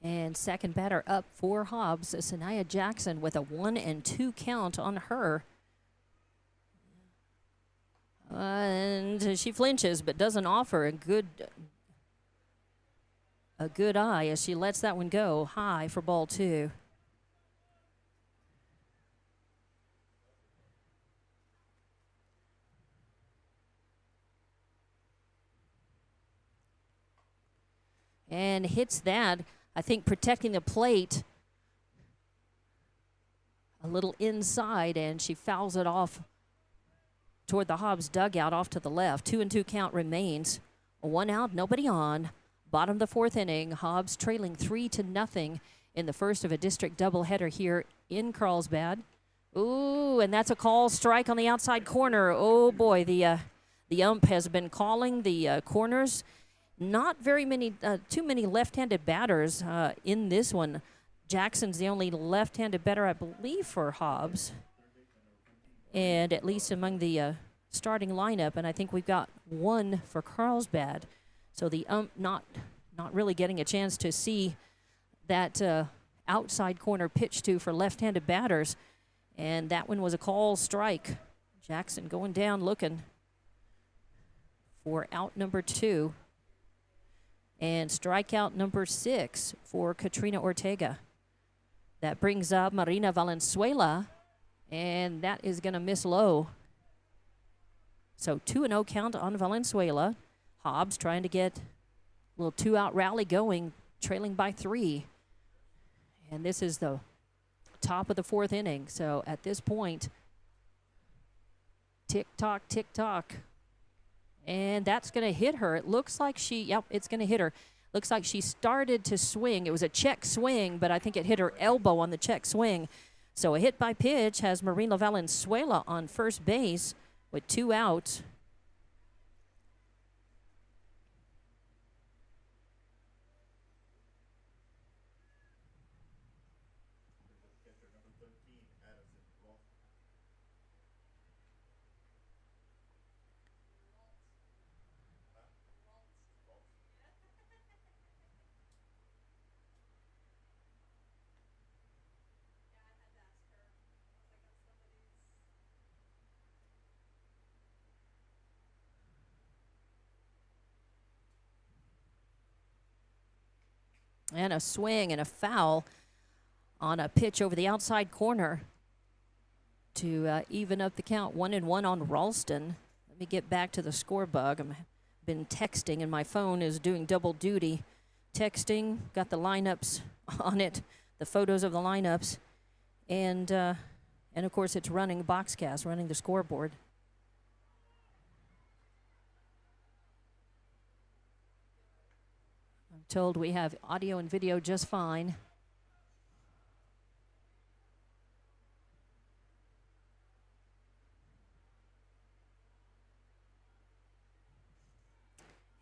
And second batter up for Hobbs, Sanaya Jackson with a 1-2 count on her. And she flinches but doesn't offer a good eye as she lets that one go high for ball 2. And hits that, I think, protecting the plate a little inside, and she fouls it off toward the Hobbs dugout off to the left. 2-2 count remains. 1 out, nobody on. Bottom of the 4th inning, Hobbs trailing 3-0 in the first of a district doubleheader here in Carlsbad. Ooh, and that's a call strike on the outside corner. Oh boy, the ump has been calling the corners. Not very many, too many left-handed batters in this one. Jackson's the only left-handed batter, I believe, for Hobbs. And at least among the starting lineup, and I think we've got one for Carlsbad. So the ump not really getting a chance to see that outside corner pitch to for left-handed batters. And that one was a call strike. Jackson going down looking for out number 2. And strikeout number 6 for Katrina Ortega. That brings up Marina Valenzuela, and that is going to miss low. So 2-0 count on Valenzuela. Hobbs trying to get a little 2-out rally going, trailing by 3. And this is the top of the 4th inning. So at this point, tick-tock, tick-tock. And that's going to hit her. It looks like it's going to hit her. Looks like she started to swing. It was a check swing, but I think it hit her elbow on the check swing. So a hit by pitch has Marina Valenzuela on first base with 2 outs. And a swing and a foul on a pitch over the outside corner to even up the count. 1-1 on Ralston. Let me get back to the score bug. I've been texting and my phone is doing double duty. Texting, got the lineups on it, the photos of the lineups, and of course it's running Boxcast, running the scoreboard. Told we have audio and video just fine.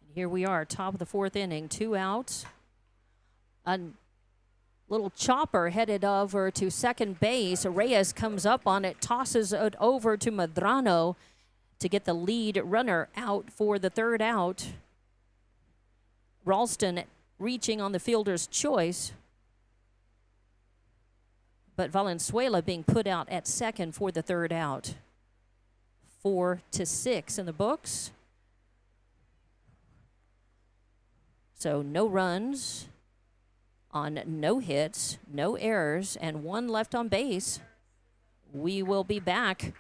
And here we are, top of the 4th inning, 2 outs. A little chopper headed over to second base. Reyes comes up on it, tosses it over to Medrano to get the lead runner out for the 3rd out. Ralston reaching on the fielder's choice, but Valenzuela being put out at second for the 3rd out. 4-6 in the books. So no runs on no hits, no errors, and 1 left on base. We will be back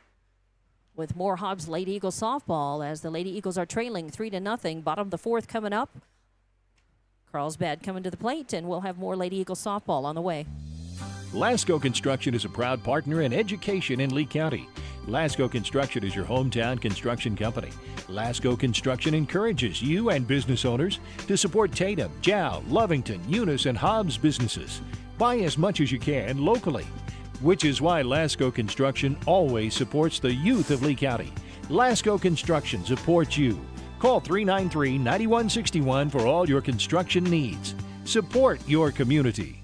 with more Hobbs Lady Eagle softball as the Lady Eagles are trailing 3-0. Bottom of the 4th coming up. Carlsbad coming to the plate, and we'll have more Lady Eagle softball on the way. Lasco Construction is a proud partner in education in Lee County. Lasco Construction is your hometown construction company. Lasco Construction encourages you and business owners to support Tatum, Jow, Lovington, Eunice, and Hobbs businesses. Buy as much as you can locally, which is why Lasco Construction always supports the youth of Lee County. Lasco Construction supports you. Call 393-9161 for all your construction needs. Support your community.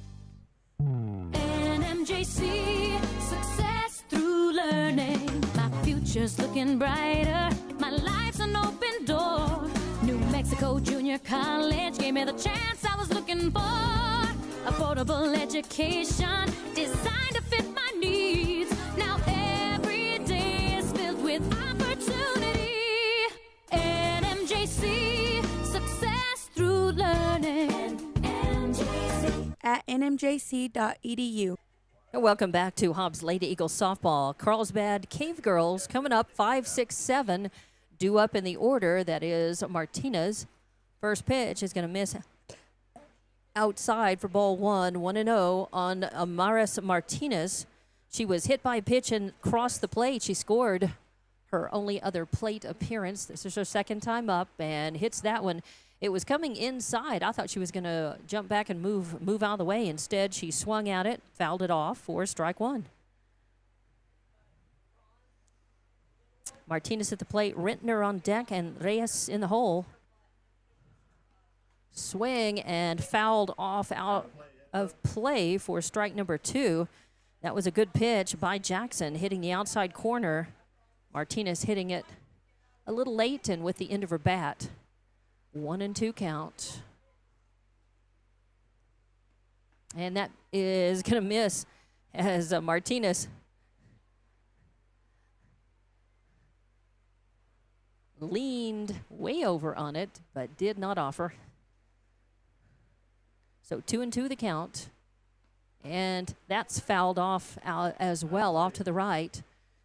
NMJC, success through learning. My future's looking brighter. My life's an open door. New Mexico Junior College gave me the chance I was looking for. affordable education designed to fit my needs. Now every day is filled with opportunity. NMJC, success through learning. NMJC. At nmjc.edu. Welcome back to Hobbs Lady Eagles softball. Carlsbad Cave Girls coming up 5, 6, 7. Due up in the order. That is Martinez. First pitch is going to miss outside for ball 1-0 on Amaris Martinez. She was hit by a pitch and crossed the plate. She scored her only other plate appearance. This is her second time up and hits that one. It was coming inside. I thought she was going to jump back and move out of the way. Instead, she swung at it, fouled it off for strike one. Martinez at the plate, Rentner on deck, and Reyes in the hole. Swing and fouled off out of play for strike number 2. That was a good pitch by Jackson, hitting the outside corner. Martinez hitting it a little late and with the end of her bat. 1-2 count. And that is going to miss as Martinez leaned way over on it, but did not offer. So 2-2 the count. And that's fouled off out as well, off to the right.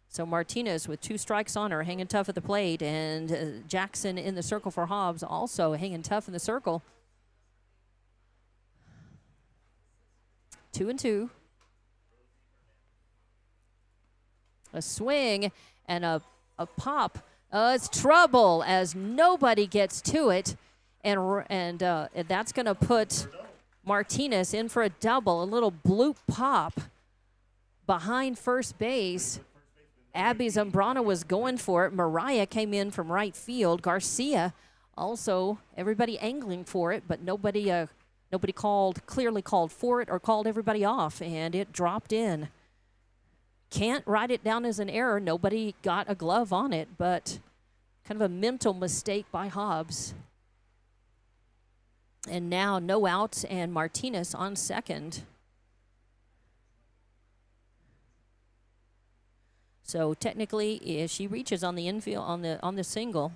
So Martinez with 2 strikes on her, hanging tough at the plate, and Jackson in the circle for Hobbs, also hanging tough in the circle. 2-2. A swing and a pop. It's trouble as nobody gets to it, and that's going to put Martinez in for a double, a little bloop pop behind first base. Abby Zambrano was going for it. Mariah came in from right field. Garcia also, everybody angling for it, but nobody clearly called for it or called everybody off, and it dropped in. Can't write it down as an error. Nobody got a glove on it, but kind of a mental mistake by Hobbs. And now no outs and Martinez on second. So technically, if she reaches on the infield on the single,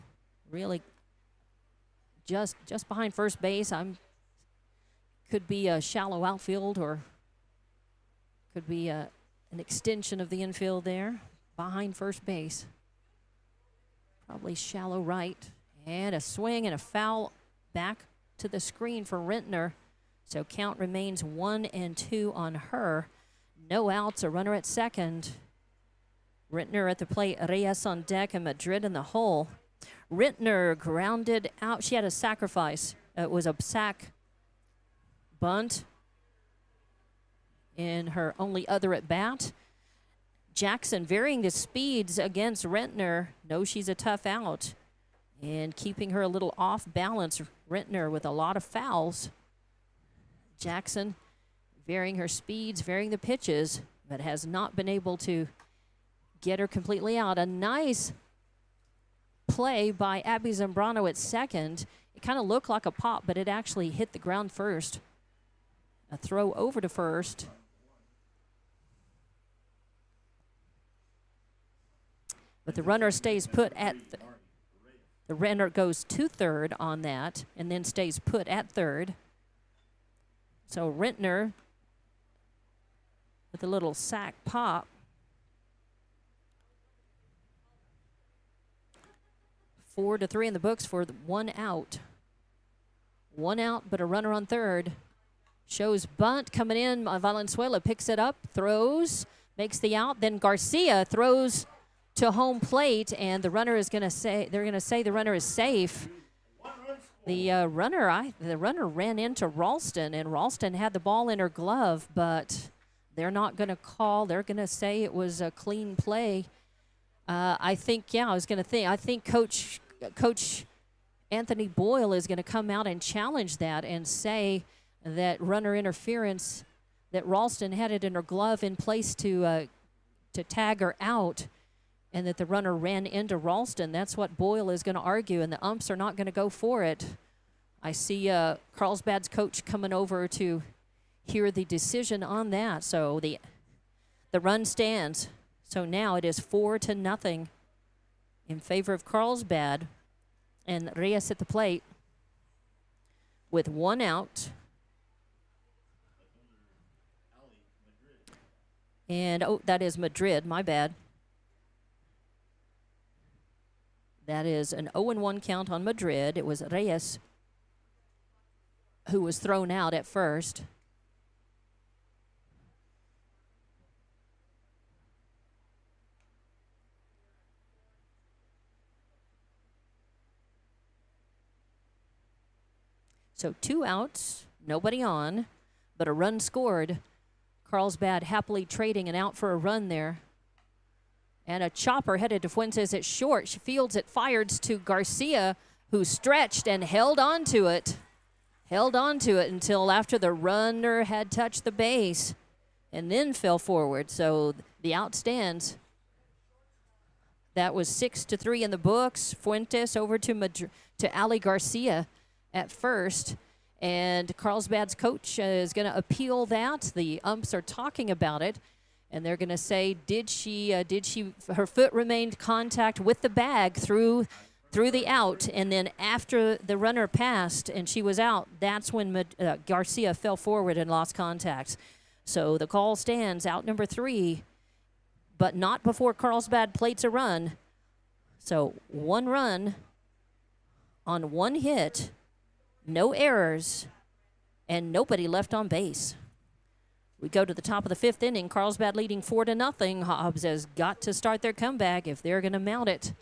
really just behind first base, could be a shallow outfield or could be an extension of the infield there behind first base. Probably shallow right, and a swing and a foul back to the screen for Rentner. So count remains 1-2 on her. No outs, a runner at second. Rentner at the plate, Reyes on deck, and Madrid in the hole. Rentner grounded out. She had a sacrifice. It was a sac bunt in her only other at bat. Jackson varying the speeds against Rentner. Knows she's a tough out and keeping her a little off balance. Rentner with a lot of fouls. Jackson varying her speeds, varying the pitches, but has not been able to get her completely out. A nice play by Abby Zambrano at second. It kind of looked like a pop, but it actually hit the ground first. A throw over to first. But the runner stays put at the runner goes to third on that and then stays put at third. So Rentner with a little sack pop. 4-3 in the books for 1 out. 1 out, but a runner on third. Shows bunt coming in. Valenzuela picks it up, throws, makes the out. Then Garcia throws to home plate, and the runner is going to say the runner is safe. The runner ran into Ralston, and Ralston had the ball in her glove, but they're not going to call. They're going to say it was a clean play. I think Coach Anthony Boyle is going to come out and challenge that and say that runner interference, that Ralston had it in her glove in place to tag her out, and that the runner ran into Ralston. That's what Boyle is going to argue, and the umps are not going to go for it. I see Carlsbad's coach coming over to hear the decision on that. So the run stands. So now it is 4-0 in favor of Carlsbad, and Reyes at the plate with 1 out. And, oh, that is Madrid, my bad. That is an 0-1 count on Madrid. It was Reyes who was thrown out at first. So 2 outs, nobody on, but a run scored. Carlsbad happily trading an out for a run there. And a chopper headed to Fuentes at short. She fields it, fires to Garcia, who stretched and held on to it. Held on to it until after the runner had touched the base and then fell forward. So the out stands. That was 6-3 in the books. Fuentes over to Ali Garcia at first. And Carlsbad's coach is going to appeal that. The umps are talking about it. And they're going to say, her foot remained contact with the bag through the out, and then after the runner passed and she was out, that's when Garcia fell forward and lost contact. So the call stands, out number 3, but not before Carlsbad plates a run. So 1 run on 1 hit, no errors, and nobody left on base. We go to the top of the 5th inning. Carlsbad leading 4-0. Hobbs has got to start their comeback if they're going to mount it.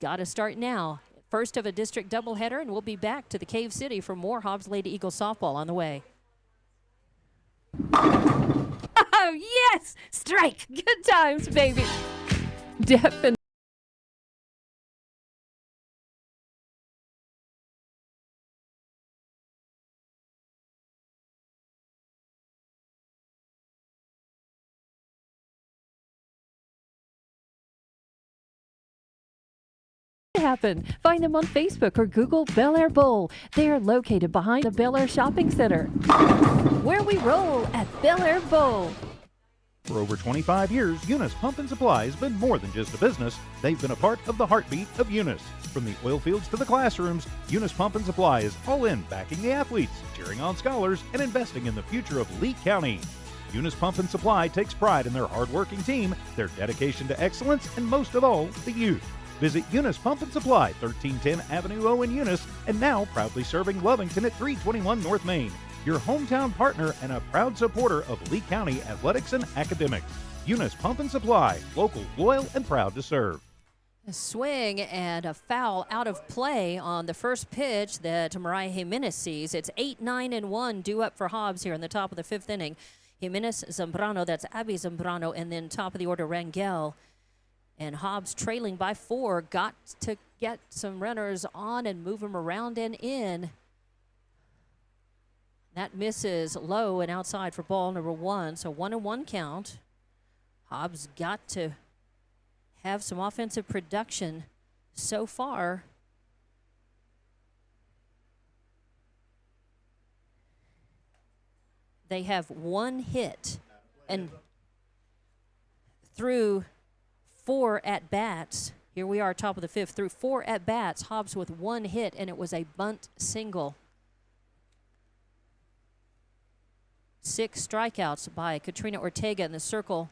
Got to start now. First of a district doubleheader, and we'll be back to the Cave City for more Hobbs Lady Eagles softball on the way. Oh, yes! Strike! Good times, baby. Definitely. Happen. Find them on Facebook or Google Bel Air Bowl. They are located behind the Bel Air Shopping Center, where we roll at Bel Air Bowl. For over 25 years, Eunice Pump and Supply has been more than just a business. They've been a part of the heartbeat of Eunice. From the oil fields to the classrooms, Eunice Pump and Supply is all in backing the athletes, cheering on scholars, and investing in the future of Lee County. Eunice Pump and Supply takes pride in their hardworking team, their dedication to excellence, and most of all, the youth. Visit Eunice Pump and Supply, 1310 Avenue O in Eunice, and now proudly serving Lovington at 321 North Main. Your hometown partner and a proud supporter of Lee County athletics and academics. Eunice Pump and Supply, local, loyal, and proud to serve. A swing and a foul out of play on the first pitch that Mariah Jimenez sees. It's 8-9-1 due up for Hobbs here in the top of the 5th inning. Jimenez, Zambrano, that's Abby Zambrano, and then top of the order, Rangel. And Hobbs trailing by 4, got to get some runners on and move them around and in. That misses low and outside for ball number 1, so 1-1 count. Hobbs got to have some offensive production so far. They have 1 hit and through 4 at-bats. Here we are, top of the 5th. Through 4 at-bats, Hobbs with 1 hit, and it was a bunt single. 6 strikeouts by Katrina Ortega in the circle.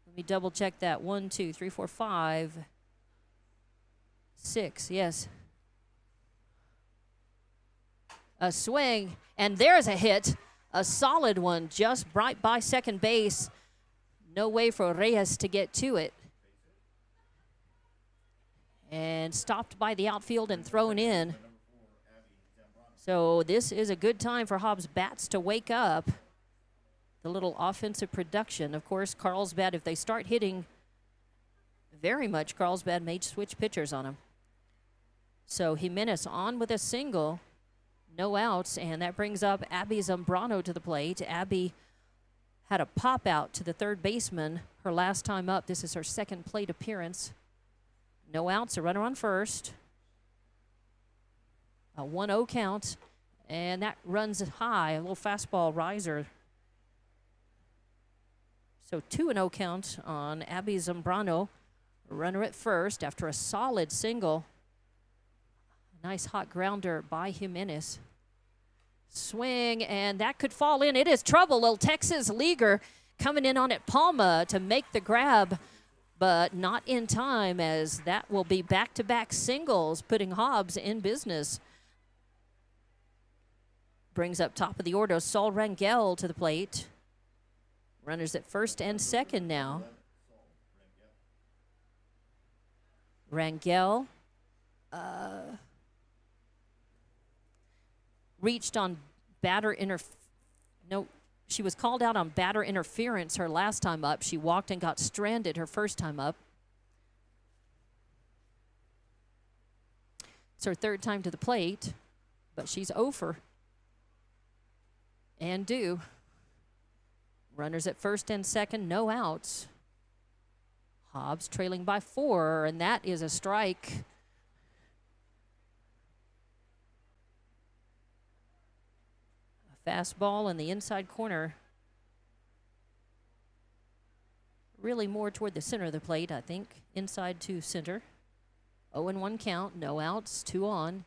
Let me double-check that. 1, 2, 3, 4, 5, 6, yes. A swing, and there's a hit. A solid one, just right by second base. No way for Reyes to get to it. And stopped by the outfield and thrown in. So this is a good time for Hobbs bats to wake up. The little offensive production. Of course, Carlsbad, if they start hitting very much, Carlsbad may switch pitchers on them. So Jimenez on with a single. No outs, and that brings up Abby Zambrano to the plate. Abby had a pop out to the third baseman her last time up. This is her second plate appearance. No outs, a runner on first. A 1-0 count, And that runs high, a little fastball riser. So 2-0 count on Abby Zambrano. Runner at first after a solid single. Nice hot grounder by Jimenez. Swing, and that could fall in. It is trouble. Little Texas leaguer coming in on it. Palma to make the grab, but not in time, as that will be back-to-back singles, putting Hobbs in business. Brings up top of the order, Saul Rangel to the plate. Runners at first and second now. Rangel reached on batter she was called out on batter interference her last time up. She walked and got stranded her first time up. It's her third time to the plate, but she's over and due. Runners at first and second, no outs. Hobbs trailing by 4, and that is a strike. A fastball in the inside corner. Really more toward the center of the plate, I think. Inside to center. 0-1 count, no outs, 2 on.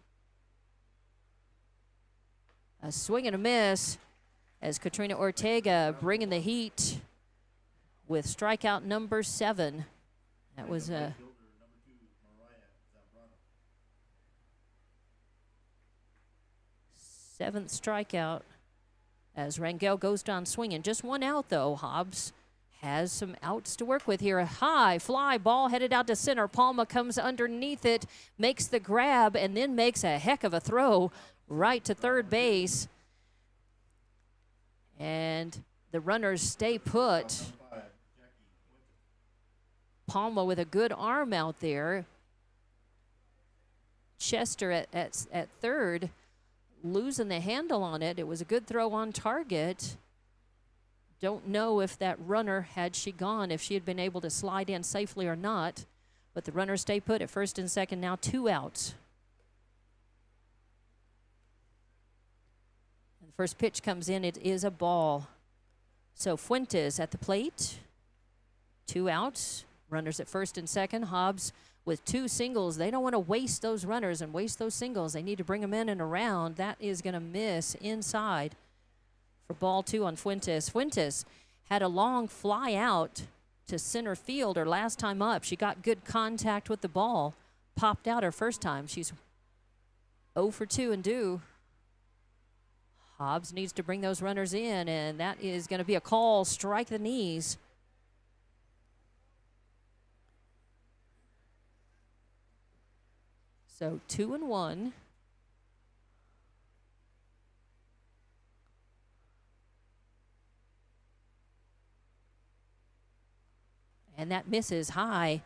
A swing and a miss as Katrina Ortega bringing the heat with strikeout number 7. That was a seventh strikeout as Rangel goes down swinging. Just 1 out, though. Hobbs has some outs to work with here. A high fly ball headed out to center. Palma comes underneath it, makes the grab, and then makes a heck of a throw right to third base. And the runners stay put. Palma with a good arm out there. Chester at third, losing the handle on it. It was a good throw on target. Don't know if that runner, had she gone, if she had been able to slide in safely or not. But the runners stay put at first and second, now 2 outs. And the first pitch comes in, it is a ball. So Fuentes at the plate, 2 outs. Runners at first and second. Hobbs with 2 singles. They don't want to waste those runners and waste those singles. They need to bring them in and around. That is going to miss inside for ball 2 on Fuentes. Fuentes had a long fly out to center field her last time up. She got good contact with the ball. Popped out her first time. She's 0 for 2 and due. Hobbs needs to bring those runners in, and that is going to be a call. Strike the knees. So 2-1. And that misses high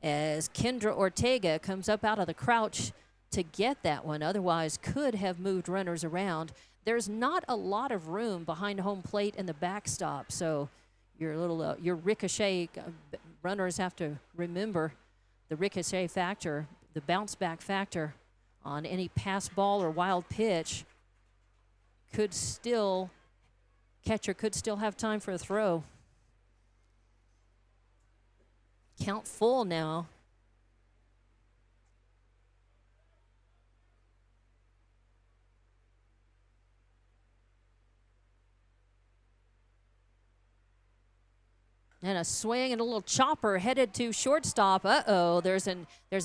as Kendra Ortega comes up out of the crouch to get that one. Otherwise could have moved runners around. There's not a lot of room behind home plate and the backstop. So your ricochet runners have to remember the ricochet factor, the bounce back factor on any pass ball or wild pitch. Catcher could still have time for a throw. Count full now. And a swing and a little chopper headed to shortstop. Uh-oh, there's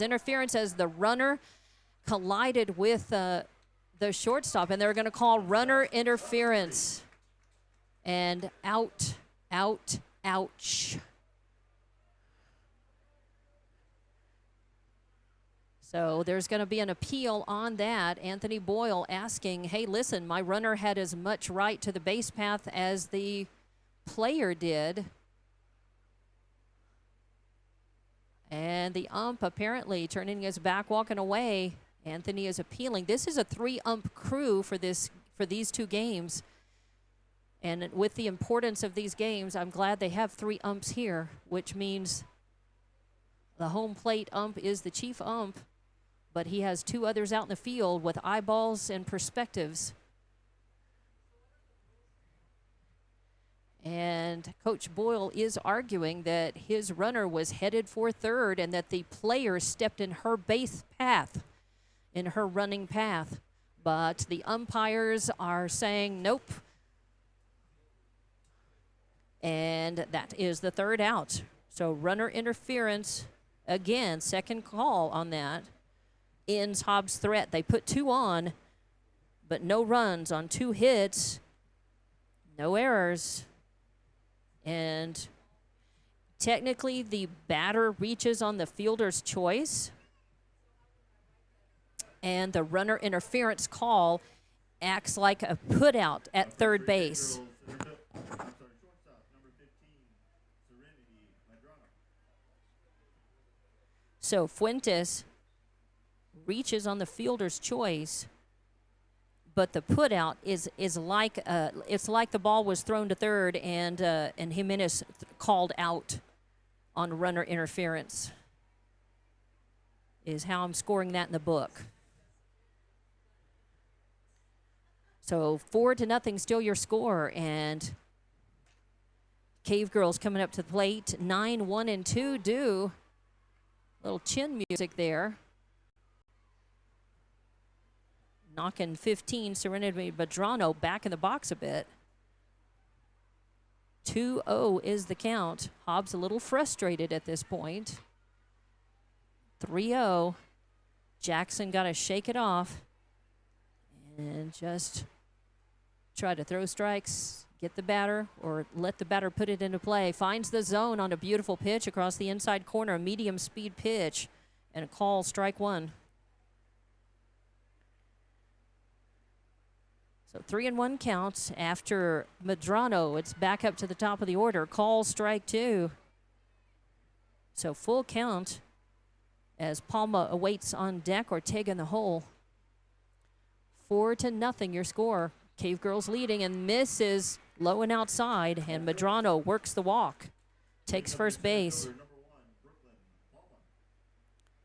interference as the runner collided with the shortstop, and they're going to call runner interference. And out, ouch. So there's going to be an appeal on that. Anthony Boyle asking, hey, listen, my runner had as much right to the base path as the player did. And the ump apparently turning his back, walking away. Anthony is appealing. This is a 3-ump crew for these 2 games. And with the importance of these games, I'm glad they have 3 umps here, which means the home plate ump is the chief ump, but he has 2 others out in the field with eyeballs and perspectives And Coach Boyle is arguing that his runner was headed for third and that the player stepped in her base path, in her running path. But the umpires are saying nope. And that is the third out. So runner interference, again, second call on that, ends Hobbs' threat. They put 2 on, but no runs on 2 hits, no errors. And technically, the batter reaches on the fielder's choice. And the runner interference call acts like a putout at third base. So Fuentes reaches on the fielder's choice, but the putout is like it's like the ball was thrown to third and Jimenez called out on runner interference. Is how I'm scoring that in the book. So 4-0 still your score, and Cave Girls coming up to the plate. 9-1-2 due. Little chin music there. Knocking 15, Serenity Medrano back in the box a bit. 2-0 is the count. Hobbs a little frustrated at this point. 3-0. Jackson got to shake it off and just try to throw strikes, get the batter, or let the batter put it into play. Finds the zone on a beautiful pitch across the inside corner, a medium speed pitch, and a call, strike 1. So 3-1 counts after Medrano. It's back up to the top of the order. Call, strike 2. So full count as Palma awaits on deck. Ortega in the hole. 4-0 your score. Cave Girls leading and misses low and outside, and Medrano works the walk. Takes first base.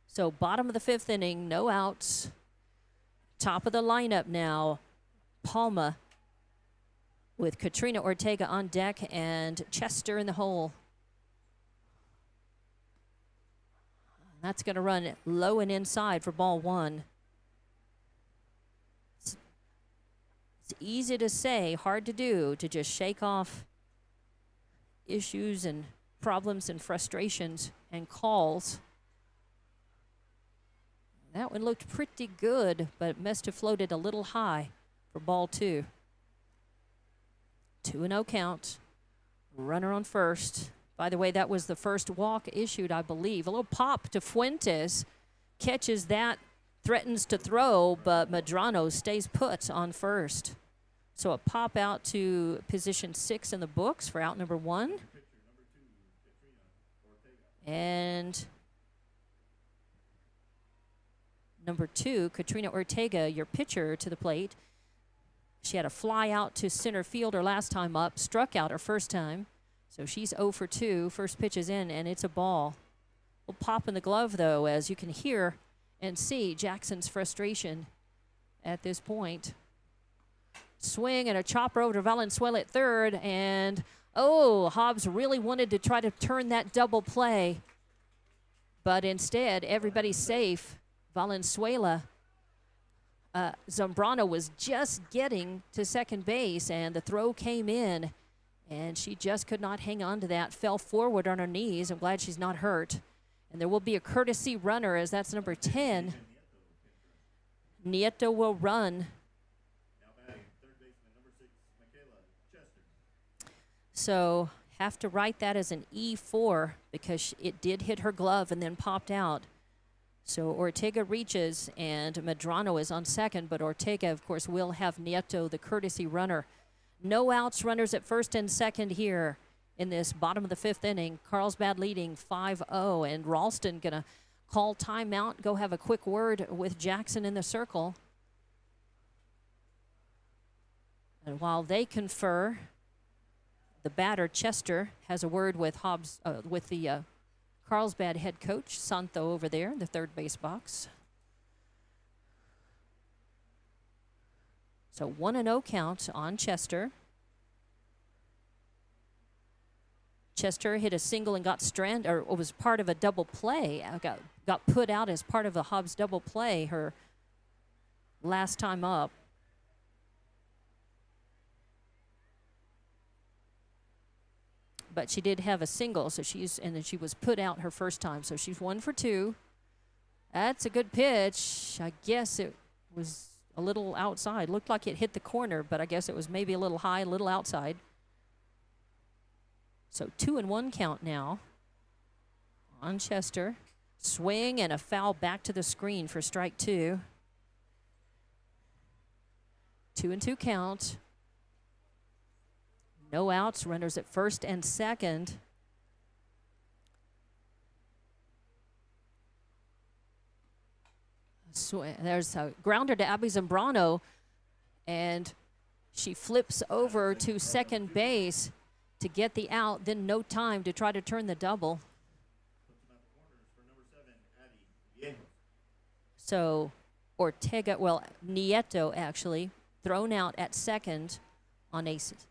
So bottom of the 5th inning, no outs. Top of the lineup now. Palma with Katrina Ortega on deck and Chester in the hole. That's going to run low and inside for ball 1. It's easy to say, hard to do, to just shake off issues and problems and frustrations and calls. That one looked pretty good, but it must have floated a little high for ball 2. 2-0 count. Runner on first. By the way, that was the first walk issued, I believe. A little pop to Fuentes. Catches that, threatens to throw, but Medrano stays put on first. So a pop out to position 6 in the books for out number 1. And number 2, Katrina Ortega, your pitcher, to the plate. She had a fly out to center fielder last time up, struck out her first time. So she's 0 for 2. First pitch is in, and it's a ball. We'll pop in the glove, though, as you can hear and see Jackson's frustration at this point. Swing and a chopper over to Valenzuela at third, and Hobbs really wanted to try to turn that double play, but instead everybody's safe. Valenzuela, Zambrano was just getting to second base, and the throw came in, and she just could not hang on to that, fell forward on her knees. I'm glad she's not hurt. And there will be a courtesy runner, as that's number 10. Nieto will run. So have to write that as an E4 because it did hit her glove and then popped out. So Ortega reaches, and Medrano is on second, but Ortega, of course, will have Nieto, the courtesy runner. No outs, runners at first and second here in this bottom of the 5th inning. Carlsbad leading 5-0, and Ralston going to call timeout, go have a quick word with Jackson in the circle. And while they confer, the batter, Chester, has a word with Hobbs, with the Carlsbad head coach, Santo, over there in the third base box. So 1-0 count on Chester. Chester hit a single and got stranded, or was part of a double play. Got put out as part of a Hobbs double play her last time up. But she did have a single, so and then she was put out her first time, so she's 1 for 2. That's a good pitch. I guess it was a little outside. Looked like it hit the corner, but I guess it was maybe a little high, a little outside. So 2-1 count now on Chester. Swing and a foul back to the screen for strike 2. 2-2 count. No outs, runners at first and second. There's a grounder to Abby Zambrano, and she flips over to second base to get the out, then no time to try to turn the double. So Ortega, well, Nieto actually, thrown out at second on aces.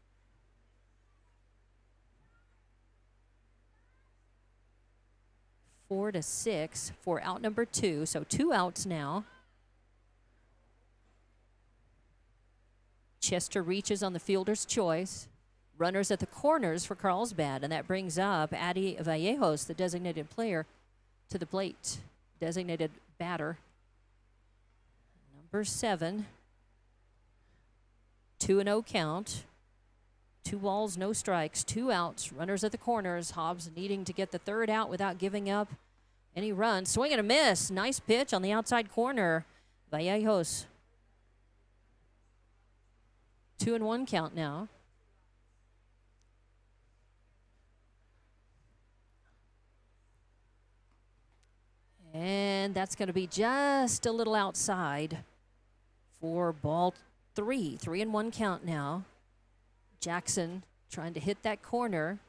Four to 6 for out number 2. So 2 outs now. Chester reaches on the fielder's choice. Runners at the corners for Carlsbad, and that brings up Addie Vallejos, the designated player, to the plate. Designated batter. Number 7. 2-0 count. 2 balls, no strikes, 2 outs, runners at the corners. Hobbs needing to get the third out without giving up any runs. Swing and a miss. Nice pitch on the outside corner. Vallejos. 2-1 count now. And that's going to be just a little outside for ball 3. 3-1 count now. Jackson trying to hit that corner.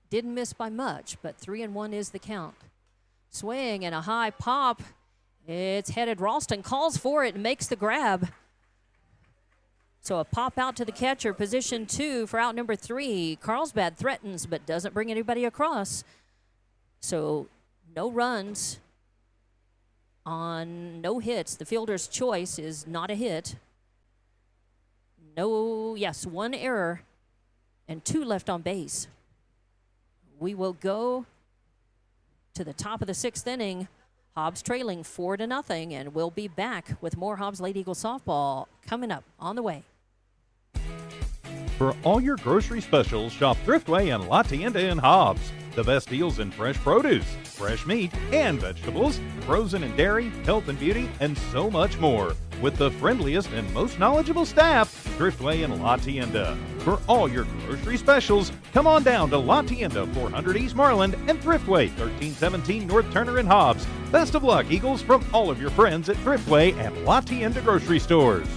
Didn't miss by much, but 3-1 is the count. Swing and a high pop. It's headed. Ralston calls for it and makes the grab. So a pop out to the catcher, position 2 for out number 3. Carlsbad threatens but doesn't bring anybody across. So no runs on no hits. The fielder's choice is not a hit. No, yes, 1 error and 2 left on base. We will go to the top of the 6th inning. Hobbs trailing 4-0, and we'll be back with more Hobbs Lady Eagle softball coming up on the way. For all your grocery specials, shop Thriftway and La Tienda in Hobbs. The best deals in fresh produce, fresh meat and vegetables, frozen and dairy, health and beauty, and so much more. With the friendliest and most knowledgeable staff, Thriftway and La Tienda. For all your grocery specials, come on down to La Tienda, 400 East Marland, and Thriftway, 1317 North Turner in Hobbs. Best of luck, Eagles, from all of your friends at Thriftway and La Tienda grocery stores.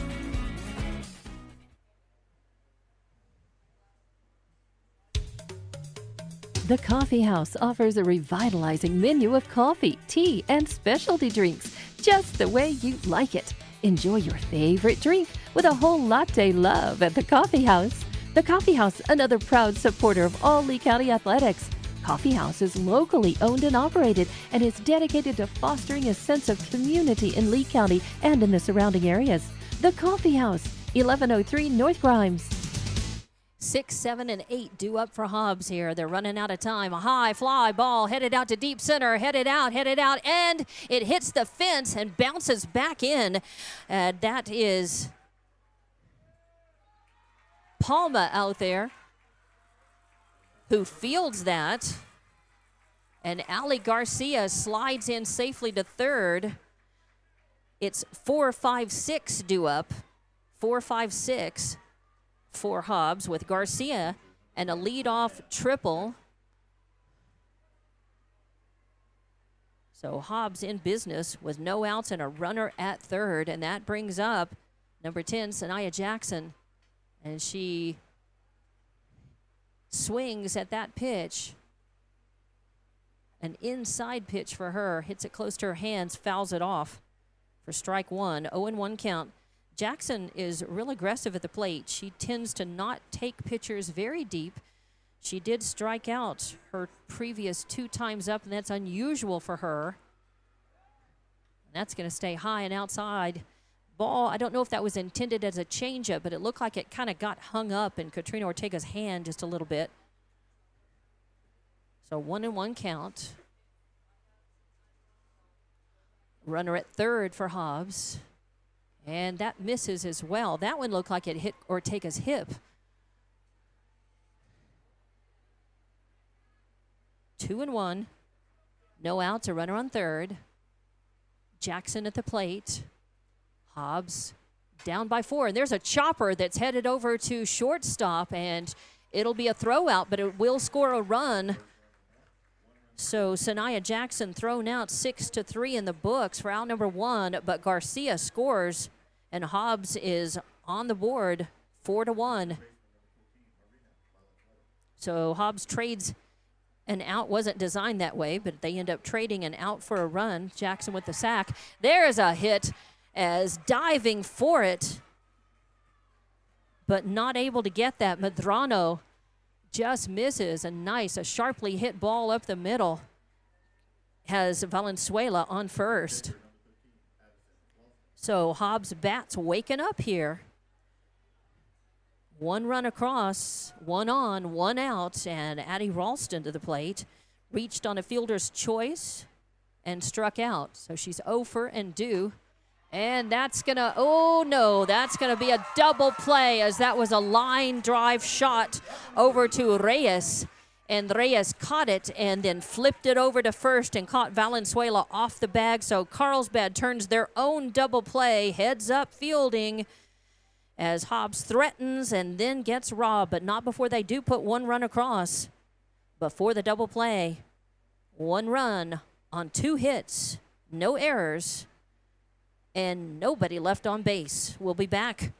The Coffee House offers a revitalizing menu of coffee, tea, and specialty drinks, just the way you like it. Enjoy your favorite drink with a whole latte love at the Coffee House. The Coffee House, another proud supporter of all Lee County athletics. Coffee House is locally owned and operated and is dedicated to fostering a sense of community in Lee County and in the surrounding areas. The Coffee House, 1103 North Grimes. 6, 7, and 8 due up for Hobbs here. They're running out of time. A high fly ball headed out to deep center. Headed out, and it hits the fence and bounces back in. That is Palma out there who fields that. And Ali Garcia slides in safely to third. It's 4-5-6 due up. 4-5-6. For Hobbs with Garcia and a leadoff triple. So Hobbs in business with no outs and a runner at third, and that brings up number 10, Sanaya Jackson, and she swings at that pitch. An inside pitch for her, hits it close to her hands, fouls it off for strike 1. 0-1 count. Jackson is real aggressive at the plate. She tends to not take pitchers very deep. She did strike out her previous 2 times up, and that's unusual for her. That's going to stay high and outside. Ball, I don't know if that was intended as a changeup, but it looked like it kind of got hung up in Katrina Ortega's hand just a little bit. So 1-1 count. Runner at third for Hobbs. And that misses as well. That one looked like it hit Ortega's hip. 2-1. No outs, a runner on third. Jackson at the plate. Hobbs down by 4. And there's a chopper that's headed over to shortstop, and it'll be a throw out, but it will score a run. So Sanaya Jackson thrown out 6-3 in the books for out number 1, but Garcia scores, and Hobbs is on the board 4-1. So Hobbs trades an out. Wasn't designed that way, but they end up trading an out for a run. Jackson with the sack. There's a hit as diving for it, but not able to get that. Medrano just misses a sharply hit ball up the middle. Has Valenzuela on first. So Hobbs bats waking up here. 1 run across, 1 on, 1 out, and Addie Ralston to the plate. Reached on a fielder's choice and struck out. So she's 0 for and due. And that's going to, that's going to be a double play, as that was a line drive shot over to Reyes. And Reyes caught it and then flipped it over to first and caught Valenzuela off the bag. So Carlsbad turns their own double play, heads up fielding, as Hobbs threatens and then gets robbed, but not before they do put 1 run across. Before the double play, 1 run on 2 hits, no errors, and nobody left on base. We'll be back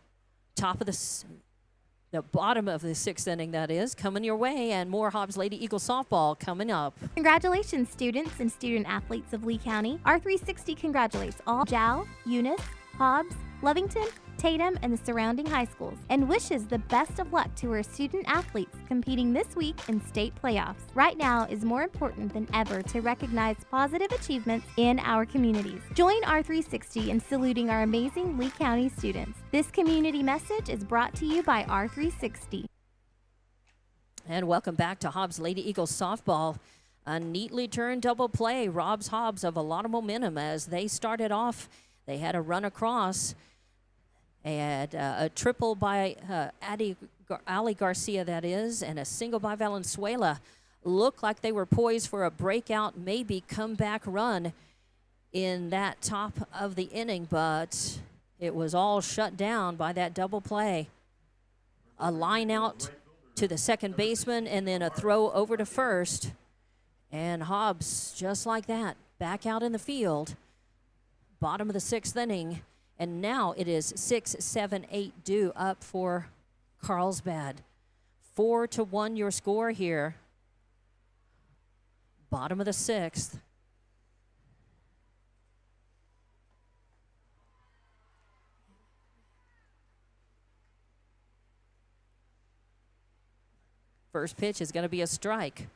top of the bottom of the 6th inning, that is, coming your way, and more Hobbs Lady Eagle softball coming up. Congratulations, students and student athletes of Lee County. R360 congratulates all Jow, Eunice, Hobbs, Lovington, Tatum, and the surrounding high schools, and wishes the best of luck to our student athletes competing this week in state playoffs. Right now is more important than ever to recognize positive achievements in our communities. Join R360 in saluting our amazing Lee County students. This community message is brought to you by R360. And welcome back to Hobbs Lady Eagles softball. A neatly turned double play robs Hobbs of a lot of momentum as they started off. They had a run across. They had a triple by Ali Garcia, that is, and a single by Valenzuela. Looked like they were poised for a breakout, maybe comeback run in that top of the inning, but it was all shut down by that double play. A line out to the second baseman and then a throw over to first. And Hobbs, just like that, back out in the field. Bottom of the 6th inning. And now it is 6-7-8 due up for Carlsbad. 4-1 your score here. Bottom of the 6th. First pitch is going to be a strike.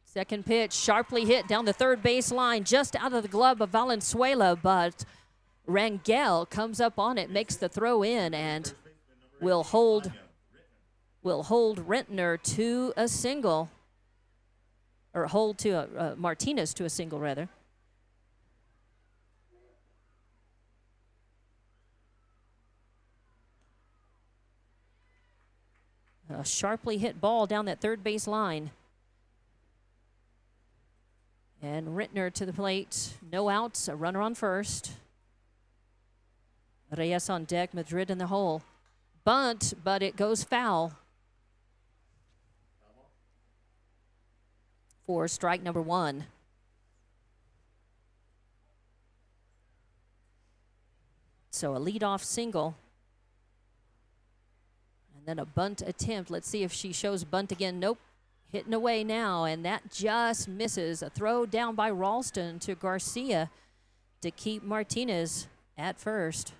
Second pitch, sharply hit down the third base line, just out of the glove of Valenzuela, but Rangel comes up on it, makes the throw in, and will hold Rentner to a single, or hold to Martinez to a single, rather. A sharply hit ball down that third base line. And Rentner to the plate. No outs, a runner on first. Reyes on deck, Madrid in the hole. Bunt, but it goes foul. For strike number 1. So a leadoff single. And then a bunt attempt. Let's see if she shows bunt again. Nope. Hitting away now, and that just misses. A throw down by Ralston to Garcia to keep Martinez at first.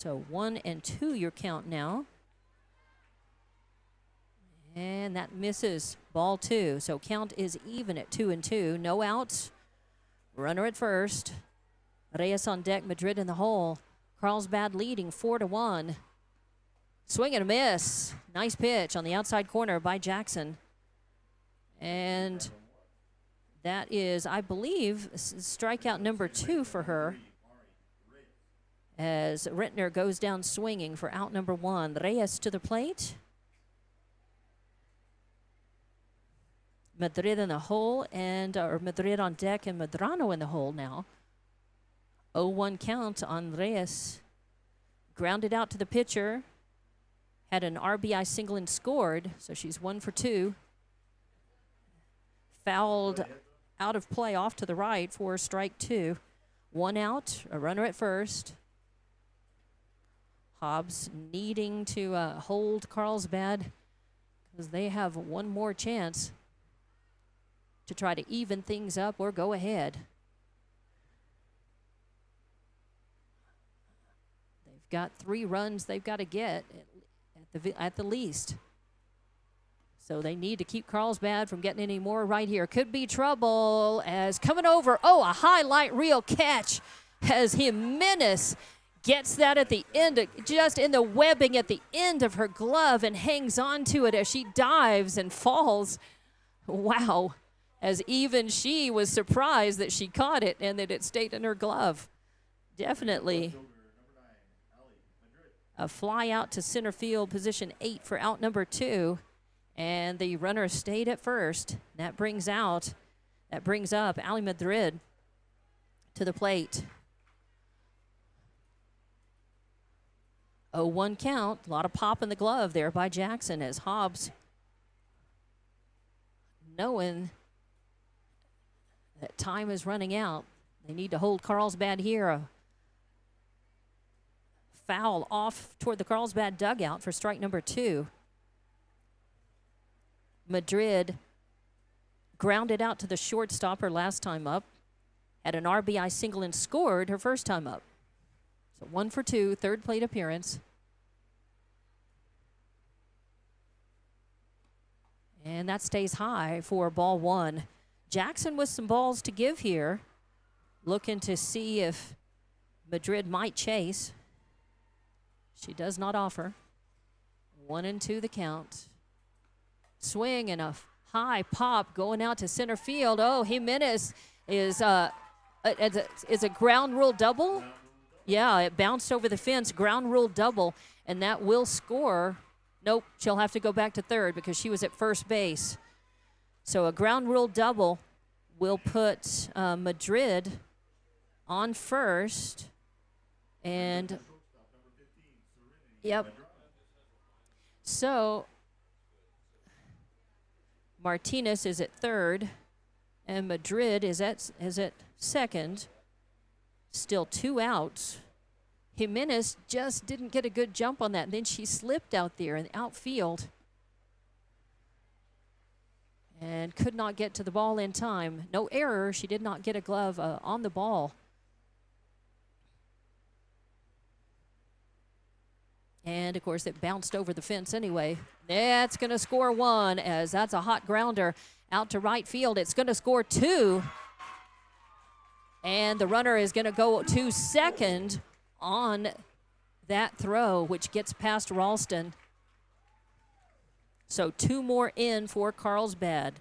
So 1-2 your count now. And that misses. Ball 2. So count is even at 2-2. No outs. Runner at first. Reyes on deck. Madrid in the hole. Carlsbad leading 4-1. Swing and a miss. Nice pitch on the outside corner by Jackson. And that is, I believe, strikeout number 2 for her. As Rittner goes down swinging for out number 1. Reyes to the plate. Madrid in the hole, or Madrid on deck, and Medrano in the hole now. 0-1 count on Reyes. Grounded out to the pitcher. Had an RBI single and scored, so she's 1 for 2. Fouled out of play off to the right for strike 2. 1 out, a runner at first. Hobbs needing to hold Carlsbad because they have one more chance to try to even things up or go ahead. They've got 3 runs they've got to get at the least. So they need to keep Carlsbad from getting any more right here. Could be trouble as coming over. Oh, a highlight reel catch as Jimenez gets that at the end, just in the webbing at the end of her glove, and hangs on to it as she dives and falls. Wow. As even she was surprised that she caught it and that it stayed in her glove. Definitely a fly out to center field, position 8 for out number 2. And the runner stayed at first. That brings up Ali Madrid to the plate. 0-1 count. A lot of pop in the glove there by Jackson as Hobbs, knowing that time is running out. They need to hold Carlsbad here. A foul off toward the Carlsbad dugout for strike number 2. Madrid grounded out to the shortstop her last time up. Had an RBI single and scored her first time up. So 1 for 2, third plate appearance. And that stays high for ball 1. Jackson with some balls to give here. Looking to see if Madrid might chase. She does not offer. 1-2 the count. Swing and a high pop going out to center field. Oh, Jimenez is a ground rule double. Yeah, it bounced over the fence, ground rule double, and that will score. Nope, she'll have to go back to third because she was at first base. So a ground rule double will put Madrid on first. And, yep. So Martinez is at third, and Madrid is at second. Still 2 outs. Jimenez just didn't get a good jump on that, and then she slipped out there in the outfield and could not get to the ball in time. No error. She did not get a glove on the ball. And, of course, it bounced over the fence anyway. That's going to score 1 as that's a hot grounder out to right field. It's going to score 2. And the runner is going to go to second on that throw, which gets past Ralston. So 2 more in for Carlsbad.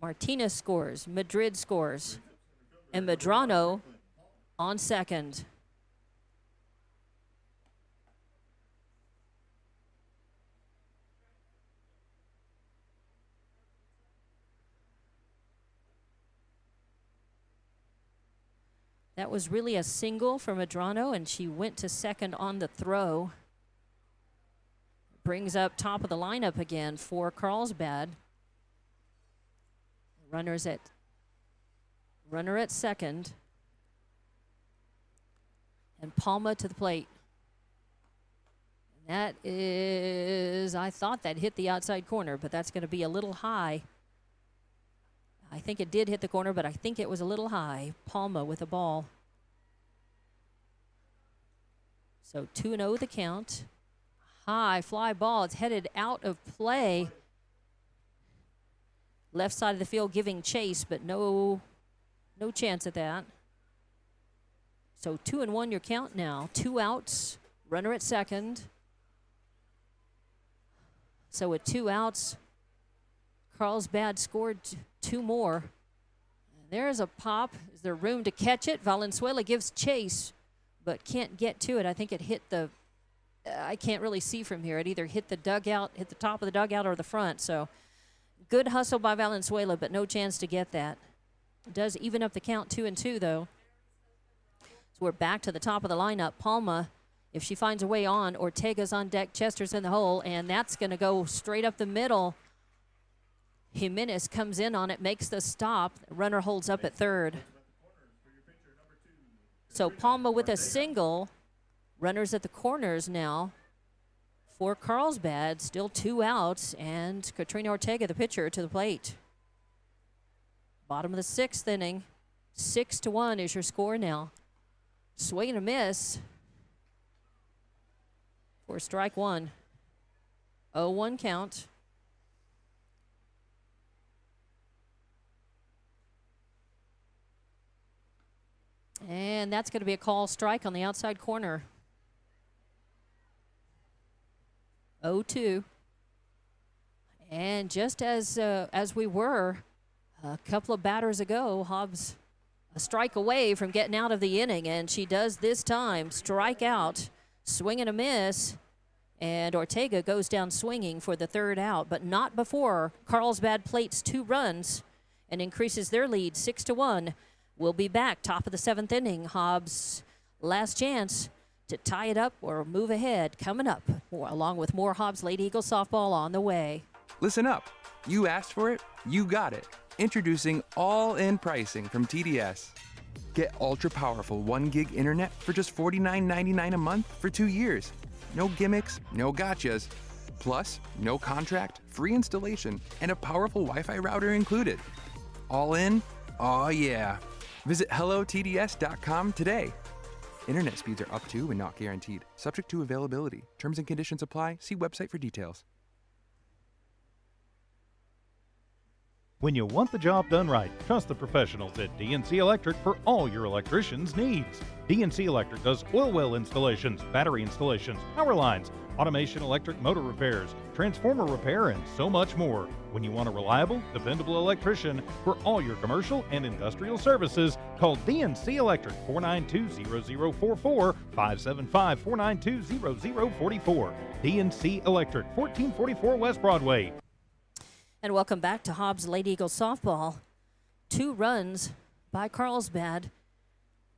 Martinez scores. Madrid scores. And Medrano on second. That was really a single for Medrano, and she went to second on the throw. Brings up top of the lineup again for Carlsbad. Runner at second. And Palma to the plate. And that is, I thought that hit the outside corner, but that's going to be a little high. I think it did hit the corner, but I think it was a little high. Palma with the ball. So 2-0 the count. High fly ball. It's headed out of play. Left side of the field giving chase, but no chance at that. So 2-1 your count now. 2 outs. Runner at second. So with 2 outs, Carlsbad scored 2 more. There's a pop. Is there room to catch it? Valenzuela gives chase, but can't get to it. I think it hit the, I can't really see from here. It either hit the dugout, hit the top of the dugout or the front. So good hustle by Valenzuela, but no chance to get that. It does even up the count 2-2 though. So we're back to the top of the lineup. Palma, if she finds a way on, Ortega's on deck, Chester's in the hole, and that's going to go straight up the middle. Jimenez comes in on it, makes the stop. Runner holds up at third. So Palma with a single. Runners at the corners now for Carlsbad. Still 2 outs, and Katrina Ortega, the pitcher, to the plate. Bottom of the 6th inning. 6-1 is your score now. Swing and a miss for strike 1. 0-1 count. And that's going to be a call strike on the outside corner. 0-2. And just as we were a couple of batters ago, Hobbs a strike away from getting out of the inning, and she does this time. Strike out, swing and a miss, and Ortega goes down swinging for the 3rd out, but not before Carlsbad plates 2 runs and increases their lead 6-1. We'll be back top of the 7th inning. Hobbs' last chance to tie it up or move ahead coming up, along with more Hobbs Lady Eagle softball on the way. Listen up. You asked for it, you got it. Introducing all-in pricing from TDS. Get ultra-powerful 1 gig internet for just $49.99 a month for 2 years. No gimmicks, no gotchas. Plus, no contract, free installation, and a powerful Wi-Fi router included. All in? Oh yeah. Visit hellotds.com today. Internet speeds are up to and not guaranteed. Subject to availability. Terms and conditions apply. See website for details. When you want the job done right, trust the professionals at DNC Electric for all your electrician's needs. DNC Electric does oil well installations, battery installations, power lines, automation electric motor repairs, transformer repair, and so much more. When you want a reliable, dependable electrician for all your commercial and industrial services, call DNC Electric 492-0044, 575-492-0044. DNC Electric, 1444 West Broadway. And welcome back to Hobbs Lady Eagle softball. 2 runs by Carlsbad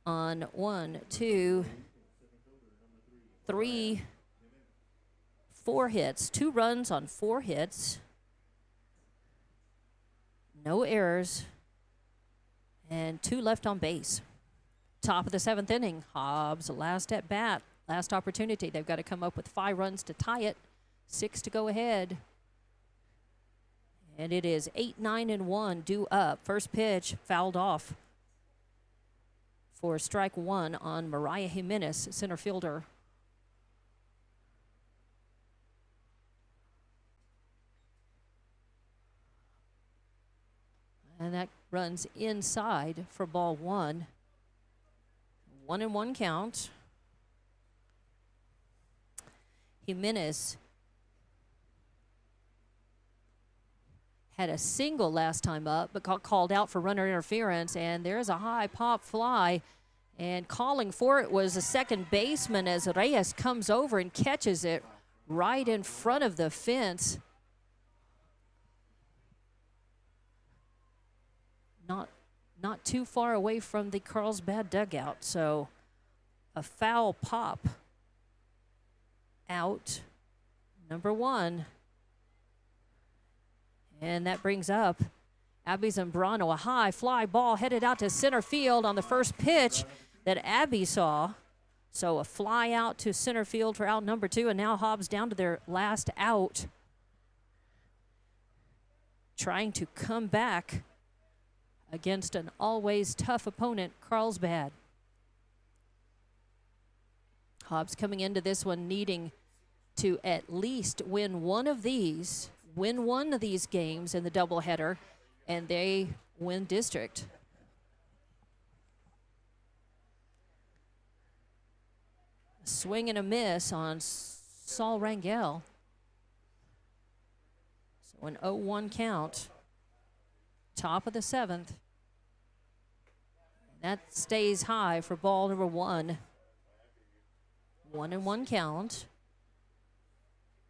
on 1, 2, 3, 4 hits. 2 runs on 4 hits. No errors. And 2 left on base. Top of the 7th inning. Hobbs last at bat. Last opportunity. They've got to come up with 5 runs to tie it. 6 to go ahead. And it is 8-9-1 due up. First pitch fouled off for strike 1 on Mariah Jimenez, center fielder. And that runs inside for ball 1. 1-1 count. Jimenez had a single last time up, but got called out for runner interference, and there's a high pop fly, and calling for it was a second baseman as Reyes comes over and catches it right in front of the fence. Not too far away from the Carlsbad dugout, so a foul pop out, number 1. And that brings up Abby Zambrano. A high fly ball headed out to center field on the first pitch that Abby saw. So a fly out to center field for out number 2. And now Hobbs down to their last out. Trying to come back against an always tough opponent, Carlsbad. Hobbs coming into this one needing to at least win one of these games in the doubleheader, and they win district. Swing and a miss on Saul Rangel. So an 0-1 count. Top of the 7th. That stays high for ball number 1. 1-1 count.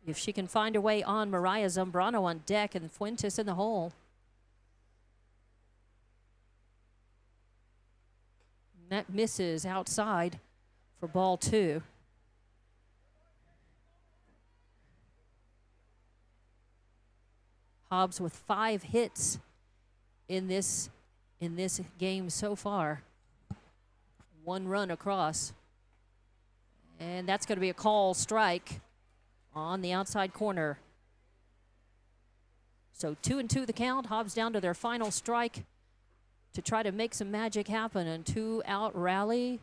If she can find a way on, Mariah Zambrano on deck and Fuentes in the hole. And that misses outside for ball 2. Hobbs with 5 hits in this game so far. 1 run across. And that's going to be a call strike on the outside corner. So 2-2 the count. Hobbs down to their final strike to try to make some magic happen, and 2-out rally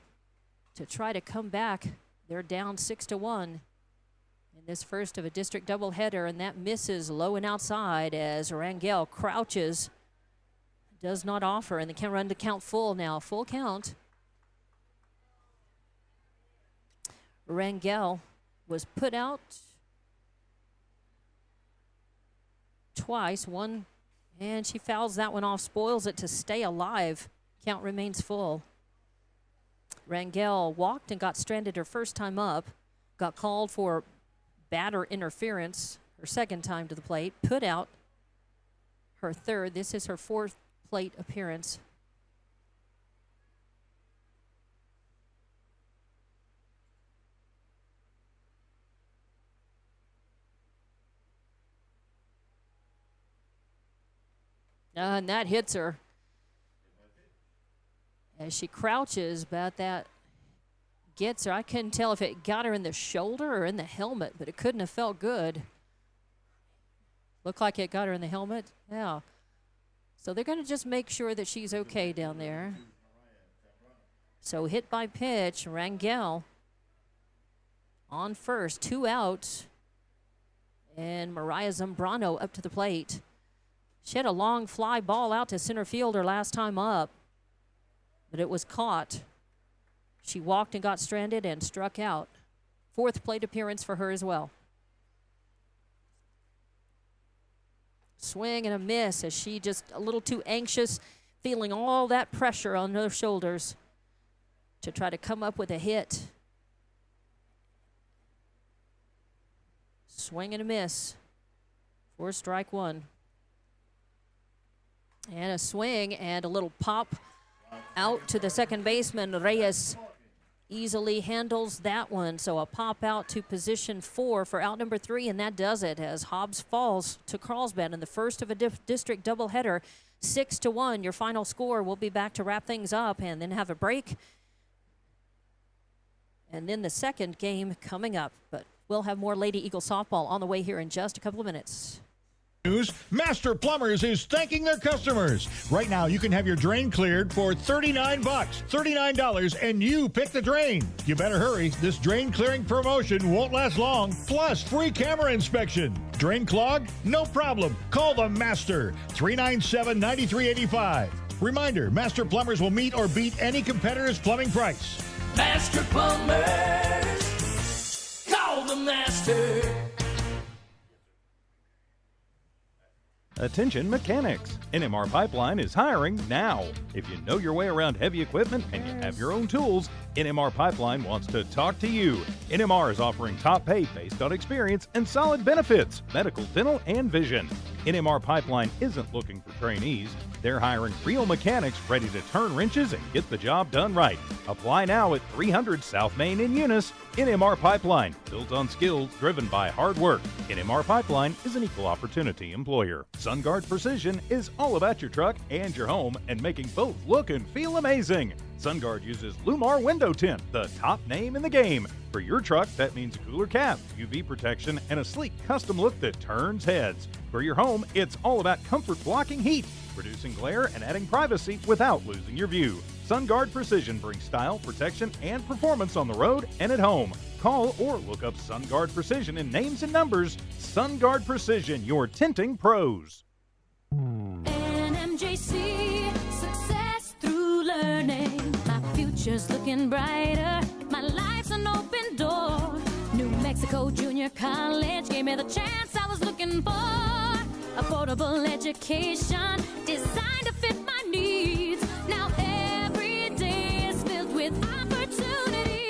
to try to come back. They're down 6-1 in this first of a district doubleheader, and that misses low and outside as Rangel crouches. Does not offer, and they can run to count full now. Full count. Rangel was put out twice, one, and she fouls that one off, spoils it to stay alive. Count remains full. Rangel walked and got stranded her first time up, got called for batter interference her second time to the plate, put out her third. This is her 4th plate appearance. And that hits her as she crouches, but that gets her. I couldn't tell if it got her in the shoulder or in the helmet, but it couldn't have felt good. Looked like it got her in the helmet. Yeah. So they're going to just make sure that she's okay down there. So hit by pitch, Rangel on first, 2 outs. And Mariah Zambrano up to the plate. She had a long fly ball out to center fielder last time up, but it was caught. She walked and got stranded and struck out. 4th plate appearance for her as well. Swing and a miss as she just a little too anxious, feeling all that pressure on her shoulders to try to come up with a hit. Swing and a miss for strike 1. And a swing and a little pop out to the second baseman. Reyes easily handles that one. So a pop out to position 4 for out number 3, and that does it as Hobbs falls to Carlsbad in the first of a district doubleheader. 6-1, your final score. We'll be back to wrap things up and then have a break. And then the second game coming up. But we'll have more Lady Eagle softball on the way here in just a couple of minutes. Master Plumbers is thanking their customers. Right now, you can have your drain cleared for $39, $39, and you pick the drain. You better hurry. This drain clearing promotion won't last long. Plus, free camera inspection. Drain clogged? No problem. Call the Master, 397-9385. Reminder, Master Plumbers will meet or beat any competitor's plumbing price. Master Plumbers, call the Master. Attention mechanics, NMR Pipeline is hiring now. If you know your way around heavy equipment and you have your own tools, NMR Pipeline wants to talk to you. NMR is offering top pay based on experience and solid benefits, medical, dental, and vision. NMR Pipeline isn't looking for trainees. They're hiring real mechanics ready to turn wrenches and get the job done right. Apply now at 300 South Main in Eunice. NMR Pipeline, built on skills driven by hard work. NMR Pipeline is an equal opportunity employer. SunGuard Precision is all about your truck and your home and making both look and feel amazing. SunGuard uses Lumar Window Tint, the top name in the game. For your truck, that means a cooler cap, UV protection, and a sleek custom look that turns heads. For your home, it's all about comfort blocking heat, reducing glare, and adding privacy without losing your view. SunGuard Precision brings style, protection, and performance on the road and at home. Call or look up SunGuard Precision in names and numbers. SunGuard Precision, your tinting pros. NMJC, success through learning. My future's looking brighter. My life's an open door. New Mexico Junior College gave me the chance I was looking for. Affordable education designed to fit my needs. Now every day is filled with opportunity.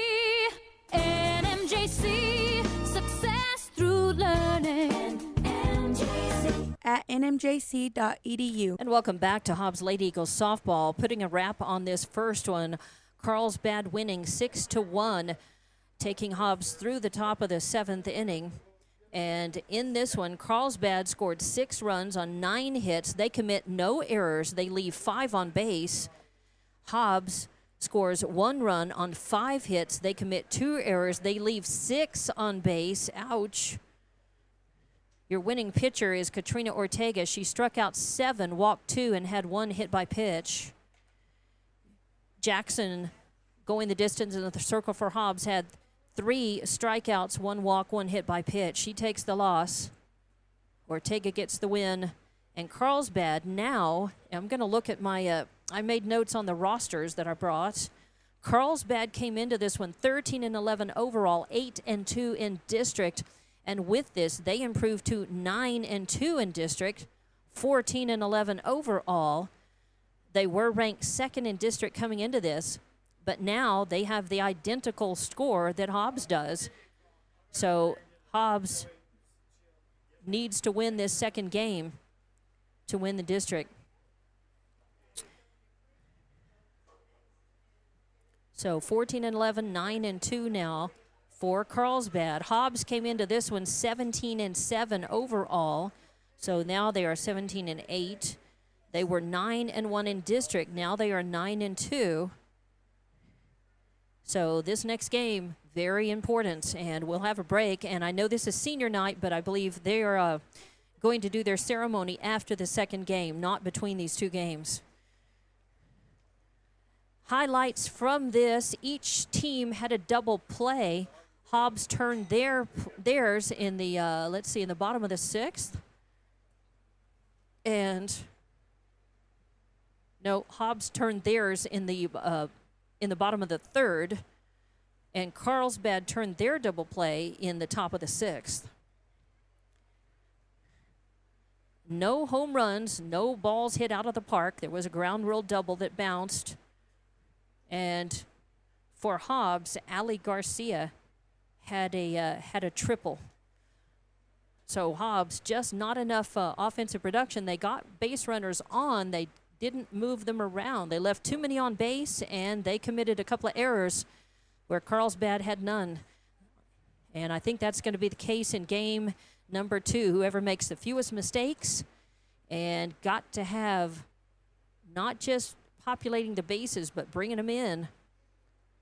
NMJC, success through learning. NMJC. At nmjc.edu. And welcome back to Hobbs Lady Eagles softball. Putting a wrap on this first one, Carlsbad winning 6-1, taking Hobbs through the top of the 7th inning. And in this one, Carlsbad scored 6 runs on 9 hits. They commit no errors. They leave 5 on base. Hobbs scores 1 run on 5 hits. They commit 2 errors. They leave 6 on base. Ouch. Your winning pitcher is Katrina Ortega. She struck out 7, walked 2, and had 1 hit by pitch. Jackson, going the distance in the circle for Hobbs, had 3 strikeouts, 1 walk, 1 hit by pitch. She takes the loss. Ortega gets the win. And Carlsbad now, I'm going to look at my, I made notes on the rosters that I brought. Carlsbad came into this one 13-11 overall, 8-2 in district. And with this, they improved to 9-2 in district, 14-11 overall. They were ranked 2nd in district coming into this. But now they have the identical score that Hobbs does. So Hobbs needs to win this second game to win the district. So 14-11, 9-2 now for Carlsbad. Hobbs came into this one 17-7 overall. So now they are 17-8. They were 9-1 in district. Now they are 9-2. So this next game, very important, and we'll have a break. And I know this is senior night, but I believe they are going to do their ceremony after the second game, not between these 2 games. Highlights from this, each team had a double play. Hobbs turned theirs in the, let's see, in the bottom of the 6th. And, no, Hobbs turned theirs in the bottom of the 3rd, and Carlsbad turned their double play in the top of the 6th. No home runs, no balls hit out of the park. There was a ground rule double that bounced. And for Hobbs, Ali Garcia had a triple. So Hobbs, just not enough offensive production. They got base runners on. They didn't move them around. They left too many on base, and they committed a couple of errors where Carlsbad had none. And I think that's going to be the case in game number 2. Whoever makes the fewest mistakes and got to have not just populating the bases, but bringing them in.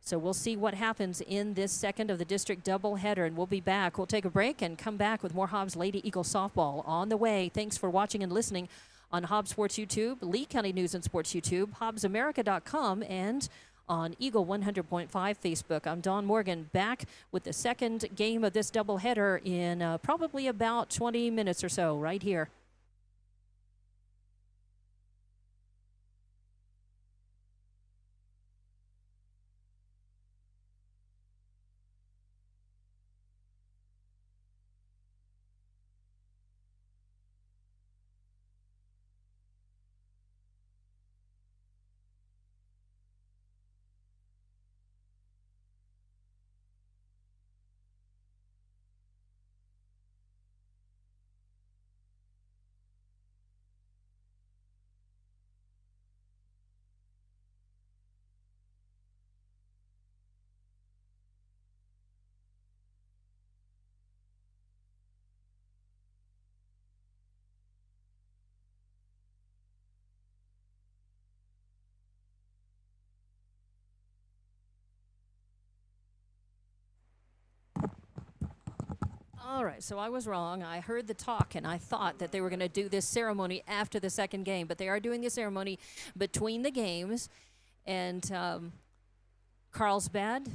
So we'll see what happens in this second of the district doubleheader, and we'll be back. We'll take a break and come back with more Hobbs Lady Eagle softball on the way. Thanks for watching and listening on Hobbs Sports YouTube, Lee County News and Sports YouTube, HobbsAmerica.com, and on Eagle 100.5 Facebook. I'm Dawn Morgan, back with the second game of this doubleheader in probably about 20 minutes or so, right here. All right, so I was wrong. I heard the talk, and I thought that they were going to do this ceremony after the second game, but they are doing the ceremony between the games. And Carlsbad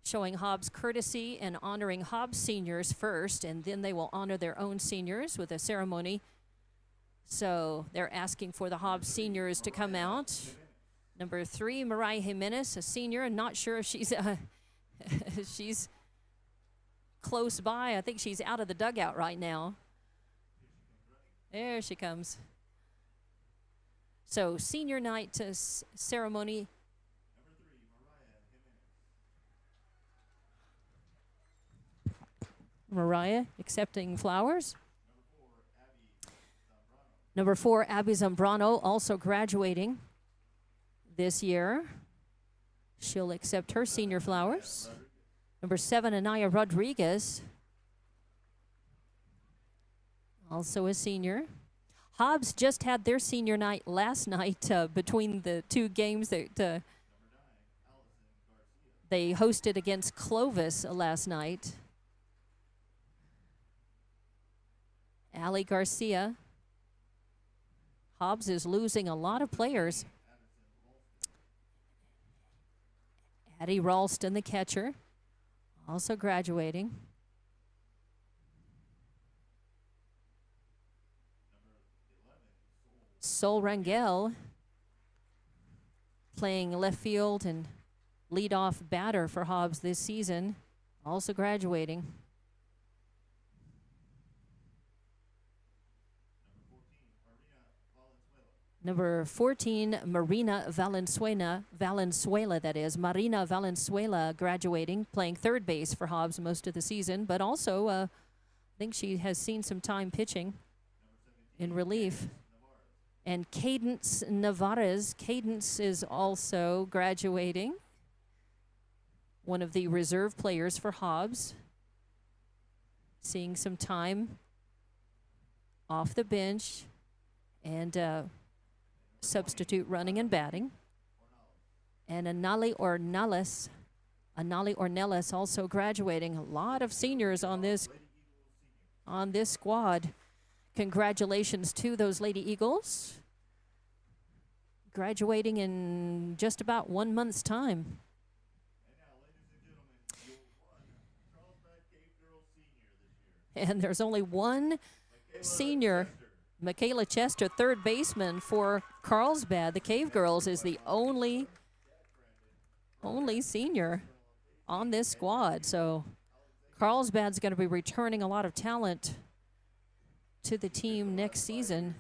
showing Hobbs courtesy and honoring Hobbs seniors first, and then they will honor their own seniors with a ceremony. So they're asking for the Hobbs seniors to come out. Number 3, Mariah Jimenez, a senior. I'm not sure if she's she's close by. I think she's out of the dugout right now. There she comes. So senior night ceremony. Mariah accepting flowers. Number 4, Abby Zambrano, also graduating this year. She'll accept her senior flowers. Number 7, Anaya Rodriguez, also a senior. Hobbs just had their senior night last night between the two games that they hosted against Clovis last night. Ali Garcia. Hobbs is losing a lot of players. Addie Ralston, the catcher, also graduating. Sol Rangel playing left field and leadoff batter for Hobbs this season, also graduating. Number 14, Marina Valenzuela, that is. Marina Valenzuela graduating, playing third base for Hobbs most of the season, but also I think she has seen some time pitching in relief. And Cadence Navarez, Cadence is also graduating, one of the reserve players for Hobbs, seeing some time off the bench and substitute running and batting. And Anali Ornelas also graduating. A lot of seniors on this squad. Congratulations to those Lady Eagles, graduating in just about 1 month's time. And there's only one senior. Michaela Chester, third baseman for Carlsbad. The Cave Girls is the only senior on this squad. So Carlsbad's going to be returning a lot of talent to the team next season.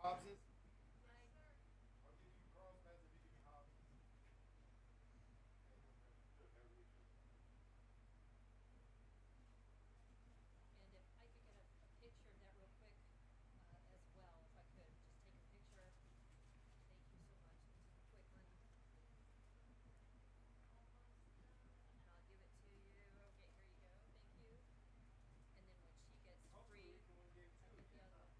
Hobbs's? Yes, sir. I'll give you Carlsbad's if you give me Hobbs. And if I could get a picture of that real quick as well, if I could just take a picture. Thank you so much. Just a quick one. And I'll give it to you. Okay, here you go. Thank you. And then when she gets free, I'll get the other one.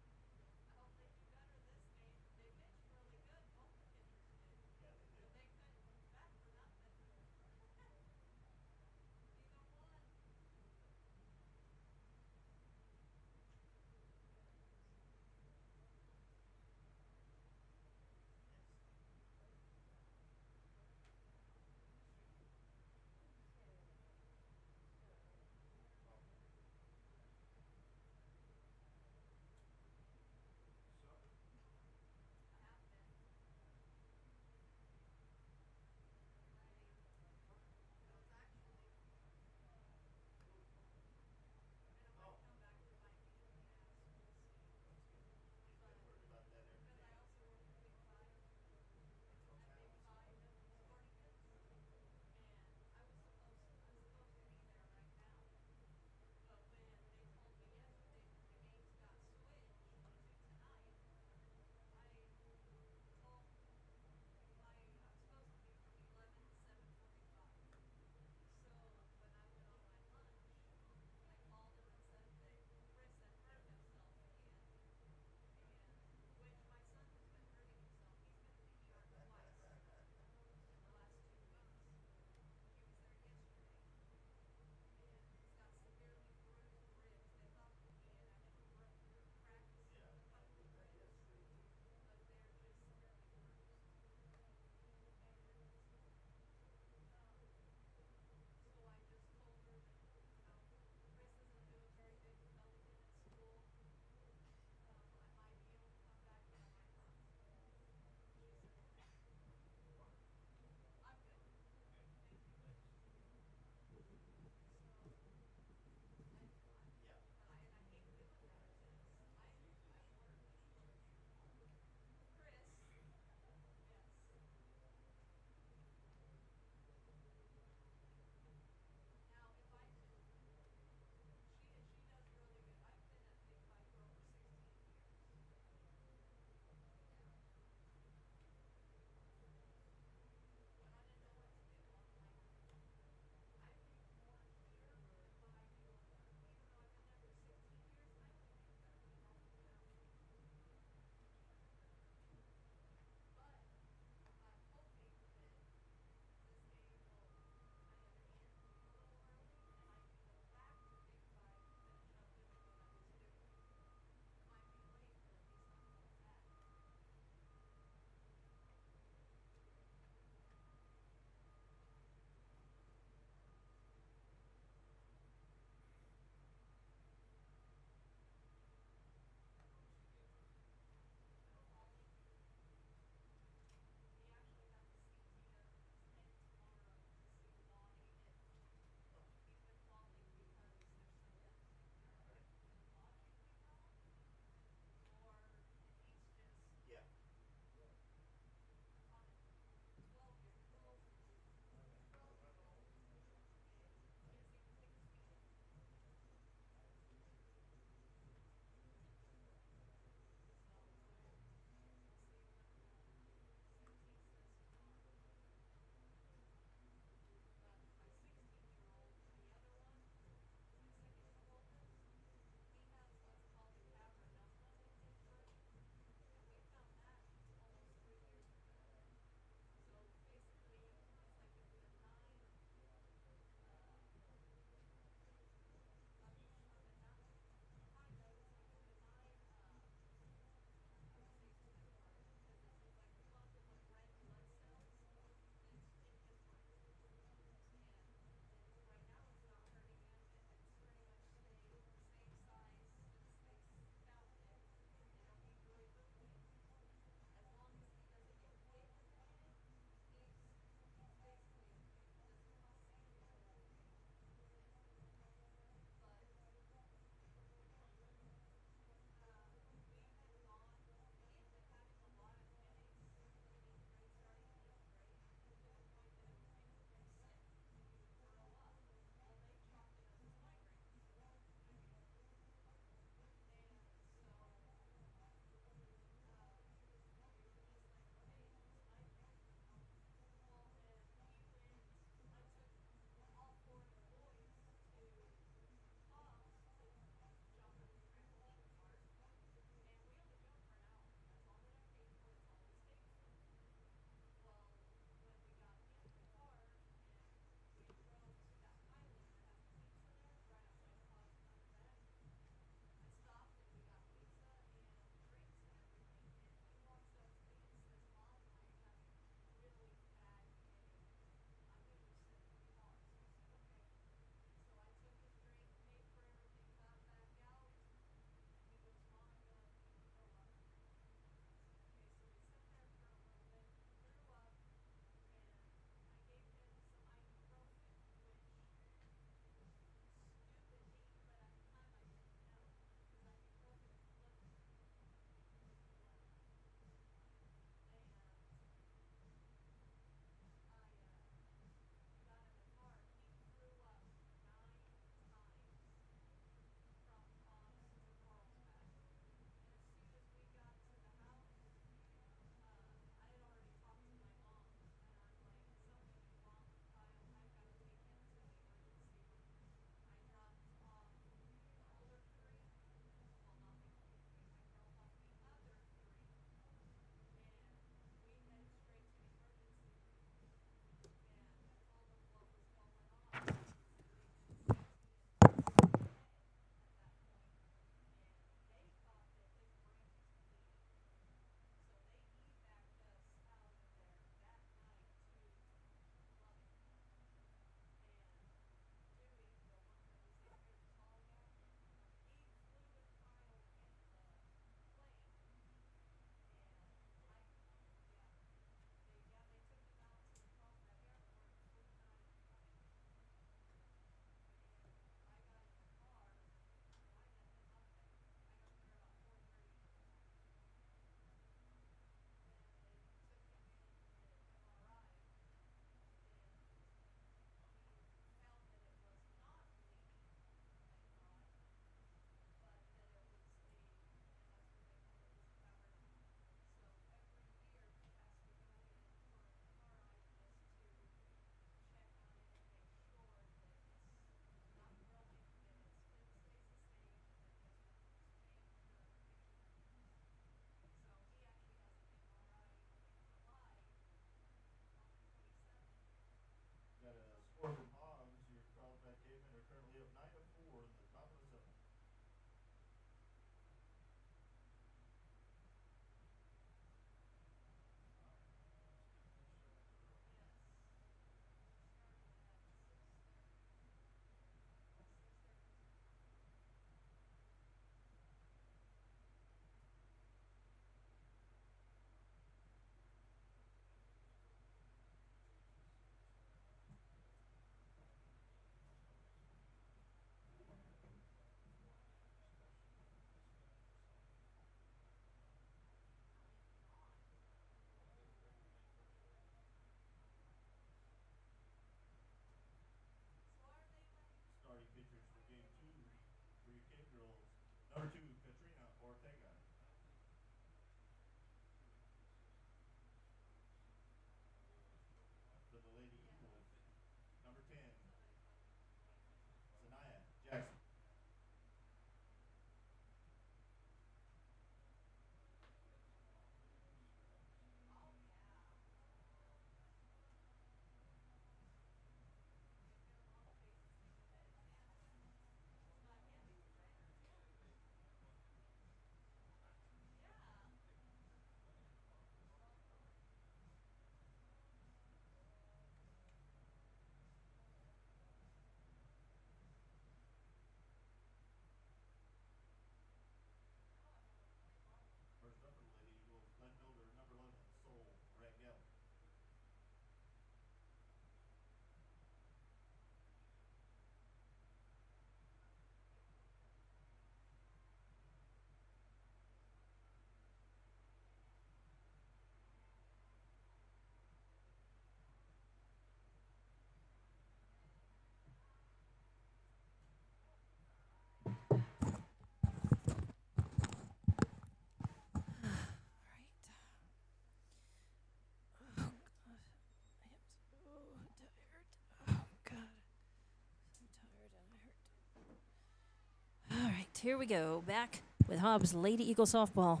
here we go. Back with Hobbs Lady Eagle softball.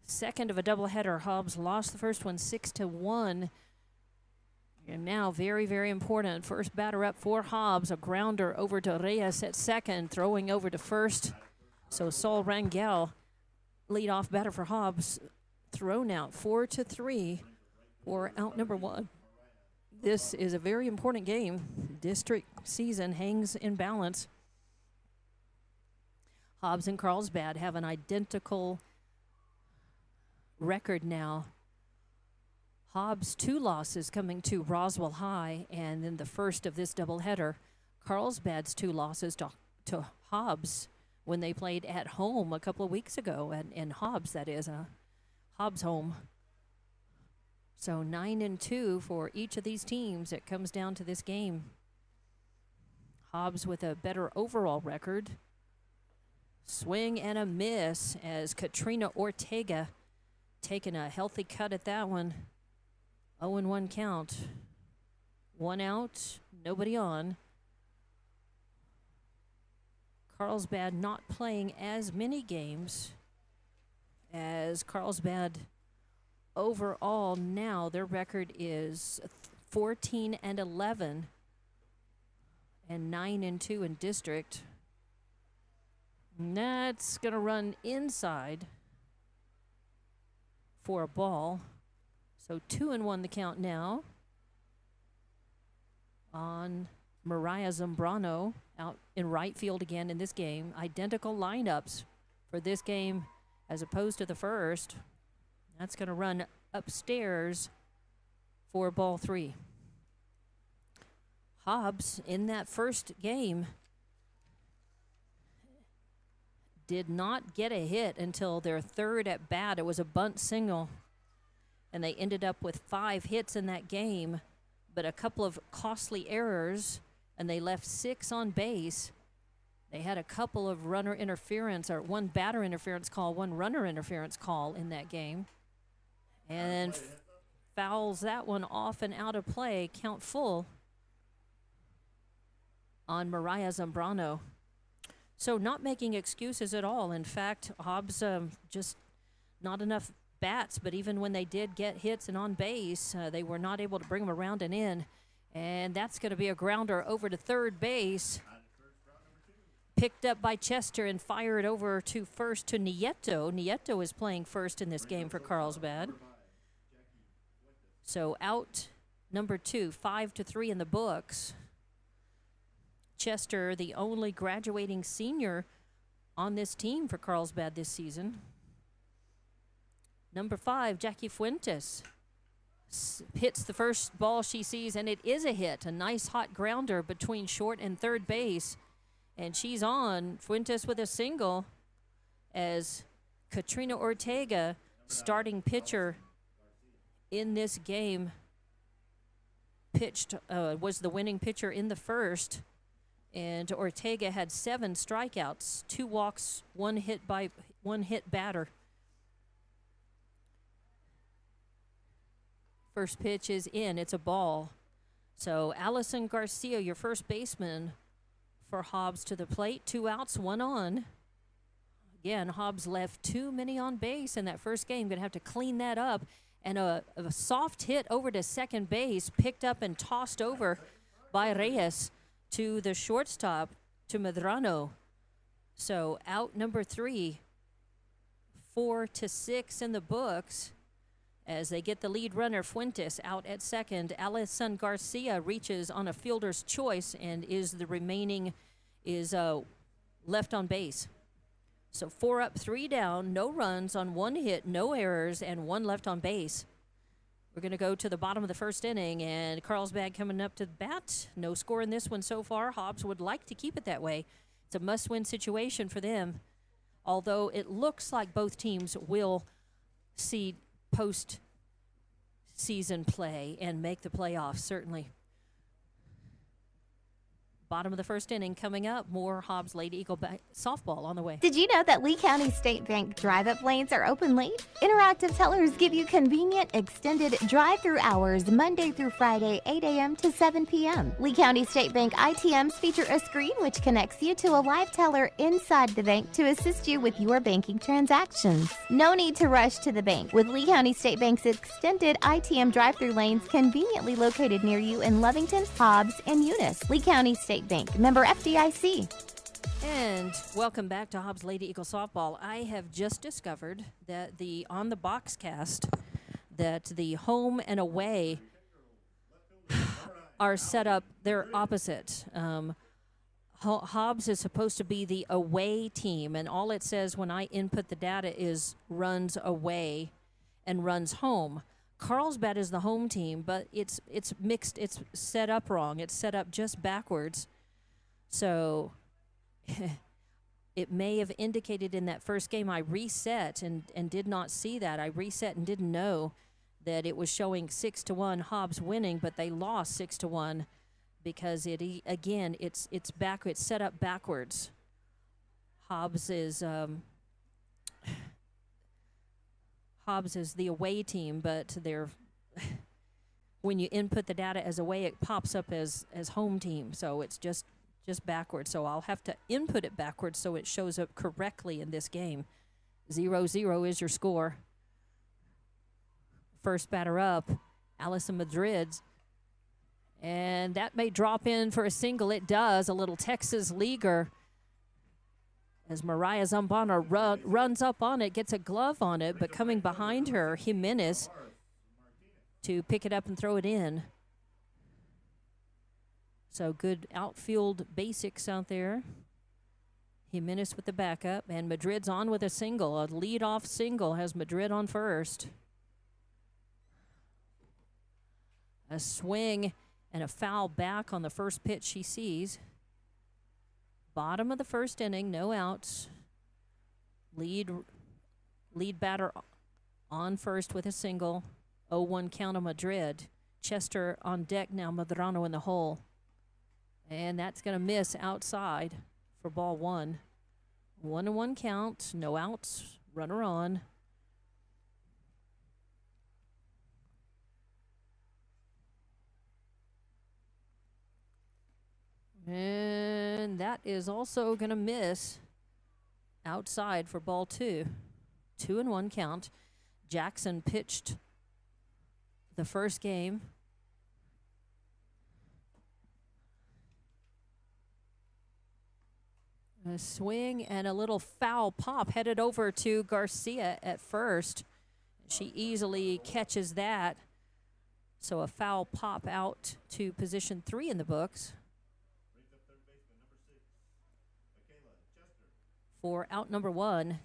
Second of a doubleheader. Hobbs lost the first one 6-1. And now very, very important. First batter up for Hobbs. A grounder over to Reyes at second. Throwing over to first. So Saul Rangel, leadoff batter for Hobbs, thrown out 4-3 for out number one. This is a very important game. District season hangs in balance. Hobbs and Carlsbad have an identical record now. Hobbs 2 losses coming to Roswell High, and then the first of this doubleheader. Carlsbad's 2 losses to Hobbs when they played at home a couple of weeks ago, and Hobbs, that is, Hobbs home. So 9-2 for each of these teams. It comes down to this game. Hobbs with a better overall record. Swing and a miss as Katrina Ortega taking a healthy cut at that one. 0-1 count. 1 out, nobody on. Carlsbad not playing as many games as Carlsbad overall. Now their record is 14-11 and 9-2 in district. And that's going to run inside for a ball. So 2-1 the count now on Mariah Zambrano out in right field again in this game. Identical lineups for this game as opposed to the first. That's going to run upstairs for ball 3. Hobbs in that first game did not get a hit until their third at bat. It was a bunt single, and they ended up with 5 hits in that game, but a couple of costly errors, and they left 6 on base. They had a couple of runner interference, or 1 batter interference call, 1 runner interference call in that game, and fouls that one off and out of play. Count full on Mariah Zambrano. So not making excuses at all. In fact, Hobbs just not enough bats, but even when they did get hits and on base, they were not able to bring them around and in. And that's going to be a grounder over to third base. Picked up by Chester and fired over to first to Nieto. Nieto is playing first in this game for Carlsbad. So out number 2, 5-3 in the books. Chester, the only graduating senior on this team for Carlsbad this season. Number 5, Jackie Fuentes, hits the first ball she sees, and it is a hit. A nice hot grounder between short and third base. And she's on. Fuentes with a single as Katrina Ortega, starting pitcher in this game, was the winning pitcher in the first. And Ortega had 7 strikeouts, 2 walks, 1 hit batter. First pitch is in. It's a ball. So Allison Garcia, your first baseman for Hobbs to the plate. 2 outs, 1 on. Again, Hobbs left too many on base in that first game. Going to have to clean that up. And a soft hit over to second base, picked up and tossed over by Reyes to the shortstop, to Medrano. So out number 3, 4-6 in the books as they get the lead runner, Fuentes, out at second. Allison Garcia reaches on a fielder's choice and is left on base. So 4 up, 3 down, no runs on 1 hit, no errors, and 1 left on base. We're going to go to the bottom of the first inning, and Carlsbad coming up to the bat. No score in this one so far. Hobbs would like to keep it that way. It's a must-win situation for them, although it looks like both teams will see post-season play and make the playoffs, certainly. Bottom of the first inning coming up. More Hobbs Lady Eagle softball on the way. Did you know that Lee County State Bank drive-up lanes are open late? Interactive tellers give you convenient, extended drive-through hours Monday through Friday, 8 a.m. to 7 p.m. Lee County State Bank ITMs feature a screen which connects you to a live teller inside the bank to assist you with your banking transactions. No need to rush to the bank with Lee County State Bank's extended ITM drive-through lanes conveniently located near you in Lovington, Hobbs, and Eunice. Lee County State Bank, member FDIC. And welcome back to Hobbs Lady Eagle Softball. I have just discovered that on the box cast that the home and away are set up, they're opposite. Hobbs is supposed to be the away team, and all it says when I input the data is runs away and runs home. Carlsbad is the home team, but it's mixed. It's set up wrong. It's set up just backwards. So it may have indicated in that first game I reset and did not see that. I reset and didn't know that it was showing 6-1 Hobbs winning, but they lost 6-1 because it's set up backwards. Hobbs is the away team, but when you input the data as away, it pops up as home team. So it's just backwards. So I'll have to input it backwards so it shows up correctly in this game. 0-0 is your score. First batter up, Allison Madrid's. And that may drop in for a single. It does. A little Texas leaguer as Mariah Zambana runs up on it, gets a glove on it, but coming behind her, Jimenez to pick it up and throw it in. So good outfield basics out there. Jimenez with the backup, and Madrid's on with a single. A leadoff single has Madrid on first. A swing and a foul back on the first pitch she sees. Bottom of the first inning, no outs. Lead batter on first with a single. 0-1 count on Madrid. Chester on deck now, Medrano in the hole. And that's going to miss outside for ball one. 1-1 count, no outs, runner on. And that is also going to miss outside for ball two. 2-1 count. Jackson pitched the first game. A swing and a little foul pop headed over to Garcia at first. She easily catches that. So a foul pop out to position 3 in the books. For out number 1.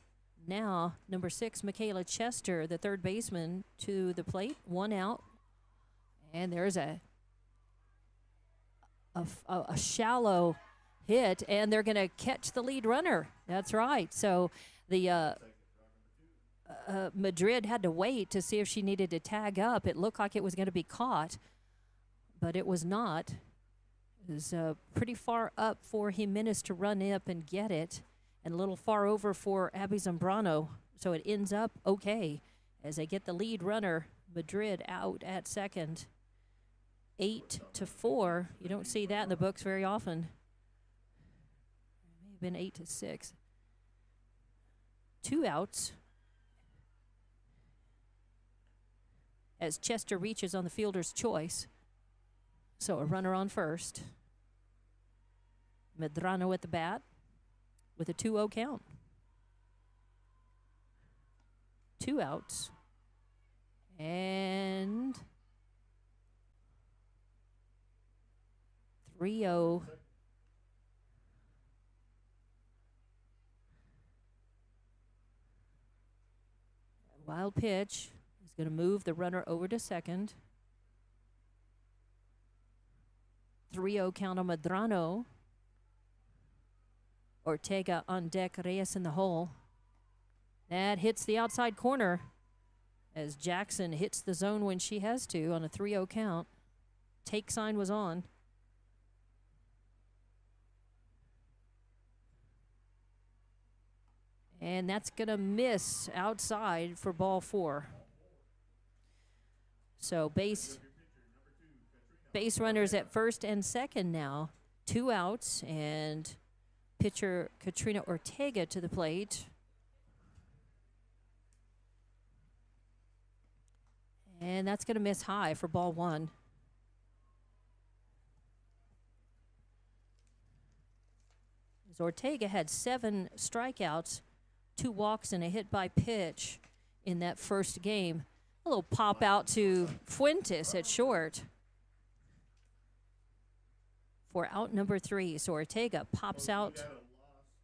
Now, number 6, Michaela Chester, the third baseman, to the plate. 1 out. And there's a shallow hit, and they're going to catch the lead runner. That's right. So the Madrid had to wait to see if she needed to tag up. It looked like it was going to be caught, but it was not. It was pretty far up for Jimenez to run up and get it, and a little far over for Abby Zambrano. So it ends up okay as they get the lead runner, Madrid, out at second. 8-4. You don't see that in the books very often. It may have been 8-6. 2 outs as Chester reaches on the fielder's choice. So a runner on first. Medrano at the bat with a 2-0 count. 2 outs. And 3-0. Wild pitch is going to move the runner over to second. 3-0 count on Medrano. Ortega on deck, Reyes in the hole. That hits the outside corner as Jackson hits the zone when she has to on a 3-0 count. Take sign was on. And that's going to miss outside for ball 4. So base runners at first and second now. 2 outs, and pitcher Katrina Ortega to the plate. And that's going to miss high for ball 1. As Ortega had 7 strikeouts, 2 walks, and a hit by pitch in that first game. A little pop out to Fuentes at short for out number 3. So Ortega pops out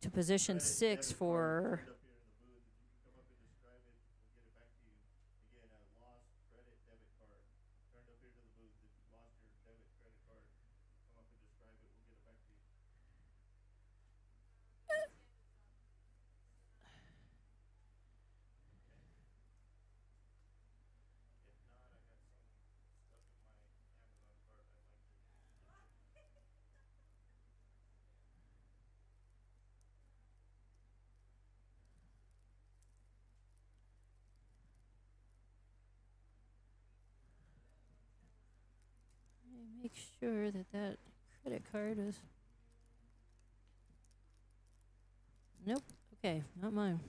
to position 6 for make sure that credit card is. Nope. Okay, not mine.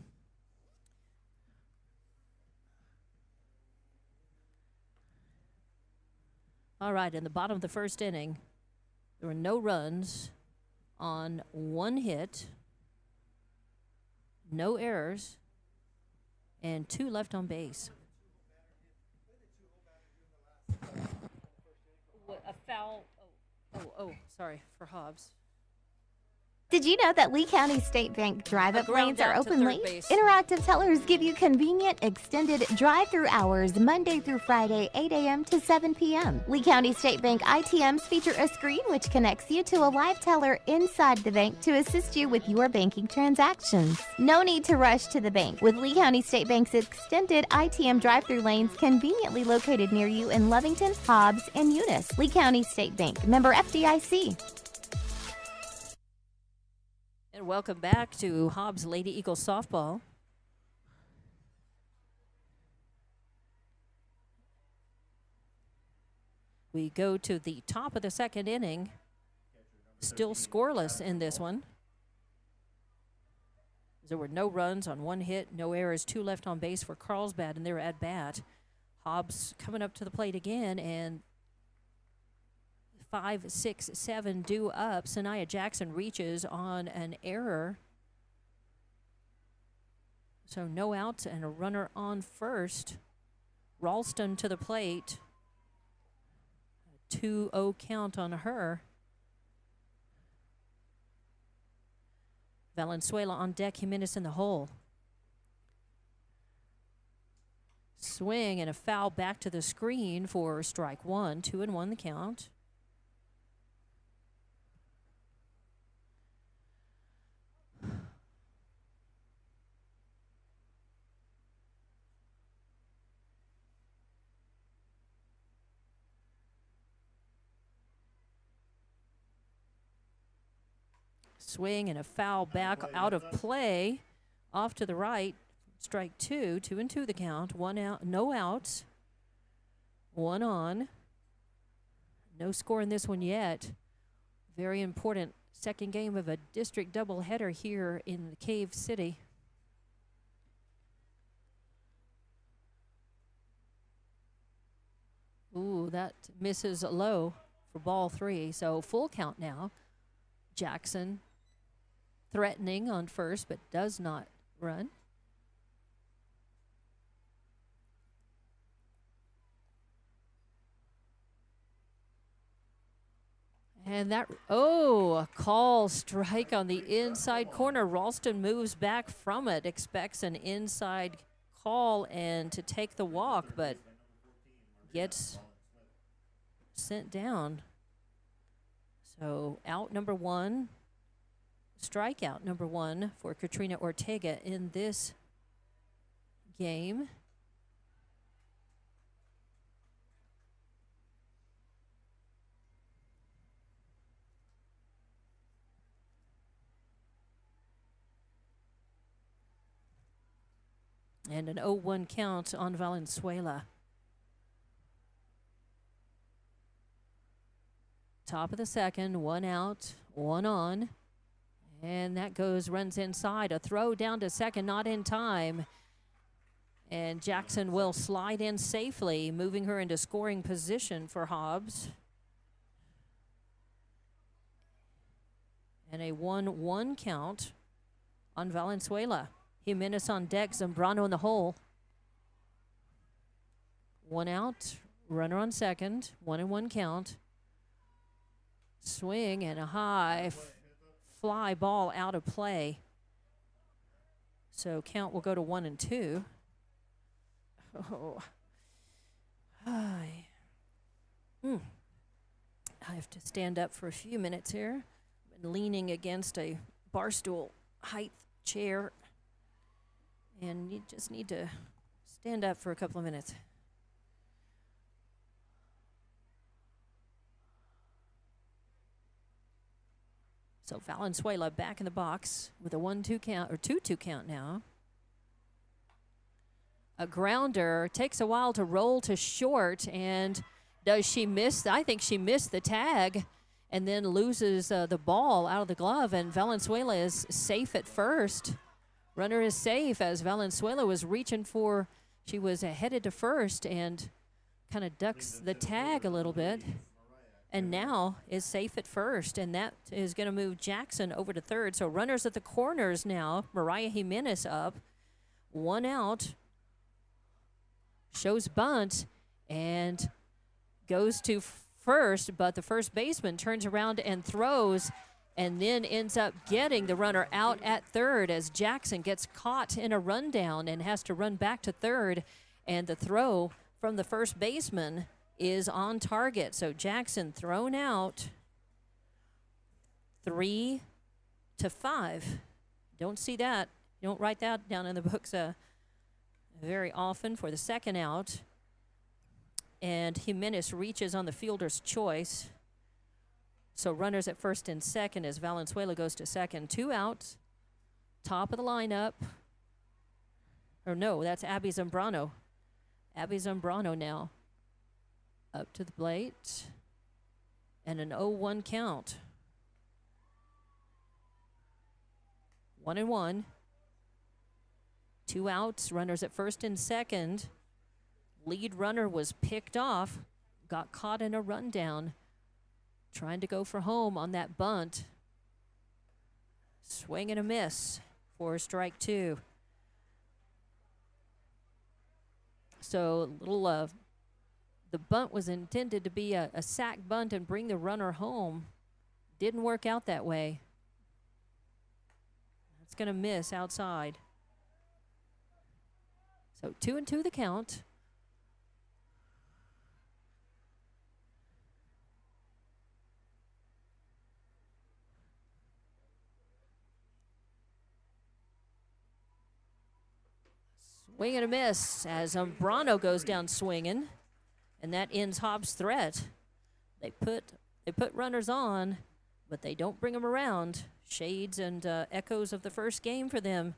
All right, in the bottom of the first inning, there were no runs on 1 hit, no errors, and 2 left on base. A foul. Sorry, for Hobbs. Did you know that Lee County State Bank drive-up lanes are open late? Base. Interactive tellers give you convenient, extended drive-through hours Monday through Friday, 8 a.m. to 7 p.m. Lee County State Bank ITMs feature a screen which connects you to a live teller inside the bank to assist you with your banking transactions. No need to rush to the bank, with Lee County State Bank's extended ITM drive-through lanes conveniently located near you in Lovington, Hobbs, and Eunice. Lee County State Bank, member FDIC. And welcome back to Hobbs Lady Eagles softball. We go to the top of the second inning. Still scoreless in this one. There were no runs on 1 hit, no errors, 2 left on base for Carlsbad, and they're at bat. Hobbs coming up to the plate again, and 5, 6, 7 due up. Sanaya Jackson reaches on an error. So no outs and a runner on first. Ralston to the plate. 2-0 count on her. Valenzuela on deck, Jimenez in the hole. Swing and a foul back to the screen for strike 1. 2-1 the count. Swing and a foul back out of play. Off to the right. Strike 2. 2-2 the count. 1 out. No outs. 1 on. No score in this one yet. Very important second game of a district doubleheader here in the Cave City. Ooh, that misses low for ball 3. So full count now. Jackson threatening on first, but does not run. And that, a call strike on the inside corner. Ralston moves back from it, expects an inside call and to take the walk, but gets sent down. So out number 1, strikeout number 1 for Katrina Ortega in this game. And an 0-1 count on Valenzuela. Top of the second, 1 out, 1 on. And that runs inside. A throw down to second, not in time. And Jackson will slide in safely, moving her into scoring position for Hobbs. And a 1-1 count on Valenzuela. Jimenez on deck, Zambrano in the hole. 1 out, runner on second, 1-1 count. Swing and a high fly ball out of play. So count will go to 1-2. Oh. I have to stand up for a few minutes here. Been leaning against a bar stool height chair. And you just need to stand up for a couple of minutes. So Valenzuela back in the box with a 1-2 count, or 2-2 count now. A grounder, takes a while to roll to short, and does she miss? I think she missed the tag and then loses the ball out of the glove, and Valenzuela is safe at first. Runner is safe as Valenzuela was reaching for, she was headed to first and kind of ducks the tag a little bit. And now is safe at first, and that is going to move Jackson over to third. So runners at the corners now. Mariah Jimenez up. 1 out. Shows bunt and goes to first, but the first baseman turns around and throws and then ends up getting the runner out at third as Jackson gets caught in a rundown and has to run back to third. And the throw from the first baseman is on target. So Jackson thrown out 3-5. Don't see that. You don't write that down in the books very often for the second out. And Jimenez reaches on the fielder's choice. So runners at first and second as Valenzuela goes to second. 2 outs. Top of the lineup. Or no, that's Abby Zambrano. Abby Zambrano now. Up to the plate, and an 0-1 count. 1-1. 2 outs, runners at first and second. Lead runner was picked off, got caught in a rundown, trying to go for home on that bunt. Swing and a miss for strike 2. So little the bunt was intended to be a sack bunt and bring the runner home. Didn't work out that way. It's going to miss outside. So 2-2 the count. Swing and a miss as Zambrano goes down swinging. And that ends Hobbs' threat. They put runners on, but they don't bring them around. Shades and echoes of the first game for them.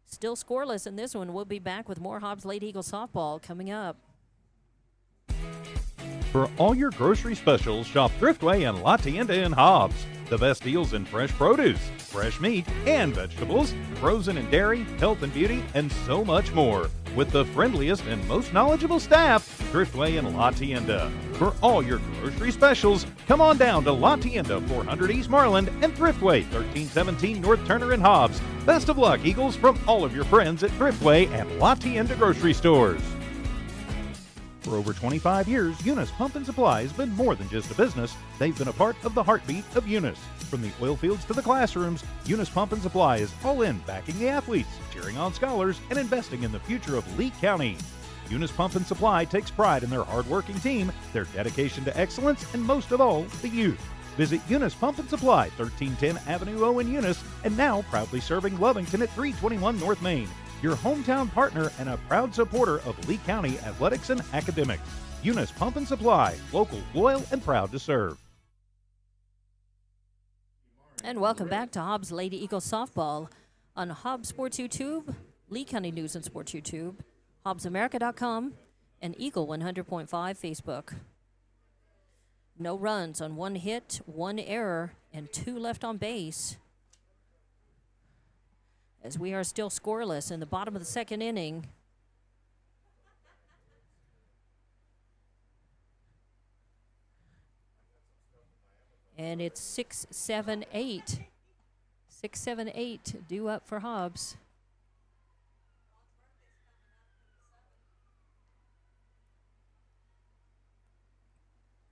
Still scoreless in this one. We'll be back with more Hobbs Lady Eagle softball coming up. For all your grocery specials, shop Thriftway and La Tienda in Hobbs. The best deals in fresh produce, fresh meat and vegetables, frozen and dairy, health and beauty, and so much more. With the friendliest and most knowledgeable staff, Thriftway and La Tienda. For all your grocery specials, come on down to La Tienda, 400 East Marland, and Thriftway, 1317 North Turner in Hobbs. Best of luck, Eagles, from all of your friends at Thriftway and La Tienda grocery stores. For over 25 years, Eunice Pump and Supply has been more than just a business. They've been a part of the heartbeat of Eunice. From the oil fields to the classrooms, Eunice Pump and Supply is all in backing the athletes, cheering on scholars, and investing in the future of Lee County. Eunice Pump and Supply takes pride in their hard-working team, their dedication to excellence, and most of all, the youth. Visit Eunice Pump and Supply, 1310 Avenue O in Eunice, and now proudly serving Lovington at 321 North Main. Your hometown partner and a proud supporter of Lee County athletics and academics. Eunice Pump and Supply, local, loyal, and proud to serve. And welcome back to Hobbs Lady Eagle softball on Hobbs Sports YouTube Lee County News and Sports YouTube, HobbsAmerica.com, and Eagle 100.5 Facebook. No runs on 1 hit, 1 error, and 2 left on base. As we are still scoreless in the bottom of the 2nd inning. And it's 6-7-8. 6-7-8 due up for Hobbs.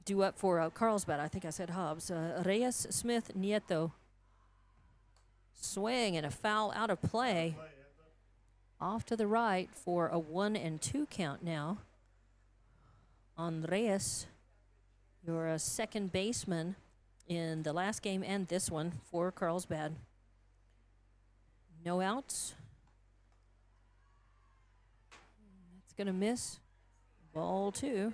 Due up for Carlsbad. I think I said Hobbs. Reyes, Smith, Nieto. Swing and a foul out of play. Off to the right for a 1-2 count now. On Reyes, your second baseman in the last game and this one for Carlsbad. No outs. That's going to miss. Ball 2.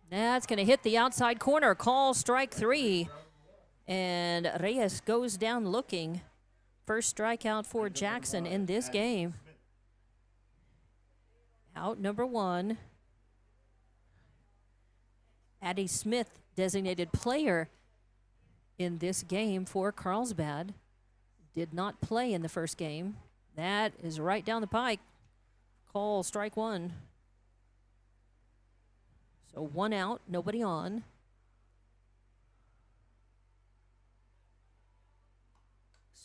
That's going to hit the outside corner. Call strike 3. And Reyes goes down looking. First strikeout for Jackson in this game. Out number 1. Addie Smith, designated player in this game for Carlsbad. Did not play in the first game. That is right down the pike. Call strike 1. So 1 out, nobody on.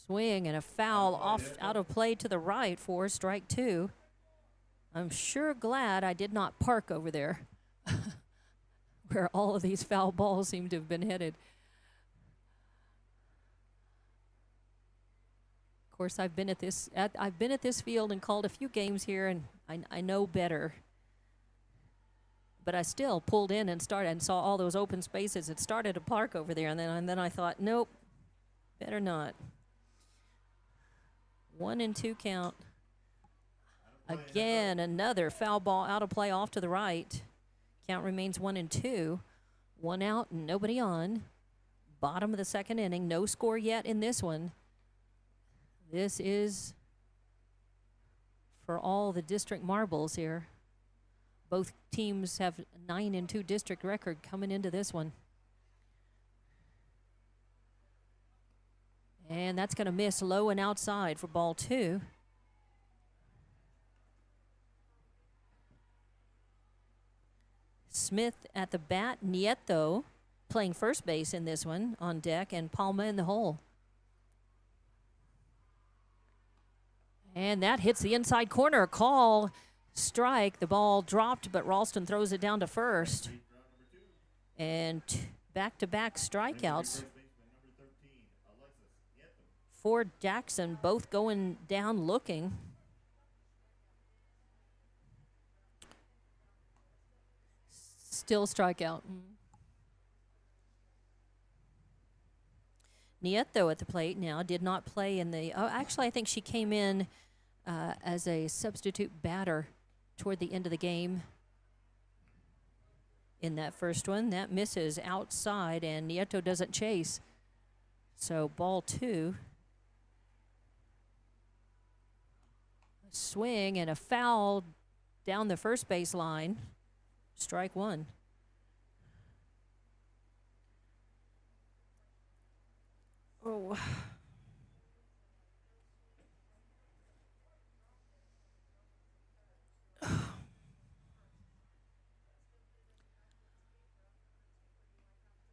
Swing and a foul out of play to the right for strike 2. I'm sure glad I did not park over there where all of these foul balls seem to have been headed. Of course, I've been at this field and called a few games here, and I know better. But I still pulled in and started and saw all those open spaces. It started to park over there, and then I thought, nope, better not. 1-2 count. Again, another foul ball out of play off to the right. Count remains 1-2. 1 out, nobody on. Bottom of the 2nd inning. No score yet in this one. This is for all the district marbles here. Both teams have 9-2 district record coming into this one. And that's going to miss low and outside for ball 2. Smith at the bat, Nieto playing first base in this one on deck, and Palma in the hole. And that hits the inside corner. Call strike. The ball dropped, but Ralston throws it down to first. And back-to-back strikeouts for Jackson, both going down looking. Still strikeout. Nieto at the plate now. Did not play in the... Oh, actually, I think she came in as a substitute batter toward the end of the game in that first one. That misses outside, and Nieto doesn't chase. So ball 2. A swing and a foul down the first base line. Strike 1. Oh.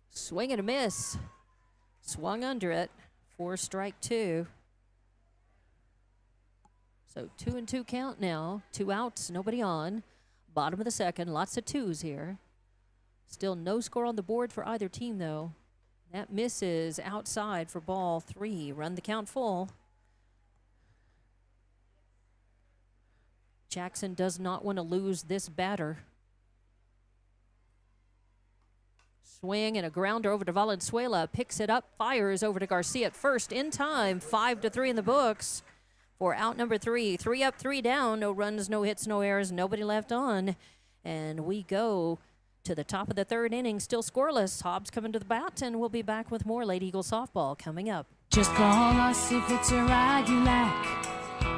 Swing and a miss. Swung under it for strike 2. So 2-2 count now. 2 outs, nobody on. Bottom of the 2nd, lots of 2s here. Still no score on the board for either team, though. That misses outside for ball 3. Run the count full. Jackson does not want to lose this batter. Swing and a grounder over to Valenzuela. Picks it up, fires over to Garcia at first in time. 5-3 in the books for out number 3. 3 up, 3 down. No runs, no hits, no errors, nobody left on. And we go to the top of the third inning, still scoreless. Hobbs coming to the bat, and we'll be back with more Lady Eagle softball coming up. Just call us if it's a ride you like.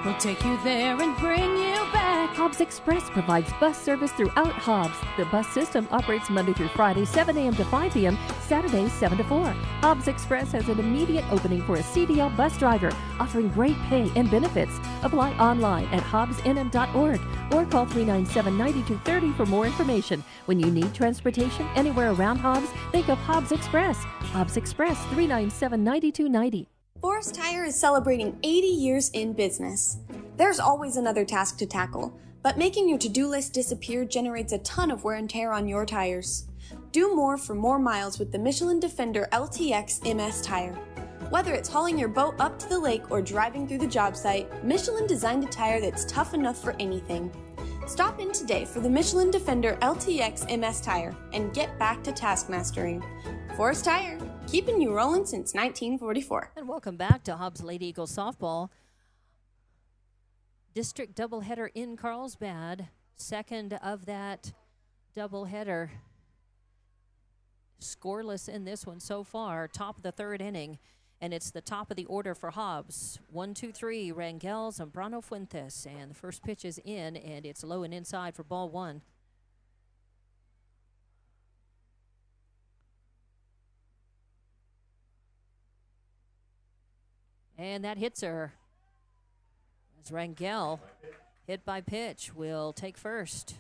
We'll take you there and bring you back. Hobbs Express provides bus service throughout Hobbs. The bus system operates Monday through Friday, 7 a.m. to 5 p.m., Saturdays, 7 to 4. Hobbs Express has an immediate opening for a CDL bus driver, offering great pay and benefits. Apply online at hobbsnm.org or call 397-9230 for more information. When you need transportation anywhere around Hobbs, think of Hobbs Express. Hobbs Express, 397-9290. Forest Tire is celebrating 80 years in business. There's always another task to tackle, but making your to-do list disappear generates a ton of wear and tear on your tires. Do more for more miles with the Michelin Defender LTX MS tire. Whether it's hauling your boat up to the lake or driving through the job site, Michelin designed a tire that's tough enough for anything. Stop in today for the Michelin Defender LTX MS tire and get back to task mastering. Forest Tire, keeping you rolling since 1944. And welcome back to Hobbs Lady Eagle softball. District doubleheader in Carlsbad. Second of that doubleheader. Scoreless in this one so far. Top of the third inning. And it's the top of the order for Hobbs. 1-2-3, Rangel, Zambrano, Fuentes. And the first pitch is in, and it's low and inside for ball one. And that hits her. As Rangel, hit by pitch, will take first.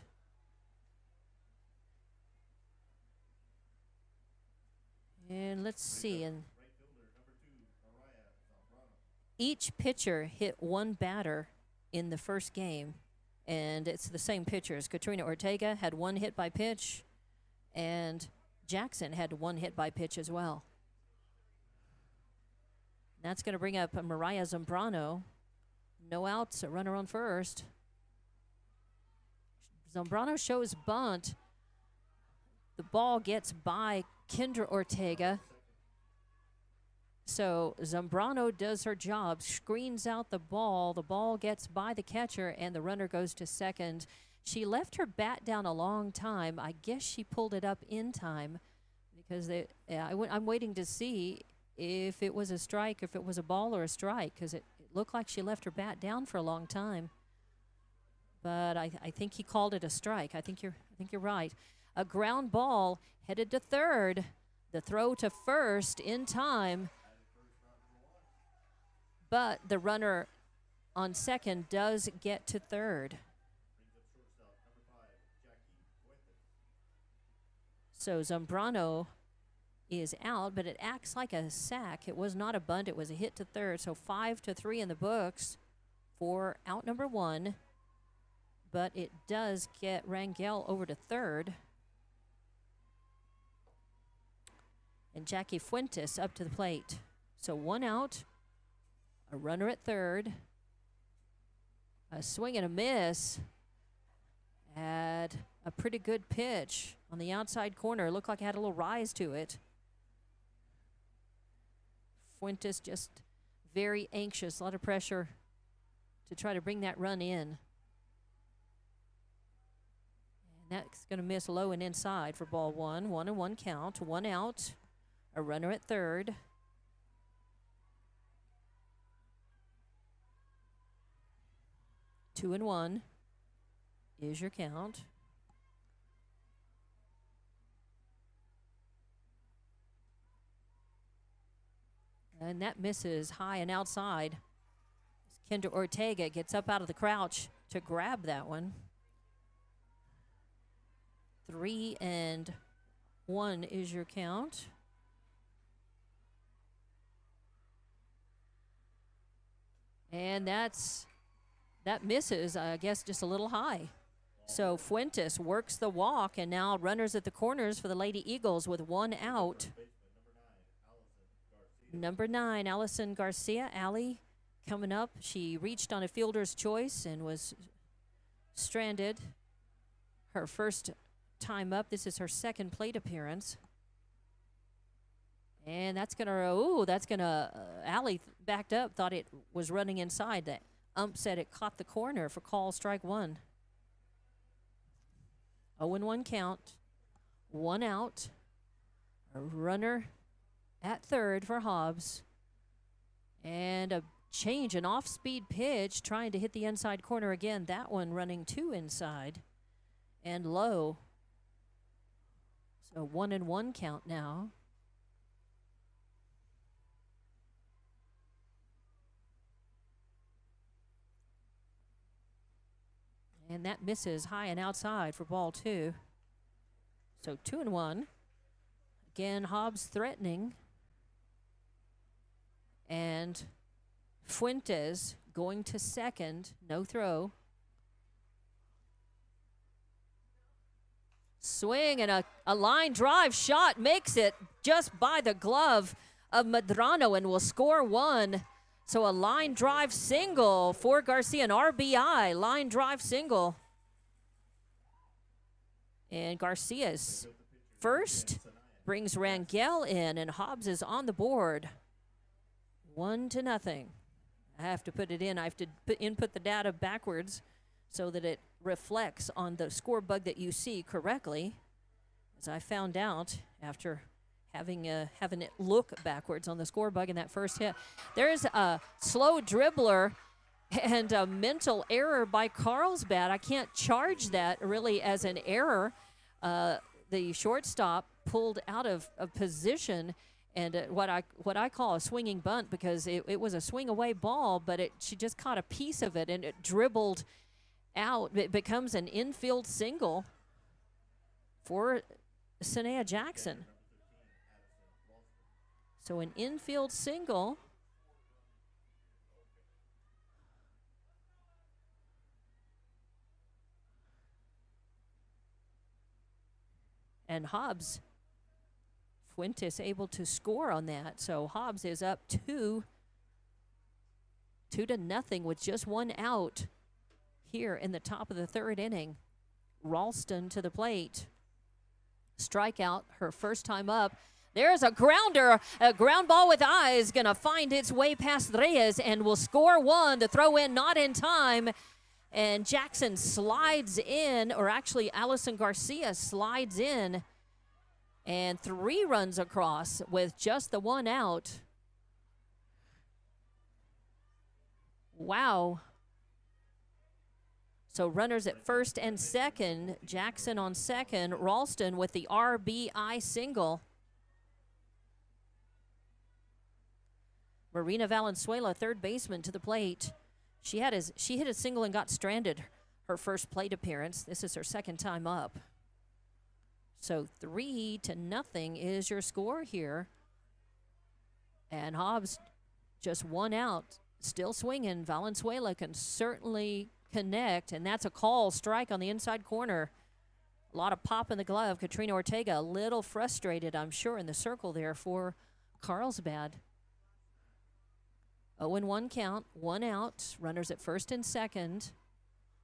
And let's see. And each pitcher hit one batter in the first game. And it's the same pitchers. Katrina Ortega had one hit by pitch. And Jackson had one hit by pitch as well. That's going to bring up Mariah Zambrano. No outs, a runner on first. Zambrano shows bunt. The ball gets by Kendra Ortega. So Zambrano does her job, screens out the ball. The ball gets by the catcher, and the runner goes to second. She left her bat down a long time. I guess she pulled it up in time because I'm waiting to see if it was a strike, if it was a ball or a strike, because it looked like she left her bat down for a long time. But I think he called it a strike. I think you're right. A ground ball headed to third. The throw to first in time. But the runner on second does get to third. So Zambrano is out, but it acts like a sack. It was not a bunt. It was a hit to third. So 5-3 in the books for out number one. But it does get Rangel over to third. And Jackie Fuentes up to the plate. So one out, a runner at third, a swing and a miss. Had a pretty good pitch on the outside corner. Looked like it had a little rise to it. Fuentes just very anxious, a lot of pressure to try to bring that run in. And that's going to miss low and inside for ball one. 1-1 count, one out, a runner at third. Two and one is your count. And that misses high and outside. Kendra Ortega gets up out of the crouch to grab that one. 3-1 is your count. And that misses, I guess, just a little high. So Fuentes works the walk, and now runners at the corners for the Lady Eagles with one out. Number 9, Allison Garcia. Allie coming up. She reached on a fielder's choice and was stranded. Her first time up. This is her second plate appearance. And that's going to, Allie backed up, thought it was running inside. The ump said it caught the corner for call strike one. 0-1 count. 1 out. A runner at third for Hobbs. And a change, an off-speed pitch, trying to hit the inside corner again. That one running 2 inside and low. So 1-1 count now. And that misses high and outside for ball 2. So 2-1. Again, Hobbs threatening. And Fuentes going to second. No throw. Swing and a line drive shot makes it just by the glove of Medrano and will score 1. So a line drive single for Garcia, an RBI line drive single. And Garcia's first brings Rangel in, and Hobbs is on the board. 1-0. I have to put it in. I have to input the data backwards so that it reflects on the score bug that you see correctly, as I found out after having it look backwards on the score bug in that first hit. There's a slow dribbler and a mental error by Carlsbad. I can't charge that really as an error. The shortstop pulled out of position, and what I call a swinging bunt, because it was a swing away ball, but she just caught a piece of it and it dribbled out. It becomes an infield single for Sanea Jackson. So an infield single. And Hobbs, Fuentes able to score on that. So Hobbs is up 2-0 with just 1 out here in the top of the 3rd inning. Ralston to the plate. Strikeout, her first time up. There's a grounder, a ground ball with eyes, going to find its way past Reyes and will score 1. The throw in not in time. And Jackson slides in, or actually Allison Garcia slides in, and 3 runs across with just the 1 out. Wow. So runners at first and second, Jackson on second, Ralston with the RBI single. Marina Valenzuela, third baseman, to the plate. She hit a single and got stranded her first plate appearance. This is her second time up. So 3-0 is your score here. And Hobbs just 1 out, still swinging. Valenzuela can certainly connect, and that's a call strike on the inside corner. A lot of pop in the glove. Katrina Ortega a little frustrated, I'm sure, in the circle there for Carlsbad. 0-1 count, 1 out. Runners at first and second.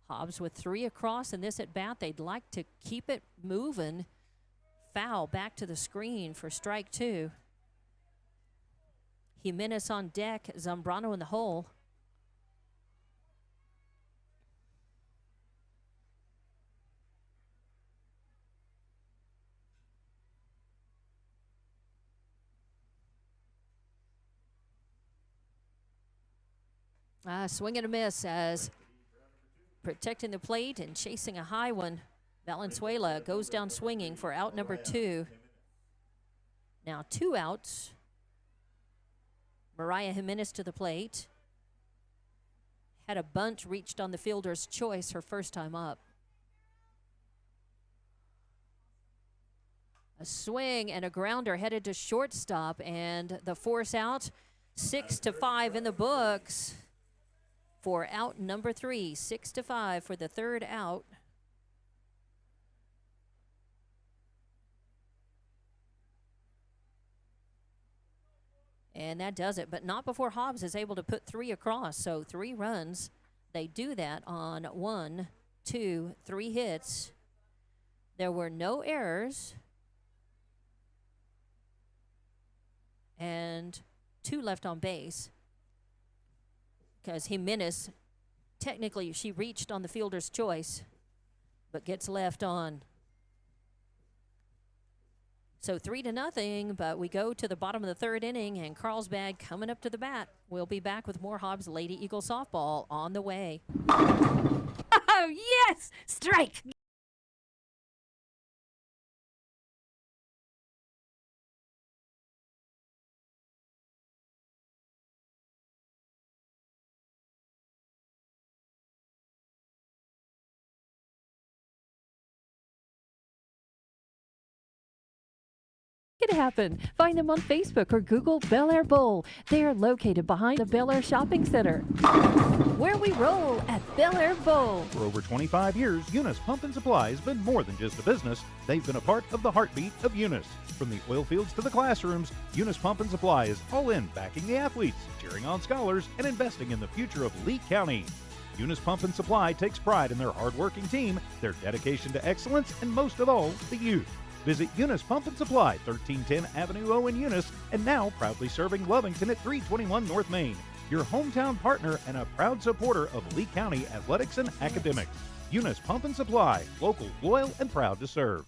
Hobbs with 3 across in this at bat. They'd like to keep it moving. Foul back to the screen for strike 2. Jimenez on deck. Zambrano in the hole. Swing and a miss as protecting the plate and chasing a high one. Valenzuela goes down swinging for out number 2. Now 2 outs. Mariah Jimenez to the plate. Had a bunt reached on the fielder's choice her first time up. A swing and a grounder headed to shortstop, and the force out. 6-5 in the books for out number 3. 6-5 for the 3rd out. And that does it, but not before Hobbs is able to put 3 across. So 3 runs. They do that on 1, 2, 3 hits. There were no errors. And 2 left on base. Because Jimenez, technically she reached on the fielder's choice, but gets left on. So 3-0, but we go to the bottom of the third inning, and Carlsbad coming up to the bat. We'll be back with more Hobbs Lady Eagle softball on the way. Oh, yes! Strike! It happen. Find them on Facebook or Google Bel Air Bowl. They are located behind the Bel Air Shopping Center. Where we roll at Bel Air Bowl. For over 25 years, Eunice Pump and Supply has been more than just a business. They've been a part of the heartbeat of Eunice. From the oil fields to the classrooms, Eunice Pump and Supply is all in backing the athletes, cheering on scholars, and investing in the future of Lee County. Eunice Pump and Supply takes pride in their hardworking team, their dedication to excellence, and most of all, the youth. Visit Eunice Pump and Supply, 1310 Avenue O in Eunice, and now proudly serving Lovington at 321 North Main. Your hometown partner and a proud supporter of Lee County athletics and academics. Eunice Pump and Supply, local, loyal, and proud to serve.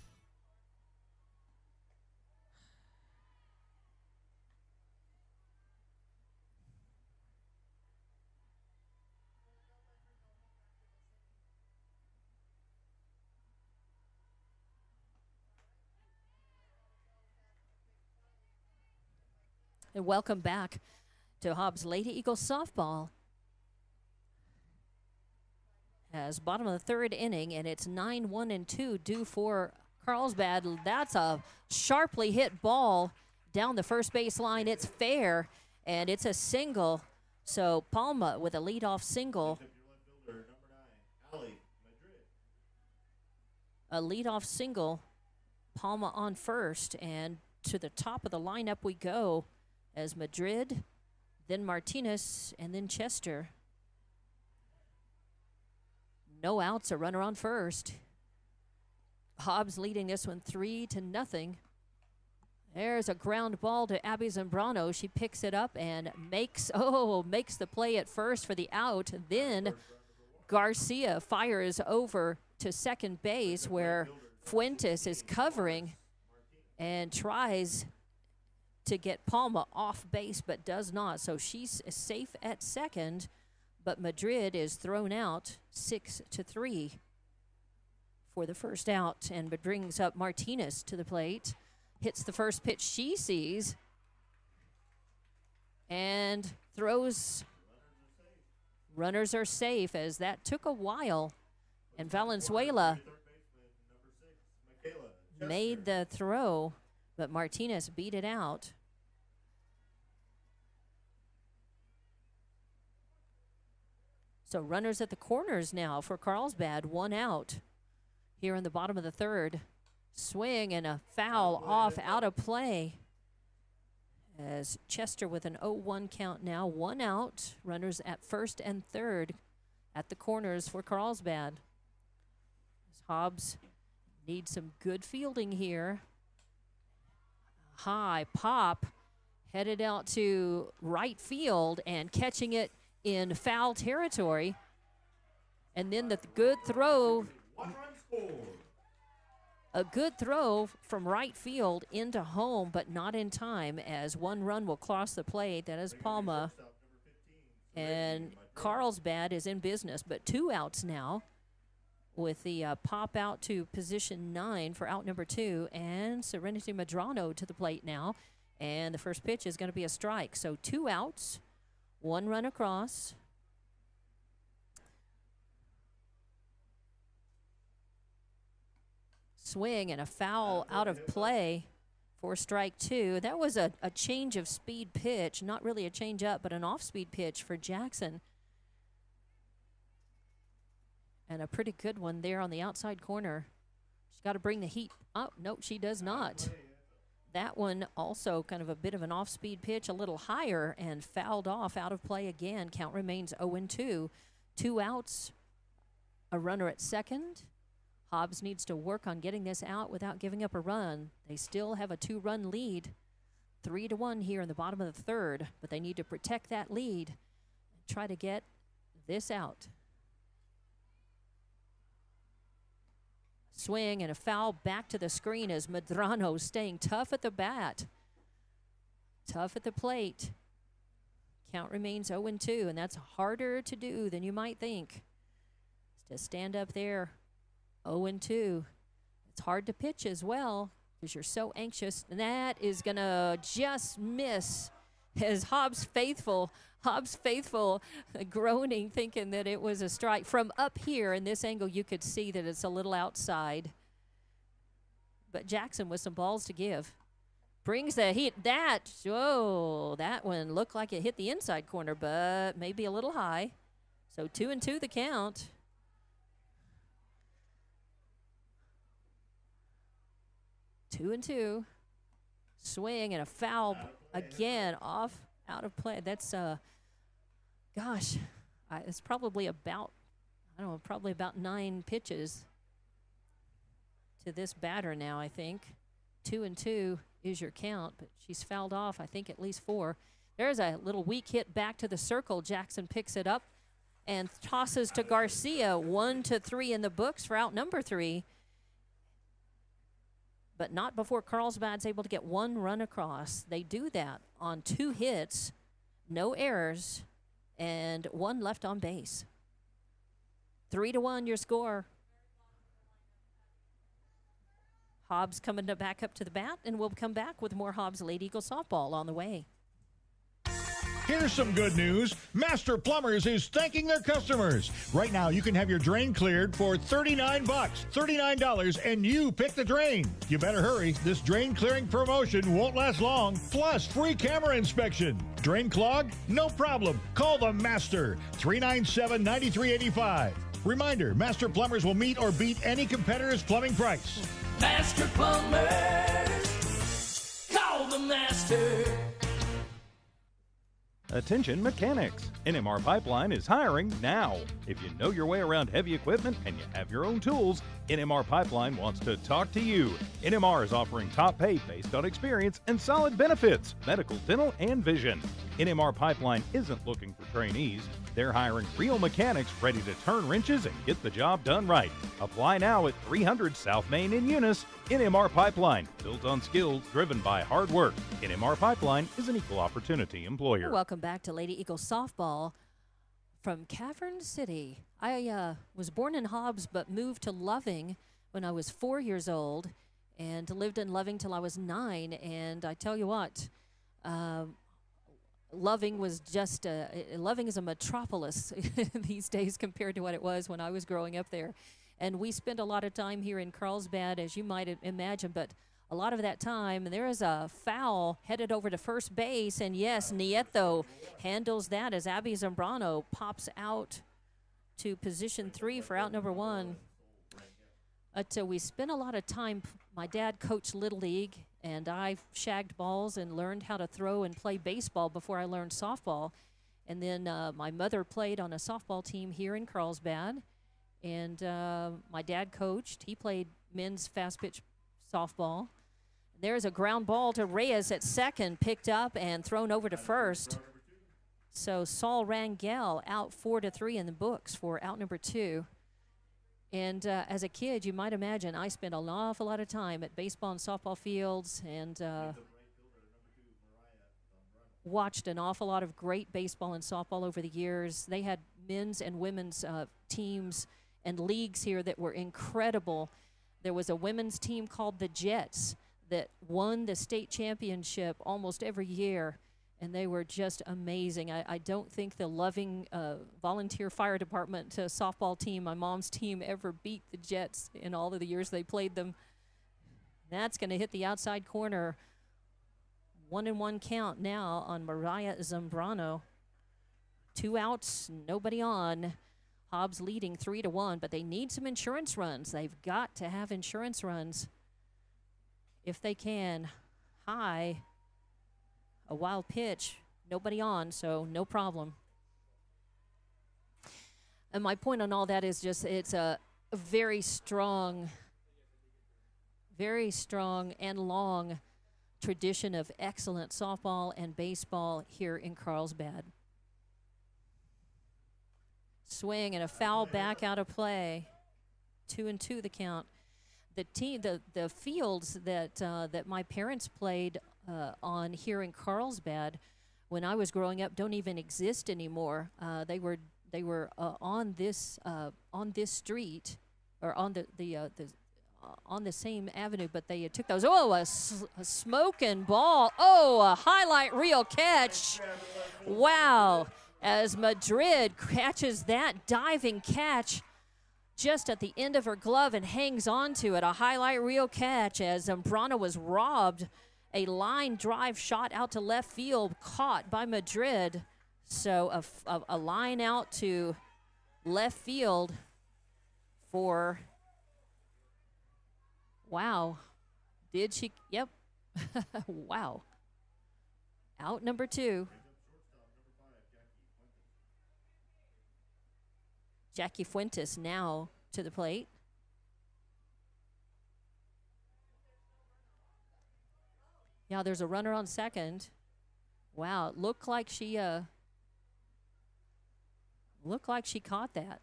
And welcome back to Hobbs Lady Eagle softball. As bottom of the third inning, and it's 9-1-2 due for Carlsbad. That's a sharply hit ball down the first base line. It's fair, and it's a single. So Palma with a leadoff single. A leadoff single. Palma on first, and to the top of the lineup we go as Madrid, then Martinez, and then Chester. No outs, a runner on first. Hobbs leading this one 3-0. There's a ground ball to Abby Zambrano. She picks it up and makes the play at first for the out. Then Garcia fires over to second base where Fuentes is covering and tries to get Palma off base, but does not. So she's safe at second, but Madrid is thrown out 6-3 for the first out, and brings up Martinez to the plate. Hits the first pitch she sees and throws. Runners are safe, as that took a while, and Valenzuela made the throw, but Martinez beat it out. So runners at the corners now for Carlsbad, one out here in the bottom of the third. Swing and a foul off, out of play. As Chester with an 0-1 count now, one out. Runners at first and third at the corners for Carlsbad. Hobbs needs some good fielding here. High pop, headed out to right field and catching it in foul territory. And then the good throw. A good throw from right field into home, but not in time, as one run will cross the plate. That is Palma. And Carlsbad is in business, but two outs now with the pop out to position 9 for out number 2. And Serenity Medrano to the plate now. And the first pitch is going to be a strike. So two outs, one run across. Swing and a foul out of play for strike 2. That was a change of speed pitch, not really a change up, but an off-speed pitch for Jackson. And a pretty good one there on the outside corner. She's got to bring the heat up. No, she does not. That one also kind of a bit of an off-speed pitch, a little higher, and fouled off, out of play again. Count remains 0-2. Two outs, a runner at second. Hobbs needs to work on getting this out without giving up a run. They still have a 2-run lead, 3-1 here in the bottom of the third, but they need to protect that lead and try to get this out. Swing and a foul back to the screen as Medrano staying tough at the bat. Tough at the plate. Count remains 0-2, and that's harder to do than you might think. To stand up there 0-2. It's hard to pitch as well because you're so anxious. And that is going to just miss as Hobbs faithful, groaning, thinking that it was a strike. From up here in this angle, you could see that it's a little outside. But Jackson with some balls to give. Brings the heat. That one looked like it hit the inside corner, but maybe a little high. So 2-2 the count. 2-2. Swing and a foul again out of play. That's it's probably about probably about 9 pitches to this batter now, I think. 2-2 is your count, but she's fouled off, I think, at least 4. There's a little weak hit back to the circle. Jackson picks it up and tosses to Garcia. 1-3 in the books for out number 3. But not before Carlsbad's able to get 1 run across. They do that on 2 hits, no errors, and 1 left on base. 3-1 your score. Hobbs coming back up to the bat, and we'll come back with more Hobbs Lady Eagle softball on the way. Here's some good news. Master Plumbers is thanking their customers. Right now, you can have your drain cleared for $39. $39, and you pick the drain. You better hurry. This drain clearing promotion won't last long. Plus, free camera inspection. Drain clogged? No problem. Call the Master. 397-9385. Reminder, Master Plumbers will meet or beat any competitor's plumbing price. Master Plumbers, call the Master. Attention mechanics. NMR Pipeline is hiring now. If you know your way around heavy equipment and you have your own tools, NMR Pipeline wants to talk to you. NMR is offering top pay based on experience and solid benefits, medical, dental, and vision. NMR Pipeline isn't looking for trainees. They're hiring real mechanics ready to turn wrenches and get the job done right. Apply now at 300 South Main in Eunice. NMR Pipeline, built on skills, driven by hard work. NMR Pipeline is an equal opportunity employer. Welcome back to Lady Eagle softball from Cavern City. I was born in Hobbs but moved to Loving when I was 4 years old and lived in Loving till I was 9. And I tell you what, Loving was just Loving is a metropolis these days compared to what it was when I was growing up there. And we spent a lot of time here in Carlsbad, as you might imagine, but a lot of that time, there is a foul headed over to first base, and yes, Nieto handles that as Abby Zambrano pops out to position 3 for out number 1. But we spent a lot of time. My dad coached Little League, and I shagged balls and learned how to throw and play baseball before I learned softball. And then my mother played on a softball team here in Carlsbad, and my dad coached. He played men's fast pitch softball. There's a ground ball to Reyes at second, picked up and thrown over to first. So Saul Rangel out 4-3 in the books for out number 2. And as a kid, you might imagine, I spent an awful lot of time at baseball and softball fields and watched an awful lot of great baseball and softball over the years. They had men's and women's teams and leagues here that were incredible. There was a women's team called the Jets that won the state championship almost every year, and they were just amazing. I don't think the Loving volunteer fire department softball team, my mom's team, ever beat the Jets in all of the years they played them. That's going to hit the outside corner. 1-1 count now on Mariah Zambrano. 2 outs, nobody on. Hobbs leading 3-1, but they need some insurance runs. They've got to have insurance runs if they can. High, a wild pitch, nobody on, so no problem. And my point on all that is just it's a very strong and long tradition of excellent softball and baseball here in Carlsbad. Swing and a foul back out of play. 2-2 the count. the fields that my parents played on here in Carlsbad when I was growing up don't even exist anymore. They were on this street, or on on the same avenue, but they took those. Oh, a smoking ball. Oh, a highlight reel catch. Wow. As Madrid catches that diving catch just at the end of her glove and hangs on to it. A highlight reel catch as Zambrano was robbed. A line drive shot out to left field caught by Madrid. So a line out to left field for, wow. Did she? Yep. Wow. Out number 2. Jackie Fuentes now to the plate. Yeah, there's a runner on second. Wow, it looked like she caught that.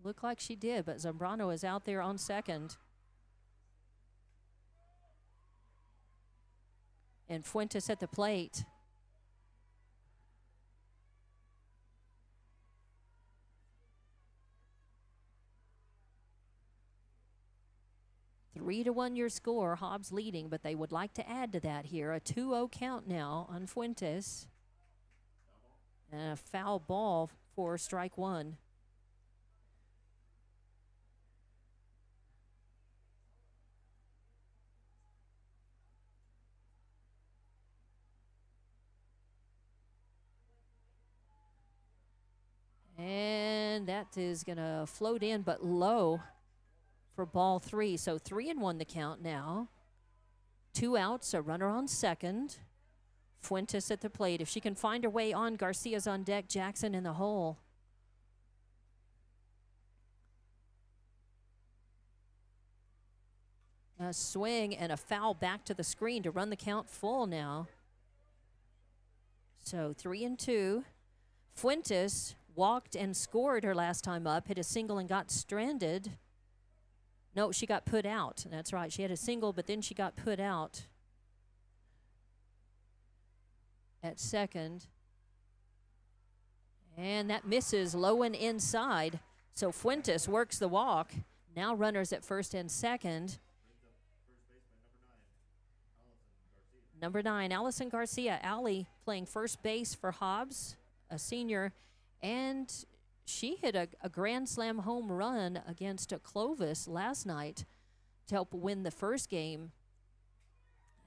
Looked like she did, but Zambrano is out there on second. And Fuentes at the plate. Three to 1 your score, Hobbs leading, but they would like to add to that here. A 2-0 count now on Fuentes. And a foul ball for strike 1. And that is going to float in, but low for ball 3. So 3-1 the count now. 2 outs, a runner on second. Fuentes at the plate. If she can find her way on, Garcia's on deck, Jackson in the hole. A swing and a foul back to the screen to run the count full now. So 3-2. Fuentes walked and scored her last time up, hit a single and got stranded. No, she got put out. That's right. She had a single, but then she got put out at second. And that misses low and inside. So Fuentes works the walk. Now runners at first and second. Number 9, Allison Garcia. Allie playing first base for Hobbs, a senior. And she hit a grand slam home run against Clovis last night to help win the first game.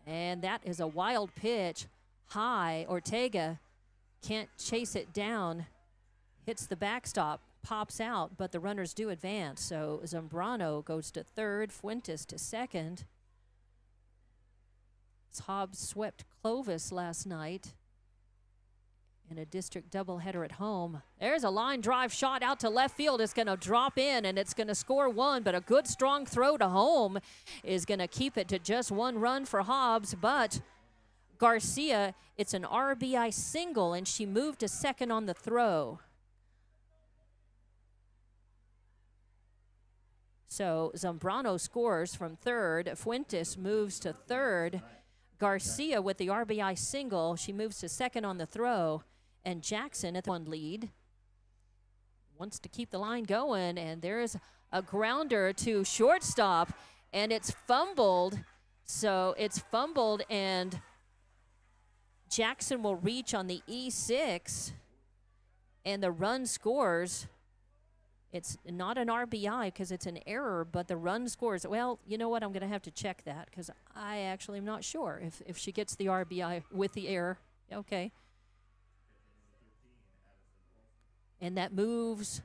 And that is a wild pitch. High. Ortega can't chase it down. Hits the backstop. Pops out, but the runners do advance. So Zambrano goes to third. Fuentes to second. Hobbs swept Clovis last night in a district doubleheader at home. There's a line drive shot out to left field. It's going to drop in, and it's going to score 1, but a good strong throw to home is going to keep it to just 1 run for Hobbs. But Garcia, it's an RBI single, and she moved to second on the throw. So Zambrano scores from third. Fuentes moves to third. Garcia with the RBI single. She moves to second on the throw. And Jackson at the 1 lead. Wants to keep the line going. And there's a grounder to shortstop. And it's fumbled. So it's fumbled, and Jackson will reach on the E6. And the run scores. It's not an RBI because it's an error, but the run scores. Well, you know what? I'm going to have to check that because I actually am not sure if she gets the RBI with the error. Okay. And that moves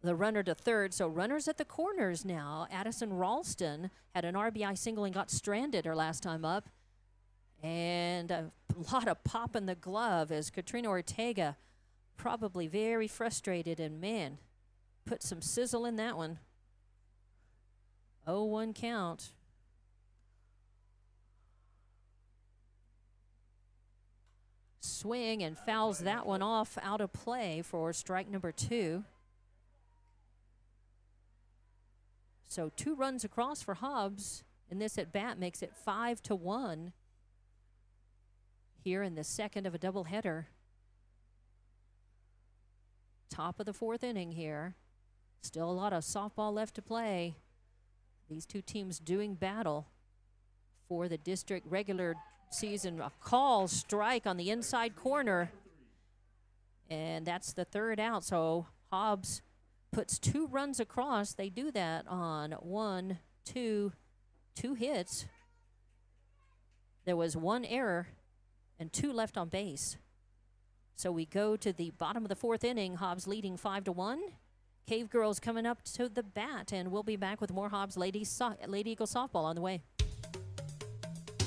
the runner to third. So runners at the corners now. Addison Ralston had an RBI single and got stranded her last time up. And a lot of pop in the glove as Katrina Ortega probably very frustrated, and man, put some sizzle in that one. 0-1 count. Swing and fouls that one off out of play for strike number 2. So 2 runs across for Hobbs, and this at bat makes it 5-1 here in the second of a doubleheader. Top of the 4th inning here. Still a lot of softball left to play. These two teams doing battle for the district regular season. A call strike on the inside corner. And that's the 3rd out. So Hobbs puts 2 runs across. They do that on 2 hits. There was 1 error and 2 left on base. So we go to the bottom of the 4th inning. Hobbs leading 5-1. Cave Girls coming up to the bat, and we'll be back with more Hobbs Lady Eagle softball on the way.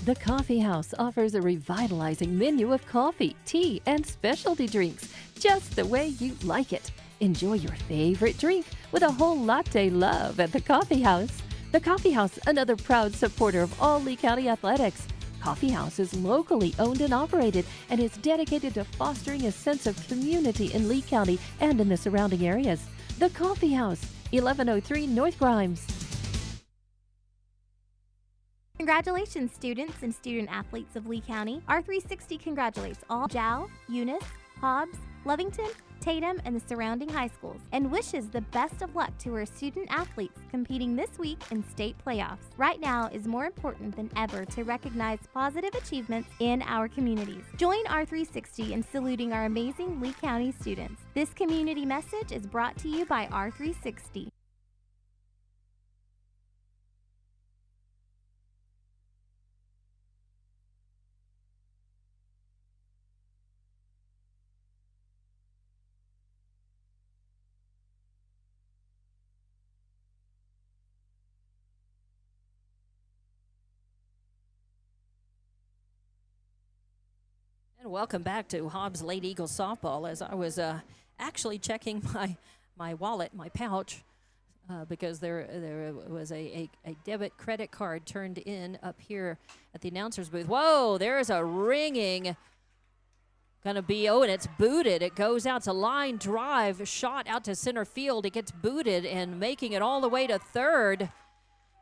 The Coffee House offers a revitalizing menu of coffee, tea, and specialty drinks, just the way you like it. Enjoy your favorite drink with a whole latte love at the Coffee House. The Coffee House, another proud supporter of all Lee County athletics. Coffee House is locally owned and operated and is dedicated to fostering a sense of community in Lee County and in the surrounding areas. The Coffee House, 1103 North Grimes. Congratulations, students and student athletes of Lee County. R360 congratulates all Jal, Eunice, Hobbs, Lovington, Tatum, and the surrounding high schools, and wishes the best of luck to our student athletes competing this week in state playoffs. Right now is more important than ever to recognize positive achievements in our communities. Join R360 in saluting our amazing Lee County students. This community message is brought to you by R360. And welcome back to Hobbs Late Eagle softball. As I was actually checking my wallet, my pouch, because there was a debit credit card turned in up here at the announcer's booth. Whoa, there's a ringing. Gonna be, and it's booted. It goes out. It's a line drive shot out to center field. It gets booted, and making it all the way to third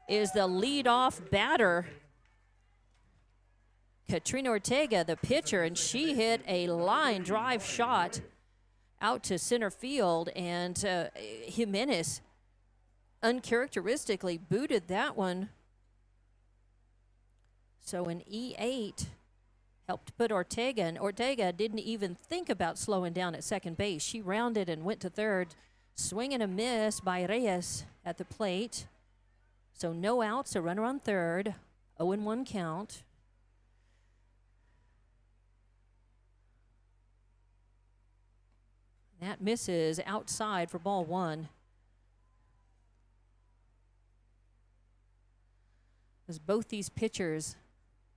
is the leadoff batter, Katrina Ortega, the pitcher, and she hit a line drive shot out to center field, and Jimenez uncharacteristically booted that one. So an E8 helped put Ortega, and Ortega didn't even think about slowing down at second base. She rounded and went to third. Swing and a miss by Reyes at the plate. So no outs, a runner on third, 0-1 count. That misses outside for ball 1. As both these pitchers,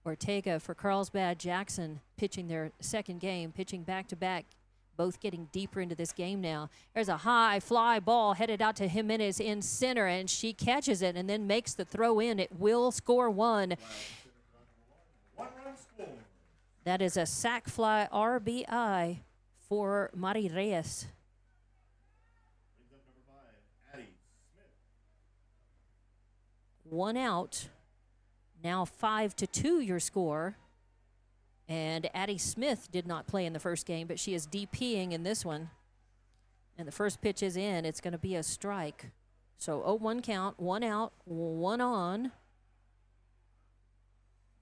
Ortega for Carlsbad, Jackson pitching their second game, pitching back-to-back, both getting deeper into this game now. There's a high fly ball headed out to Jimenez in center, and she catches it and then makes the throw in. It will score 1. That is a sac fly RBI for Mari Reyes. 1 out. Now 5-2 your score. And Addie Smith did not play in the first game, but she is DPing in this one. And the first pitch is in. It's going to be a strike. So 0-1 count, 1 out, 1 on.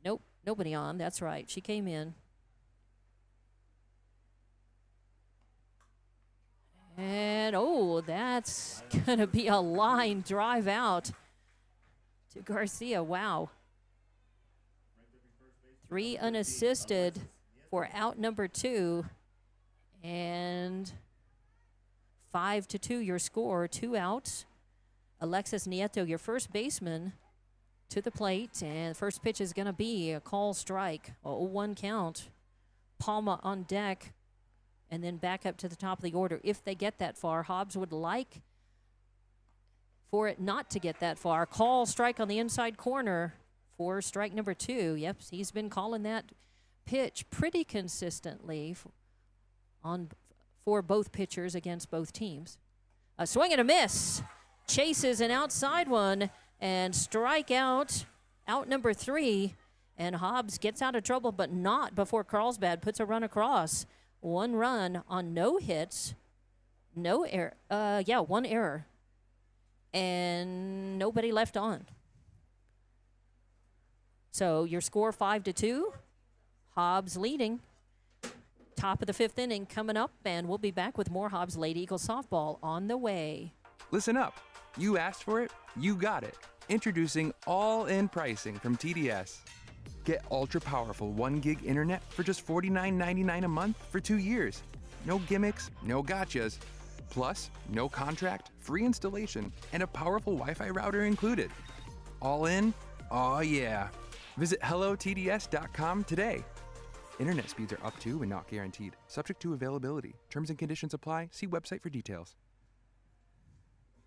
Nope, nobody on. That's right. She came in. And, that's going to be a line drive out to Garcia. Wow. 3 unassisted for out number 2. And 5-2 your score. 2 outs. Alexis Nieto, your first baseman, to the plate. And the first pitch is going to be a call strike. 0-1 count. Palma on deck. And then back up to the top of the order. If they get that far, Hobbs would like for it not to get that far. Call strike on the inside corner for strike number 2. Yep, he's been calling that pitch pretty consistently for both pitchers against both teams. A swing and a miss. chases an outside one and strike out number 3. And Hobbs gets out of trouble, but not before Carlsbad puts a run across. 1 run on no hits, no error. 1 error. And nobody left on. So your score 5-2. Hobbs leading. Top of the 5th inning coming up, and we'll be back with more Hobbs Lady Eagles softball on the way. Listen up. You asked for it, you got it. Introducing all-in pricing from TDS. Get ultra-powerful 1 gig internet for just $49.99 a month for 2 years. No gimmicks, no gotchas. Plus, no contract, free installation, and a powerful Wi-Fi router included. All in? Oh yeah. Visit hellotds.com today. Internet speeds are up to and not guaranteed. Subject to availability. Terms and conditions apply. See website for details.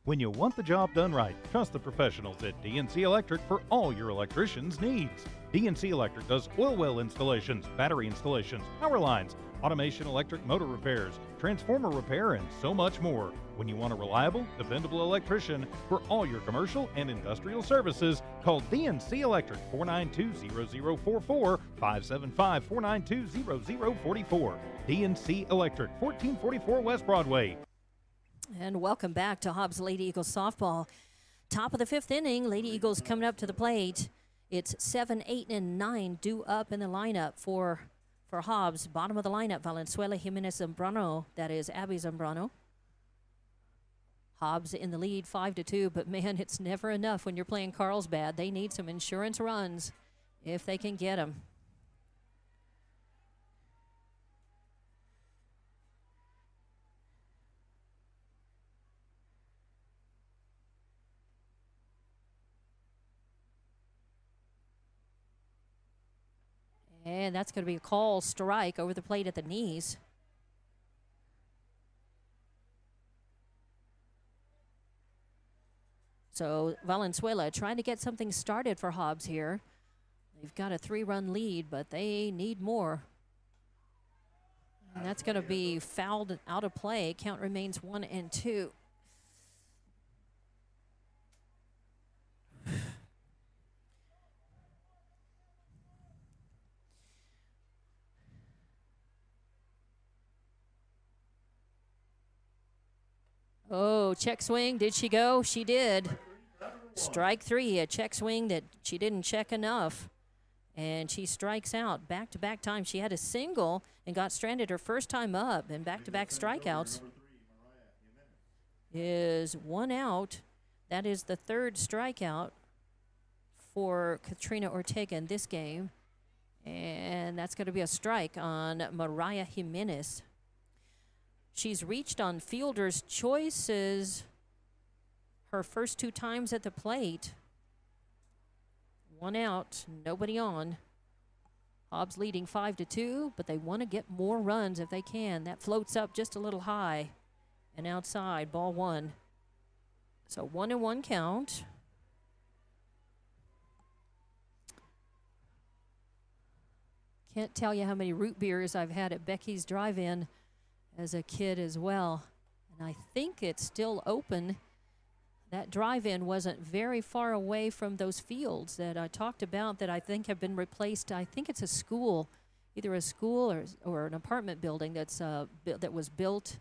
When you want the job done right, trust the professionals at DNC Electric for all your electrician's needs. DNC Electric does oil well installations, battery installations, power lines, automation electric motor repairs, transformer repair, and so much more. When you want a reliable, dependable electrician for all your commercial and industrial services, call DNC Electric 492-0044, 575-492-0044. DNC Electric, 1444 West Broadway. And welcome back to Hobbs Lady Eagles softball. Top of the 5th inning, Lady Eagles coming up to the plate. It's 7, 8, and 9 due up in the lineup for Hobbs. Bottom of the lineup, Valenzuela, Jimenez, Zambrano. That is Abby Zambrano. Hobbs in the lead, 5-2. But man, it's never enough when you're playing Carlsbad. They need some insurance runs if they can get them. And that's going to be a call strike over the plate at the knees. So Valenzuela trying to get something started for Hobbs here. They've got a 3-run lead, but they need more. And that's going to be fouled out of play. Count remains 1-2. Oh, check swing. Did she go? She did. Strike 3, a check swing that she didn't check enough. And she strikes out back-to-back times. She had a single and got stranded her first time up, and back-to-back strikeouts. Is 1 out. That is the 3rd strikeout for Katrina Ortega in this game. And that's going to be a strike on Mariah Jimenez. She's reached on fielder's choices her first 2 times at the plate. 1 out, nobody on. Hobbs leading 5-2, but they want to get more runs if they can. That floats up just a little high and outside, ball 1. So 1-1 count. Can't tell you how many root beers I've had at Becky's Drive-In as a kid as well. And I think it's still open. That drive-in wasn't very far away from those fields that I talked about that I think have been replaced. I think it's a school, either a school or an apartment building that's that was built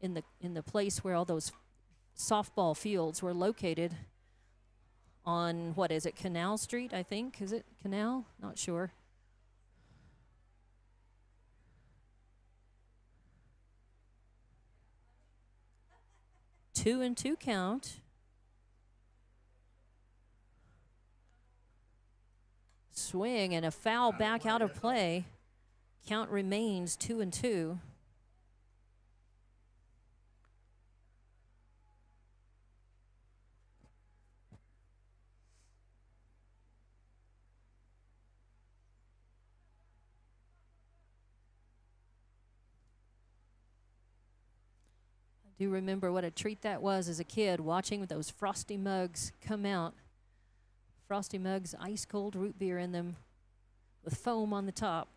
in the place where all those softball fields were located on, what is it, Canal Street, I think? Is it Canal? Not sure. Two and 2 count. Swing and a foul back out of play. Count remains 2-2. I do remember what a treat that was as a kid, watching those frosty mugs come out. Frosty mugs, ice cold root beer in them with foam on the top.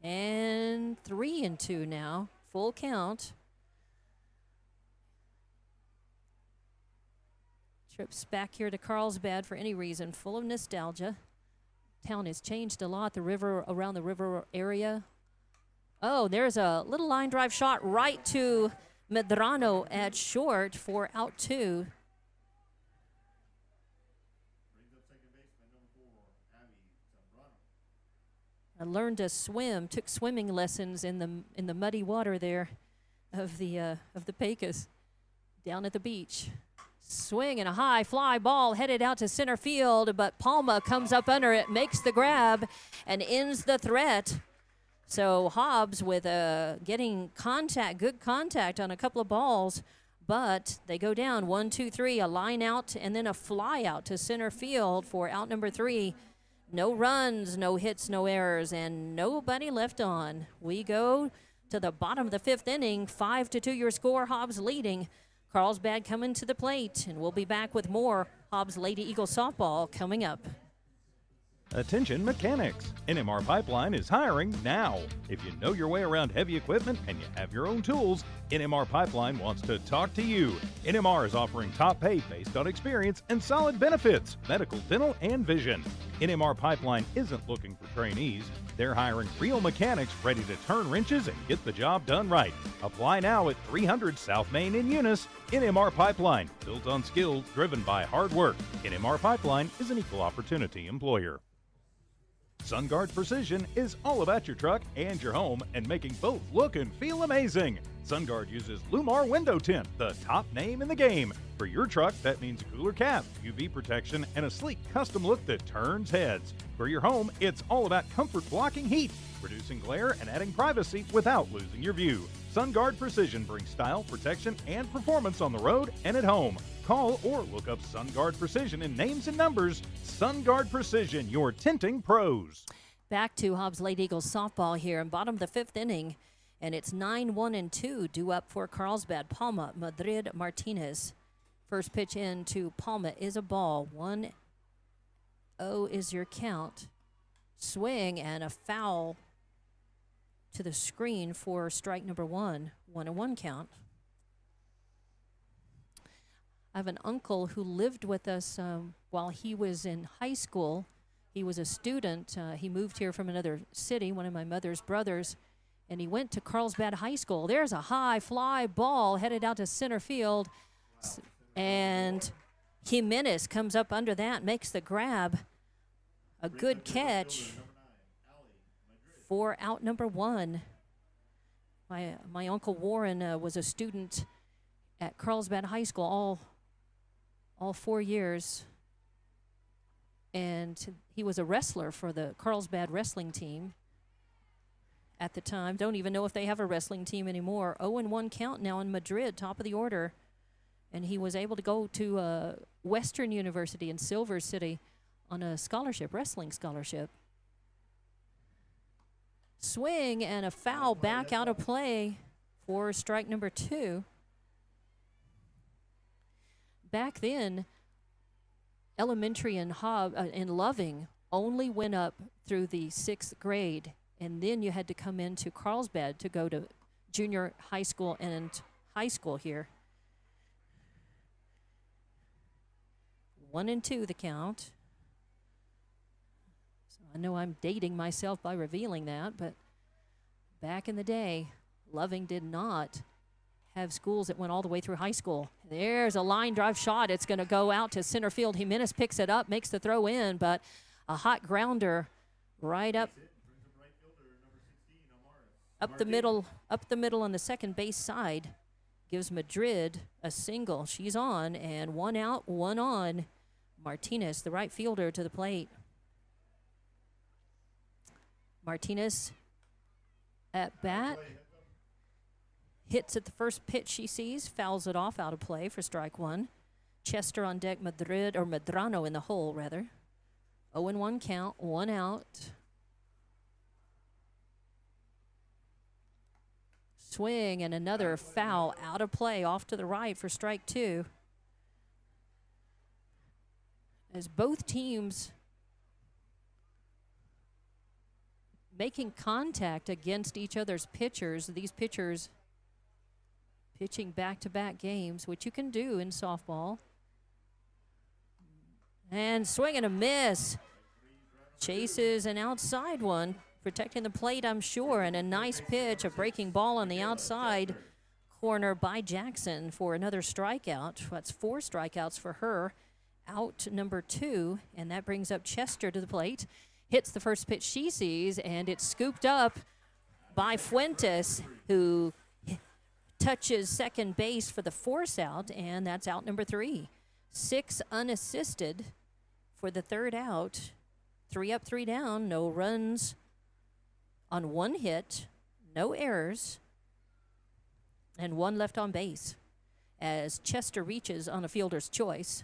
And 3-2 now, full count. Trips back here to Carlsbad for any reason, full of nostalgia. Town has changed a lot. The river, around the river area. Oh, there's a little line drive shot right to Medrano at short for out 2. Brings up second baseman number 4, Abby Zambrano. I learned to swim. Took swimming lessons in the muddy water there of the Pecos down at the beach. Swing and a high fly ball headed out to center field, but Palma comes up under it, makes the grab, and ends the threat. So Hobbs with getting good contact on a couple of balls, but they go down 1, 2, 3, a line out, and then a fly out to center field for out number 3. No runs, no hits, no errors, and nobody left on. We go to the bottom of the 5th inning, 5-2 your score, Hobbs leading. Carlsbad coming to the plate, and we'll be back with more Hobbs Lady Eagles softball coming up. Attention mechanics! NMR Pipeline is hiring now. If you know your way around heavy equipment and you have your own tools, NMR Pipeline wants to talk to you. NMR is offering top pay based on experience and solid benefits, medical, dental, and vision. NMR Pipeline isn't looking for trainees. They're hiring real mechanics ready to turn wrenches and get the job done right. Apply now at 300 South Main in Eunice. NMR Pipeline, built on skills, driven by hard work. NMR Pipeline is an equal opportunity employer. SunGuard Precision is all about your truck and your home and making both look and feel amazing. SunGuard uses Lumar Window Tint, the top name in the game. For your truck, that means a cooler cap, UV protection, and a sleek custom look that turns heads. For your home, it's all about comfort blocking heat, reducing glare, and adding privacy without losing your view. SunGuard Precision brings style, protection, and performance on the road and at home. Call or look up SunGuard Precision in names and numbers. SunGuard Precision, your tinting pros. Back to Hobbs Lady Eagles softball here in bottom of the 5th inning, and it's 9-1-2 due up for Carlsbad. Palma, Madrid, Martinez. First pitch in to Palma is a ball. 1-0 is your count. Swing and a foul to the screen for strike number 1. 1-1 count. I have an uncle who lived with us while he was in high school. He was a student. He moved here from another city, one of my mother's brothers, and he went to Carlsbad High School. There's a high fly ball headed out to center field, and Jimenez comes up under that, makes the grab. A good catch for out number 1. My Uncle Warren was a student at Carlsbad High School all 4 years, and he was a wrestler for the Carlsbad wrestling team at the time. Don't even know if they have a wrestling team anymore. 0-1 count now in Madrid, top of the order, and he was able to go to Western University in Silver City on a scholarship, wrestling scholarship. Swing and a foul back out of play for strike number 2. Back then, elementary and Loving only went up through the 6th grade, and then you had to come into Carlsbad to go to junior high school and high school here. 1-2 the count. So I know I'm dating myself by revealing that, but back in the day, Loving did not have schools that went all the way through high school. There's a line drive shot. It's going to go out to center field. Jimenez picks it up, makes the throw in, but a hot grounder right up the middle on the second base side gives Madrid a single. She's on, and 1 out, 1 on. Martinez, the right fielder, to the plate. Martinez at bat. Hits at the first pitch she sees, fouls it off out of play for strike 1. Chester on deck, Medrano in the hole, rather. 0-1 count, 1 out. Swing and another foul out of play off to the right for strike 2. As both teams making contact against each other's pitchers, these pitchers pitching back-to-back games, which you can do in softball. And swing and a miss. Chases an outside one, protecting the plate, I'm sure, and a nice pitch, a breaking ball on the outside corner by Jackson for another strikeout. That's 4 strikeouts for her. Out number 2, and that brings up Chester to the plate. Hits the first pitch she sees, and it's scooped up by Fuentes, who touches second base for the force out, and that's out number 3. 6 unassisted for the third out. 3 up, 3 down, no runs on 1 hit, no errors, and 1 left on base as Chester reaches on a fielder's choice.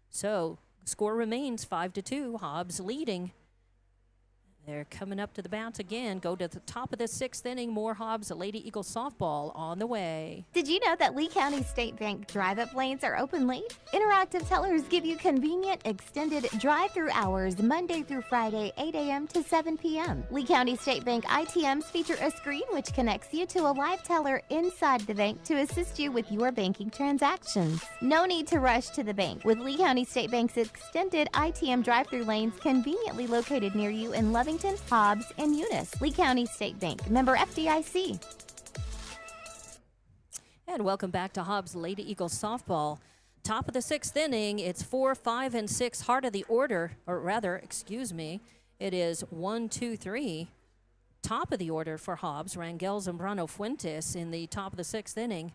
So, score remains 5-2, Hobbs leading. They're coming up to the bats again. Go to the top of the 6th inning. More Hobbs, Lady Eagle softball on the way. Did you know that Lee County State Bank drive-up lanes are open late? Interactive tellers give you convenient, extended drive-through hours Monday through Friday, 8 a.m. to 7 p.m. Lee County State Bank ITMs feature a screen which connects you to a live teller inside the bank to assist you with your banking transactions. No need to rush to the bank with Lee County State Bank's extended ITM drive-through lanes conveniently located near you in Lovington, Hobbs, and Eunice. Lee County State Bank, member FDIC. And welcome back to Hobbs Lady Eagle softball. Top of the 6th inning, it's 4, 5, and 6, heart of the order, or rather, excuse me, it is 1, 2, 3. Top of the order for Hobbs, Rangel, Zambrano, Fuentes in the top of the 6th inning.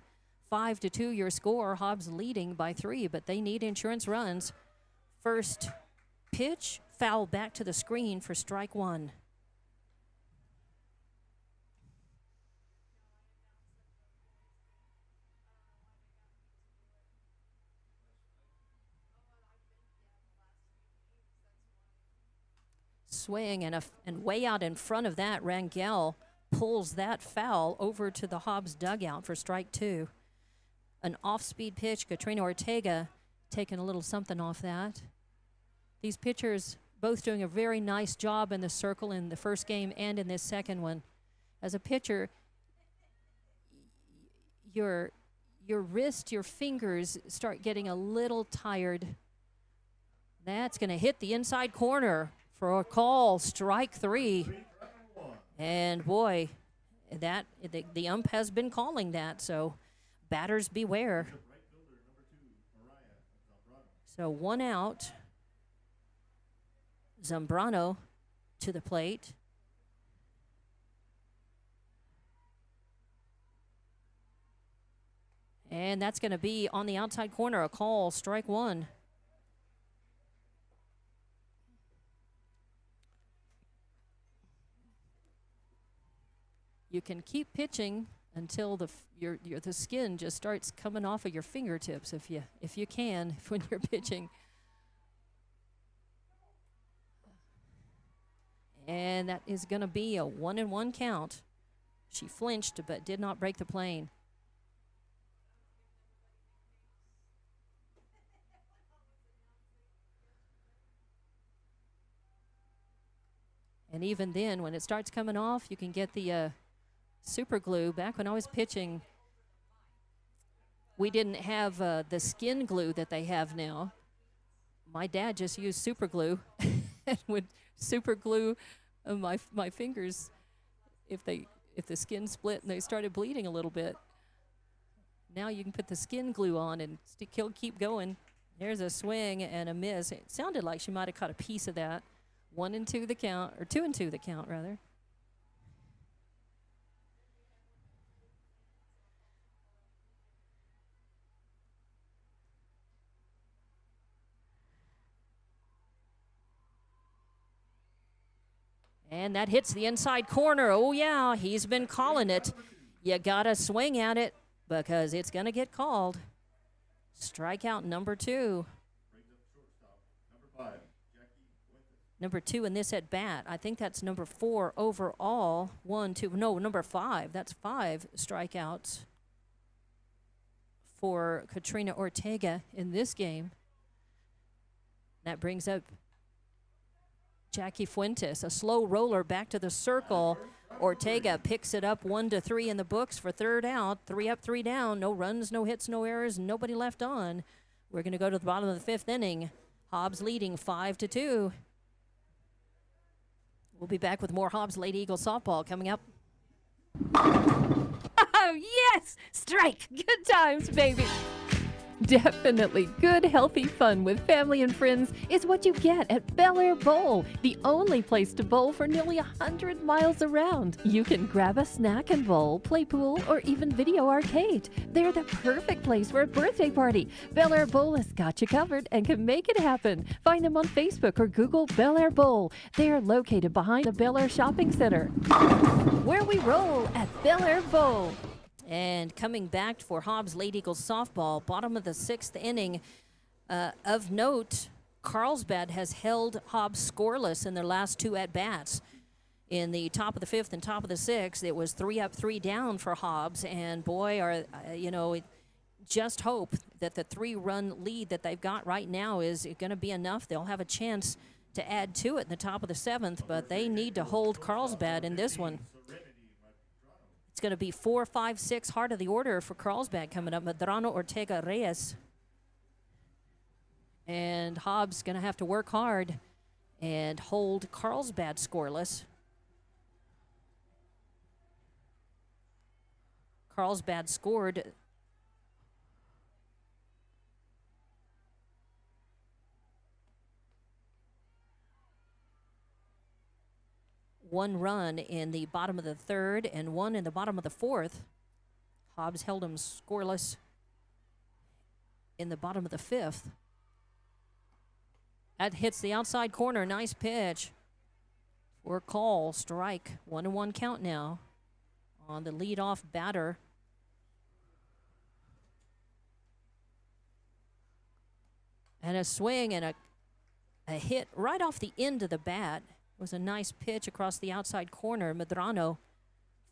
5-2 your score, Hobbs leading by 3, but they need insurance runs. First pitch, foul back to the screen for strike 1. Swing and way out in front of that, Rangel pulls that foul over to the Hobbs dugout for strike 2. An off-speed pitch, Katrina Ortega taking a little something off that. These pitchers both doing a very nice job in the circle in the first game and in this second one. As a pitcher, your wrist, your fingers start getting a little tired. That's going to hit the inside corner for a call, strike 3. And boy, that the ump has been calling that, so batters beware. So 1 out. Zambrano to the plate. And that's going to be on the outside corner, a call, strike 1. You can keep pitching until the skin just starts coming off of your fingertips if you can when you're pitching. And that is going to be a 1-1 count. She flinched but did not break the plane. And even then, when it starts coming off, you can get the super glue. Back when I was pitching, we didn't have the skin glue that they have now. My dad just used super glue and would super glue my fingers if the skin split and they started bleeding a little bit. Now you can put the skin glue on and keep going. There's a swing and a miss. It sounded like she might have caught a piece of that. 1-2 the count, or 2-2 the count rather. And that hits the inside corner. Oh, yeah, he's been calling it. You got to swing at it because it's going to get called. Strikeout number 2. Number 2 in this at bat. I think that's number 4 overall. 1, 2, no, number 5. That's 5 strikeouts for Katrina Ortega in this game. That brings up Jackie Fuentes, a slow roller back to the circle. Ortega picks it up 1-3 in the books for third out. 3 up, 3 down. No runs, no hits, no errors, nobody left on. We're going to go to the bottom of the fifth inning. Hobbs leading 5-2. We'll be back with more Hobbs Lady Eagle softball coming up. Oh, yes! Strike! Good times, baby! Definitely good, healthy fun with family and friends is what you get at Bel Air Bowl, the only place to bowl for nearly 100 miles around. You can grab a snack and bowl, play pool, or even video arcade. They're the perfect place for a birthday party. Bel Air Bowl has got you covered and can make it happen. Find them on Facebook or Google Bel Air Bowl. They are located behind the Bel Air Shopping Center. Where we roll at Bel Air Bowl. And coming back for Hobbs Lady Eagles softball, bottom of the sixth inning. Of note, Carlsbad has held Hobbs scoreless in their last 2 at-bats. In the top of the fifth and top of the sixth, it was 3 up, 3 down for Hobbs. And boy, just hope that the 3-run lead that they've got right now is going to be enough. They'll have a chance to add to it in the top of the seventh, but they need to hold Carlsbad in this one. It's going to be 4, 5, 6, heart of the order for Carlsbad coming up. Medrano, Ortega, Reyes. And Hobbs going to have to work hard and hold Carlsbad scoreless. Carlsbad scored one run in the bottom of the third and 1 in the bottom of the fourth. Hobbs held him scoreless in the bottom of the fifth. That hits the outside corner. Nice pitch for call. Strike. 1-1 count now on the leadoff batter. And a swing and a hit right off the end of the bat. Was a nice pitch across the outside corner. Medrano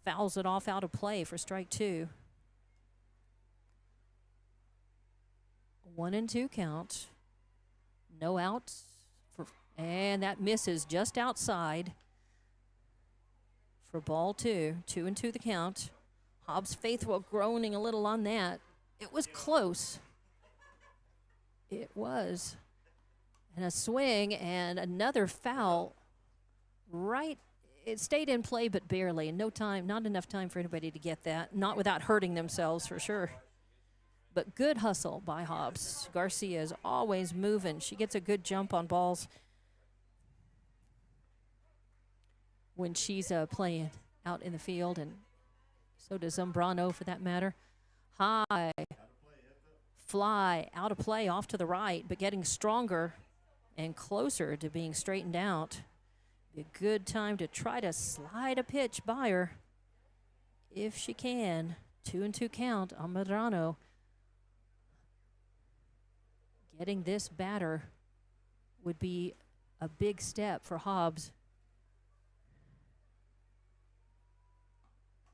fouls it off out of play for strike 2. 1-2 count. No outs. And that misses just outside for ball 2. 2-2 the count. Hobbs faithful groaning a little on that. It was close. It was. And a swing and another foul. Right, it stayed in play, but barely. And not enough time for anybody to get that. Not without hurting themselves, for sure. But good hustle by Hobbs. Garcia is always moving. She gets a good jump on balls when she's playing out in the field, and so does Zambrano for that matter. High fly, out of play, off to the right, but getting stronger and closer to being straightened out. A good time to try to slide a pitch by her if she can. 2-2 count on Medrano. Getting this batter would be a big step for Hobbs.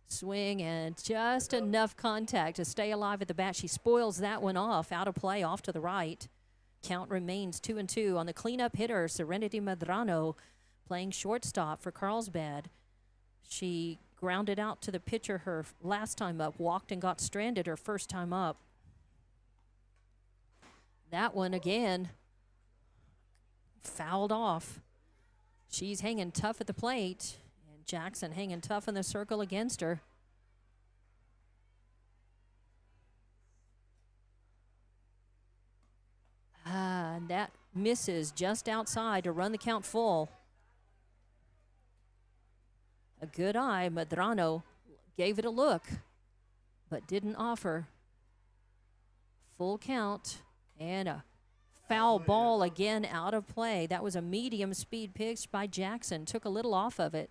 Swing and just enough contact to stay alive at the bat. She spoils that one off, out of play, off to the right. Count remains 2-2 on the cleanup hitter, Serenity Medrano, playing shortstop for Carlsbad. She grounded out to the pitcher her last time up, walked and got stranded her first time up. That one again fouled off. She's hanging tough at the plate, and Jackson hanging tough in the circle against her. And that misses just outside to run the count full. A good eye. Medrano gave it a look, but didn't offer. Full count and a foul ball again out of play. That was a medium speed pitch by Jackson. Took a little off of it.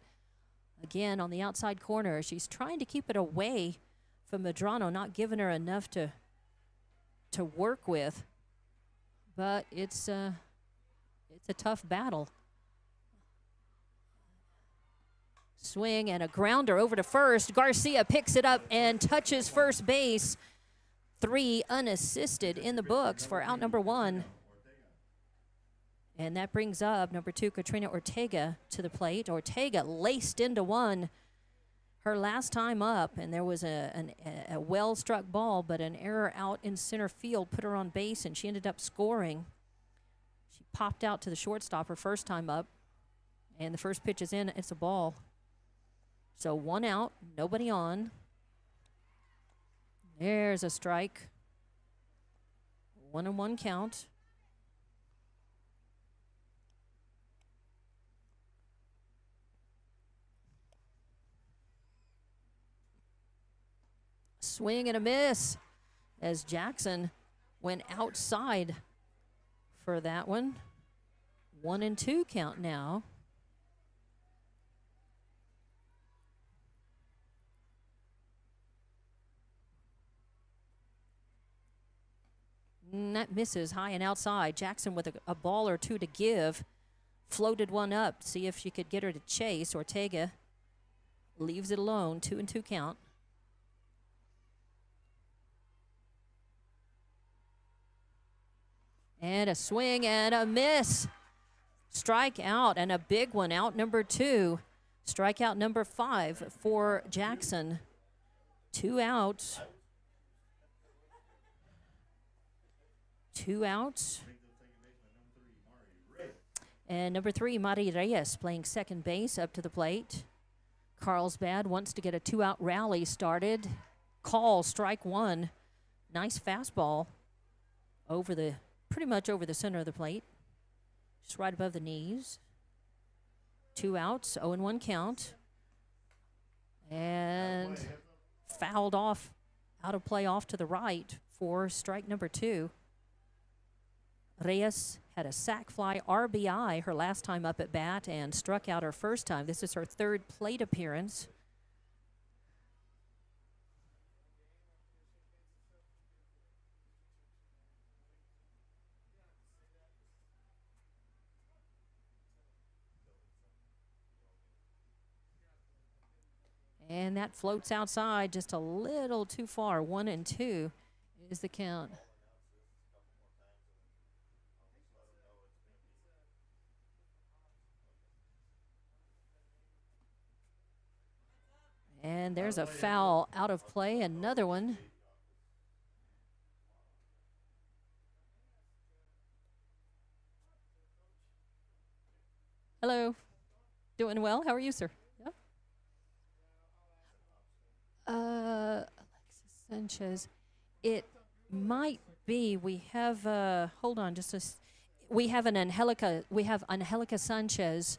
Again on the outside corner. She's trying to keep it away from Medrano, not giving her enough to work with. But it's a tough battle. Swing and a grounder over to first. Garcia picks it up and touches first base. 3 unassisted in the books for out number 1. And that brings up number 2, Katrina Ortega, to the plate. Ortega laced into one her last time up, and there was a well-struck ball, but an error out in center field put her on base, and she ended up scoring. She popped out to the shortstop her first time up, and the first pitch is in. It's a ball. So 1 out, nobody on. There's a strike. 1-1 count. Swing and a miss as Jackson went outside for that one. 1-2 count now. That misses high and outside. Jackson with a ball or two to give. Floated one up, see if she could get her to chase. Ortega leaves it alone. 2-2 count. And a swing and a miss. Strike out, and a big one, out number 2. Strikeout number 5 for Jackson. 2 outs. 2 outs. And number 3, Mari Reyes, playing second base up to the plate. Carlsbad wants to get a 2-out rally started. Call, strike 1. Nice fastball pretty much over the center of the plate. Just right above the knees. 2 outs, 0-1 count. And fouled off, out of play off to the right for strike number 2. Reyes had a sac fly RBI her last time up at bat and struck out her first time. This is her 3rd plate appearance. And that floats outside just a little too far. 1-2 is the count. And there's a foul out of play, another one. Hello. Doing well? How are you, sir? Alexis Sanchez. It might be. We have. Hold on, we have Angelica Sanchez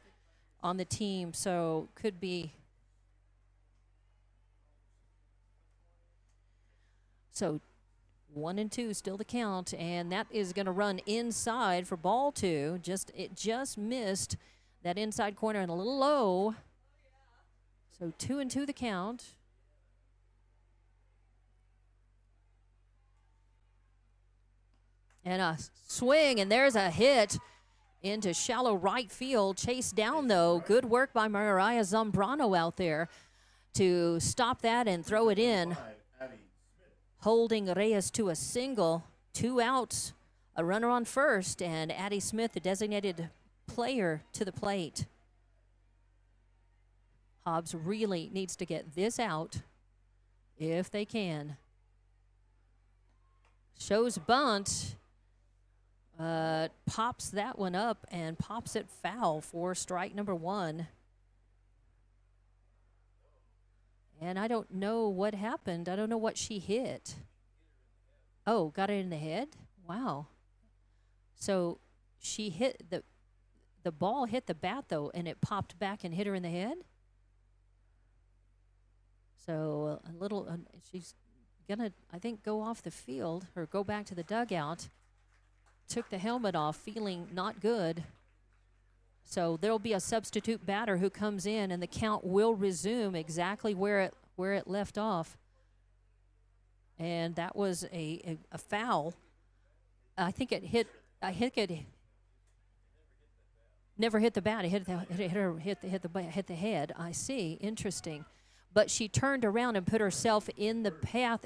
on the team, so could be. So 1-2 still the count, and that is going to run inside for ball 2. It just missed that inside corner and a little low. So 2-2 the count. And a swing, and there's a hit into shallow right field. Chased down, though. Good work by Mariah Zambrano out there to stop that and throw it in. Holding Reyes to a single. 2 outs, a runner on first, and Addie Smith, the designated player, to the plate. Hobbs really needs to get this out if they can. Shows bunt. Pops that one up and pops it foul for strike number 1. And I don't know what happened. I don't know what she hit. Oh, got it in the head? Wow. So she hit the ball hit the bat, though, and it popped back and hit her in the head? So a little, she's gonna, I think, go off the field or go back to the dugout. Took the helmet off, feeling not good. So there'll be a substitute batter who comes in, and the count will resume exactly where it left off. And that was a foul. I think it hit. Never hit the bat. It hit the head. I see. Interesting. But she turned around and put herself in the path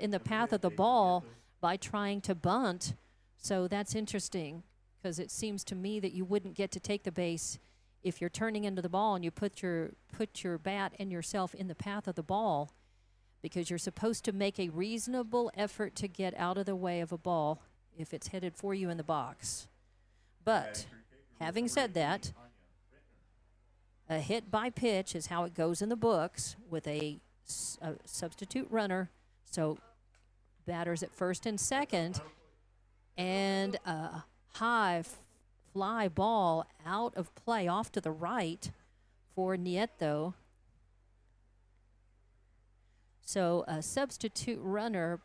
of the ball by trying to bunt. So that's interesting because it seems to me that you wouldn't get to take the base if you're turning into the ball and you put your bat and yourself in the path of the ball, because you're supposed to make a reasonable effort to get out of the way of a ball if it's headed for you in the box. But having said that, a hit by pitch is how it goes in the books with a substitute runner. So batters at first and second, and a high fly ball out of play off to the right for Nieto. So a substitute runner,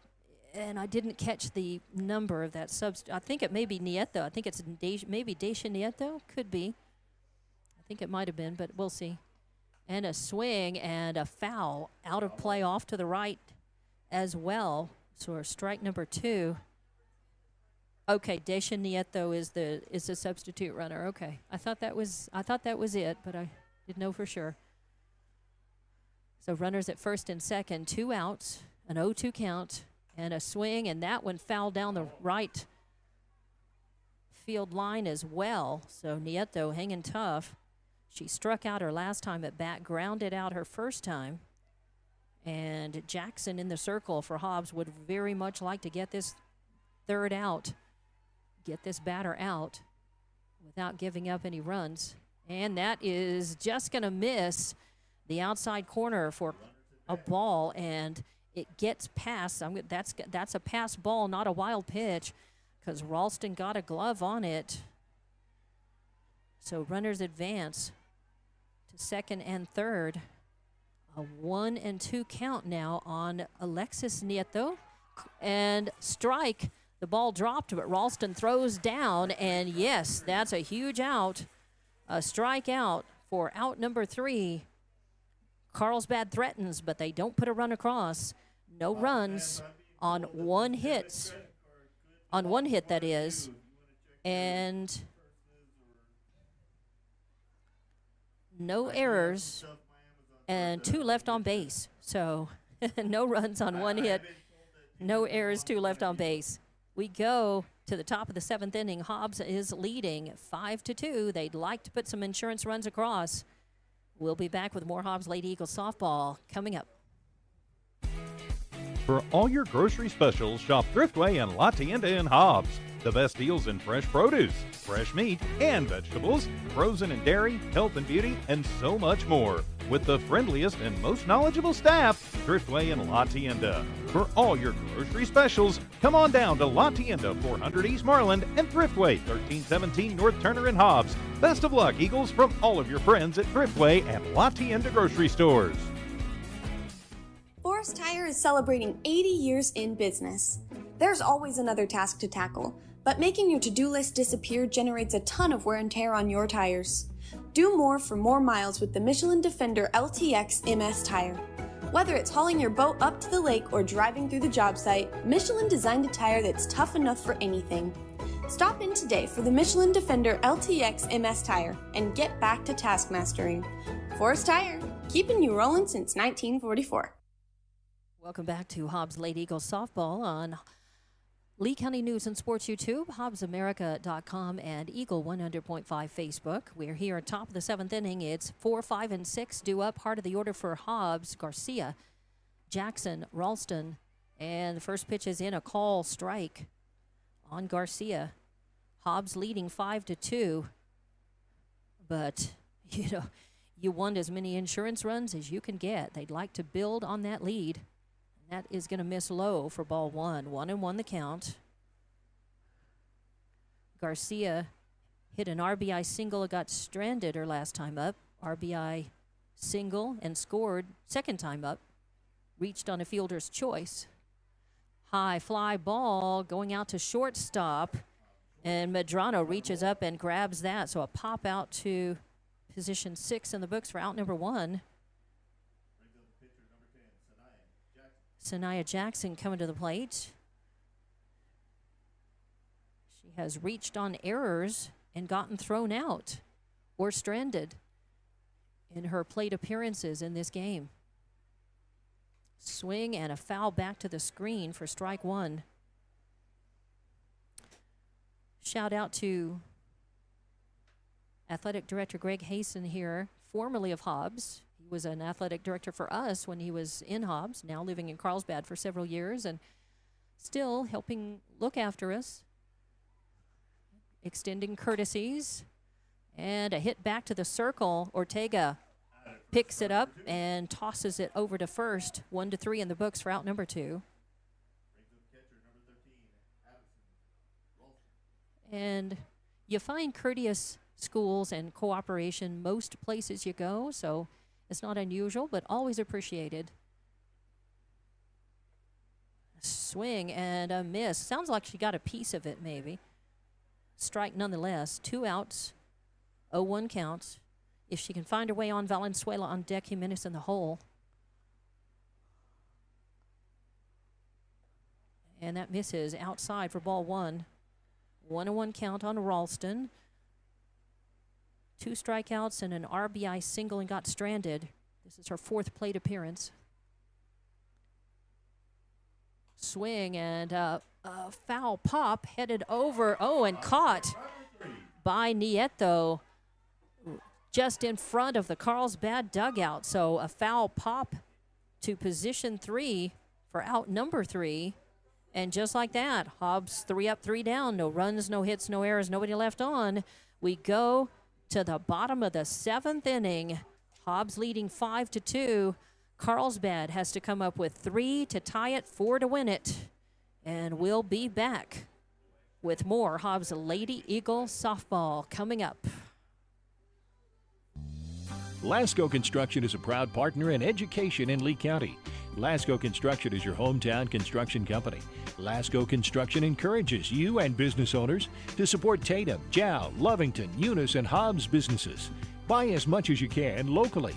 and I didn't catch the number of that I think it may be Nieto. I think it's maybe Deja Nieto. Could be. I think it might have been, but we'll see. And a swing and a foul out of play off to the right as well. So strike number 2. Okay, Deja Nieto is the substitute runner. Okay, I thought that was it, but I didn't know for sure. So runners at first and second, 2 outs, an 0-2 count, and a swing, and that one fouled down the right field line as well. So Nieto hanging tough. She struck out her last time at bat, grounded out her first time. And Jackson in the circle for Hobbs would very much like to get this third out, get this batter out without giving up any runs. And that is just going to miss the outside corner for a ball, and it gets past. That's a pass ball, not a wild pitch, because Ralston got a glove on it. So runners advance to second and third. A 1-2 count now on Alexis Nieto. And strike. The ball dropped, but Ralston throws down. And yes, that's a huge out. A strikeout for out number 3. Carlsbad threatens, but they don't put a run across. No runs on one hit. On one hit, that is. And no errors, and 2 left on base. So no runs on one hit, no errors, 2 left on base. We go to the top of the 7th inning. Hobbs is leading 5-2. They'd like to put some insurance runs across. We'll be back with more Hobbs Lady Eagles softball coming up. For all your grocery specials, shop Thriftway and La Tienda in Hobbs. The best deals in fresh produce, fresh meat, and vegetables, frozen and dairy, health and beauty, and so much more. With the friendliest and most knowledgeable staff, Thriftway and La Tienda. For all your grocery specials, come on down to La Tienda, 400 East Marland, and Thriftway, 1317 North Turner in Hobbs. Best of luck, Eagles, from all of your friends at Thriftway and La Tienda grocery stores. Forest Tire is celebrating 80 years in business. There's always another task to tackle, but making your to-do list disappear generates a ton of wear and tear on your tires. Do more for more miles with the Michelin Defender LTX MS tire. Whether it's hauling your boat up to the lake or driving through the job site, Michelin designed a tire that's tough enough for anything. Stop in today for the Michelin Defender LTX MS tire and get back to task mastering. Forest Tire, keeping you rolling since 1944. Welcome back to Hobbs Lady Eagles softball on Lee County News and Sports YouTube, HobbsAmerica.com, and Eagle 100.5 Facebook. We're here at top of the 7th inning. It's 4, 5, and 6 due up. Heart of the order for Hobbs, Garcia, Jackson, Ralston, and the first pitch is in, a call strike on Garcia. Hobbs leading 5-2, but you want as many insurance runs as you can get. They'd like to build on that lead. That is going to miss low for ball 1. 1-1 the count. Garcia hit an RBI single, got stranded her last time up. RBI single and scored second time up. Reached on a fielder's choice. High fly ball going out to shortstop. And Medrano reaches up and grabs that. So a pop out to position 6 in the books for out number 1. Sanaya Jackson coming to the plate. She has reached on errors and gotten thrown out or stranded in her plate appearances in this game. Swing and a foul back to the screen for strike 1. Shout out to Athletic Director Greg Hasten here, formerly of Hobbs. He was an athletic director for us when he was in Hobbs, now living in Carlsbad for several years and still helping look after us, extending courtesies. And a hit back to the circle. Ortega picks it up and tosses it over to first. 1-3 in the books for out number 2. And you find courteous schools and cooperation most places you go, so it's not unusual, but always appreciated. Swing and a miss. Sounds like she got a piece of it, maybe. Strike nonetheless. 2 outs, 0-1 counts. If she can find her way on Valenzuela on deck, Jimenez in the hole. And that misses outside for ball 1. 1-1 count on Ralston. 2 strikeouts and an RBI single and got stranded. This is her 4th plate appearance. Swing and a foul pop headed over. Oh, and caught by Nieto just in front of the Carlsbad dugout. So a foul pop to position 3 for out number 3. And just like that, Hobbs 3 up, 3 down. No runs, no hits, no errors, nobody left on. We go to the bottom of the 7th inning. Hobbs leading 5-2. Carlsbad has to come up with 3 to tie it, 4 to win it. And we'll be back with more Hobbs Lady Eagle softball coming up. Lasco Construction is a proud partner in education in Lee County. Lasco Construction is your hometown construction company. Lasco Construction encourages you and business owners to support Tatum, Jow, Lovington, Eunice, and Hobbs businesses. Buy as much as you can locally,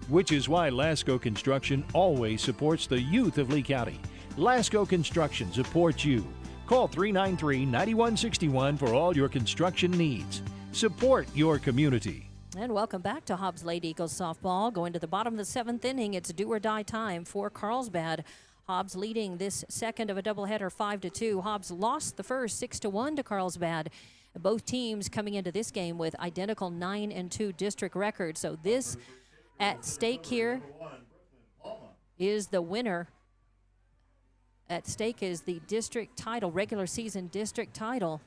which is why Lasco Construction always supports the youth of Lee County. Lasco Construction supports you. Call 393-9161 for all your construction needs. Support your community. And welcome back to Hobbs Lady Eagles softball. Going to the bottom of the 7th inning, it's do or die time for Carlsbad. Hobbs leading this second of a doubleheader 5-2. Hobbs lost the first 6-1 to Carlsbad. Both teams coming into this game with identical 9-2 district records. So this at stake here is the winner. At stake is the district title, regular season district title.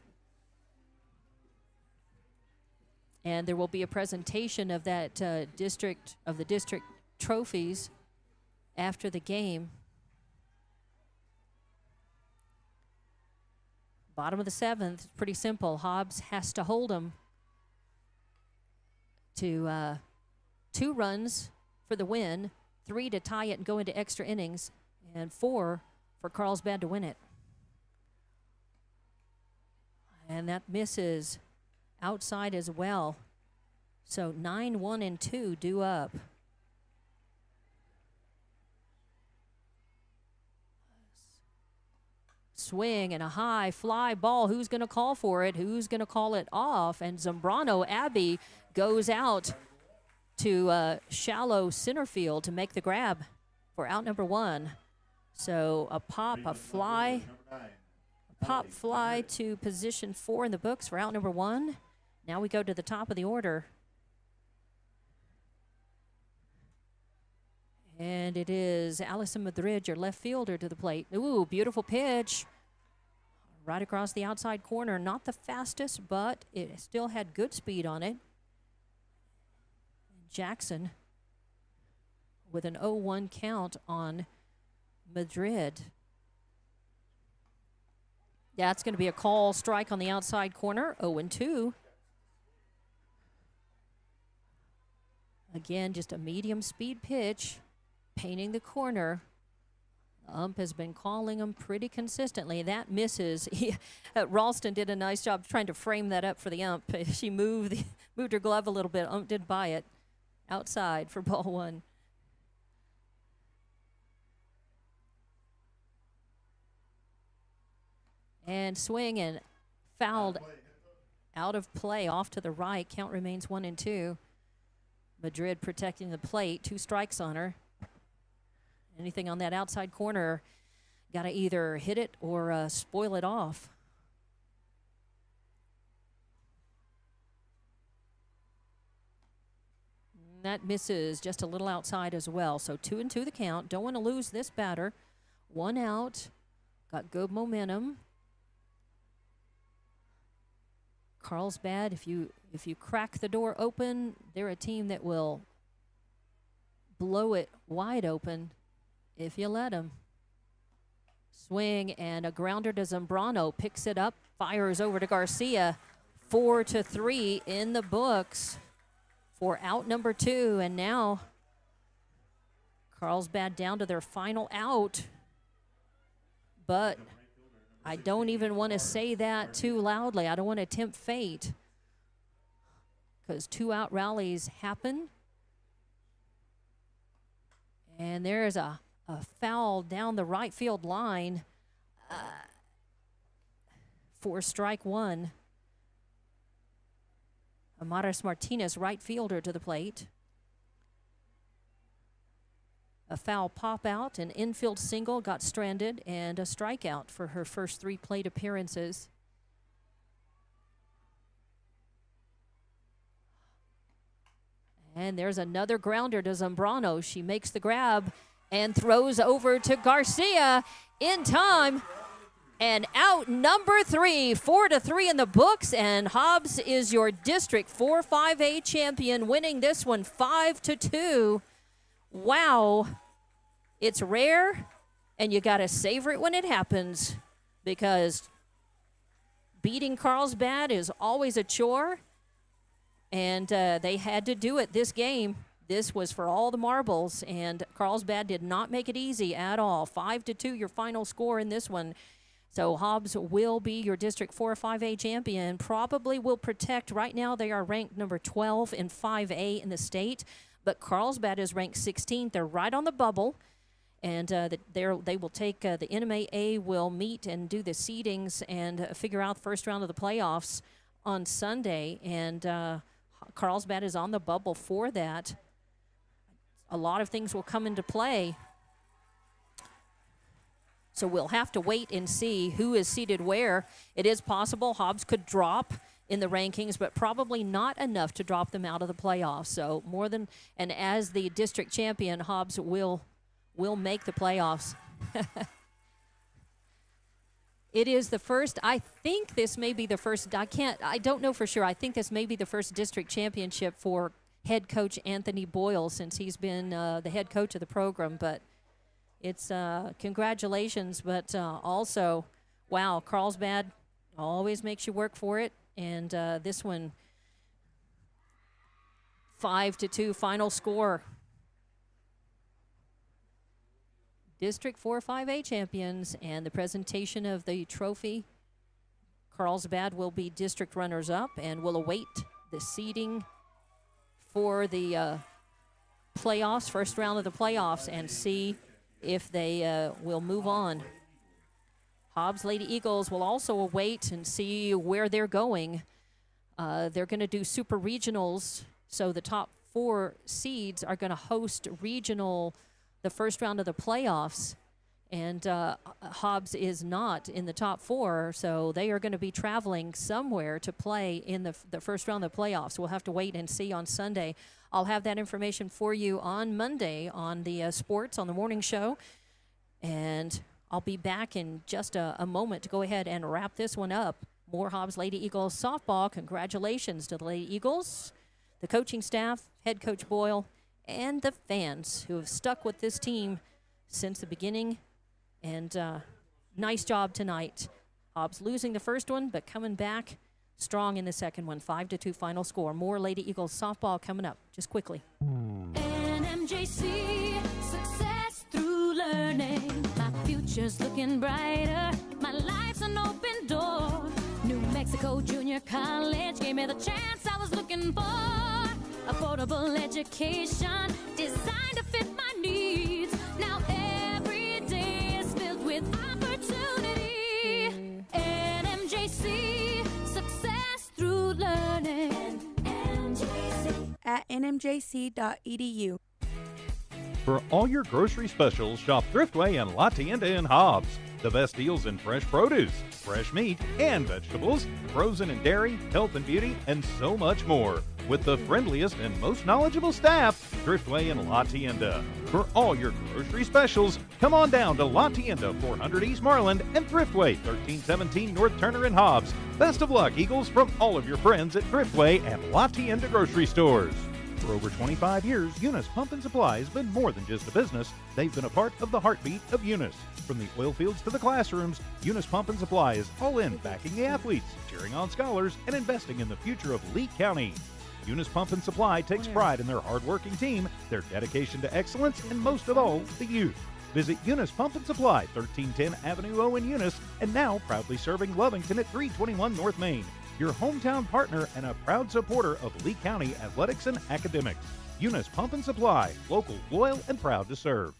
And there will be a presentation of that district trophies after the game. Bottom of the 7th, pretty simple. Hobbs has to hold them to 2 runs for the win, 3 to tie it and go into extra innings, and 4 for Carlsbad to win it. And that misses outside as well. So 9-1-2 due up. Swing and a high fly ball. Who's going to call for it? Who's going to call it off? And Zambrano Abbey goes out to shallow center field to make the grab for out number 1. So a pop, a fly, pop fly to position 4 in the books for out number 1. Now we go to the top of the order. And it is Allison Madrid, your left fielder, to the plate. Ooh, beautiful pitch. Right across the outside corner. Not the fastest, but it still had good speed on it. Jackson with an 0-1 count on Madrid. That's going to be a call strike on the outside corner. 0-2. Again, just a medium speed pitch, painting the corner. The ump has been calling him pretty consistently. That misses. Ralston did a nice job trying to frame that up for the ump. She moved her glove a little bit. Ump did buy it. Outside for ball 1. And swing and fouled out of play off to the right. Count remains 1-2. Madrid protecting the plate. 2 strikes on her. Anything on that outside corner, got to either hit it or spoil it off. That misses just a little outside as well. So 2-2 the count. Don't want to lose this batter. 1 out. Got good momentum. Carlsbad, if you crack the door open, they're a team that will blow it wide open if you let them. Swing and a grounder to Zambrano. Picks it up, fires over to Garcia. 4-3 in the books for out number 2. And now Carlsbad down to their final out. But I don't even want to say that too loudly. I don't want to tempt fate, because 2-out rallies happen. And there's a foul down the right field line for strike 1. Amaris Martinez, right fielder, to the plate. A foul pop out, an infield single, got stranded, and a strikeout for her first 3 plate appearances. And there's another grounder to Zambrano. She makes the grab and throws over to Garcia in time. And out number 3, 4-3 in the books, and Hobbs is your District 4-5A champion, winning this one 5-2. Wow. It's rare, and you got to savor it when it happens, because beating Carlsbad is always a chore, and they had to do it this game. This was for all the marbles, and Carlsbad did not make it easy at all. 5-2, your final score in this one. So Hobbs will be your District 4-5A champion. Probably will protect. Right now they are ranked number 12 in 5A in the state, but Carlsbad is ranked 16th. They're right on the bubble, and they will take the NMAA will meet and do the seedings and figure out the first round of the playoffs on Sunday, and Carlsbad is on the bubble for that. A lot of things will come into play. So we'll have to wait and see who is seated where. It is possible Hobbs could drop in the rankings, but probably not enough to drop them out of the playoffs. So more than, and as the district champion, Hobbs will make the playoffs. It is the first, I think this may be the first, I don't know for sure. I think this may be the first district championship for head coach Anthony Boyle since he's been the head coach of the program, but it's congratulations, but also, wow, Carlsbad always makes you work for it. And this one, 5-2 final score. District 4-5A champions, and the presentation of the trophy. Carlsbad will be district runners-up and will await the seeding for the playoffs, first round of the playoffs, and see if they will move on. Hobbs Lady Eagles will also await and see where they're going. They're going to do super regionals, so the top 4 seeds are going to host regional the first round of the playoffs, and Hobbs is not in the top 4, so they are going to be traveling somewhere to play in the first round of the playoffs. We'll have to wait and see on Sunday. I'll have that information for you on Monday on the sports on the morning show, and I'll be back in just a moment to go ahead and wrap this one up. More Hobbs Lady Eagles softball. Congratulations to the Lady Eagles, the coaching staff, head coach Boyle, and the fans who have stuck with this team since the beginning. And nice job tonight. Hobbs losing the first one, but coming back strong in the second one. 5-2 final score. More Lady Eagles softball coming up just quickly. NMJC, success through learning. My future's looking brighter. My life's an open door. New Mexico Junior College gave me the chance I was looking for. Affordable education designed to fit my needs. Now every day is filled with opportunity. NMJC, success through learning. NMJC. At nmjc.edu. For all your grocery specials, shop Thriftway and La Tienda in Hobbs. The best deals in fresh produce, fresh meat, and vegetables, frozen and dairy, health and beauty, and so much more. with the friendliest and most knowledgeable staff, Thriftway in La Tienda. For all your grocery specials, come on down to La Tienda, 400 East Marland, and Thriftway, 1317 North Turner and Hobbs. Best of luck, Eagles, from all of your friends at Thriftway and La Tienda grocery stores. For over 25 years, Eunice Pump and Supply has been more than just a business. They've been a part of the heartbeat of Eunice. From the oil fields to the classrooms, Eunice Pump and Supply is all in backing the athletes, cheering on scholars, and investing in the future of Lee County. Eunice Pump and Supply takes pride in their hardworking team, their dedication to excellence, and most of all, the youth. Visit Eunice Pump and Supply, 1310 Avenue O in Eunice, and now proudly serving Lovington at 321 North Main. Your hometown partner and a proud supporter of Lee County athletics and academics. Eunice Pump and Supply, local, loyal, and proud to serve.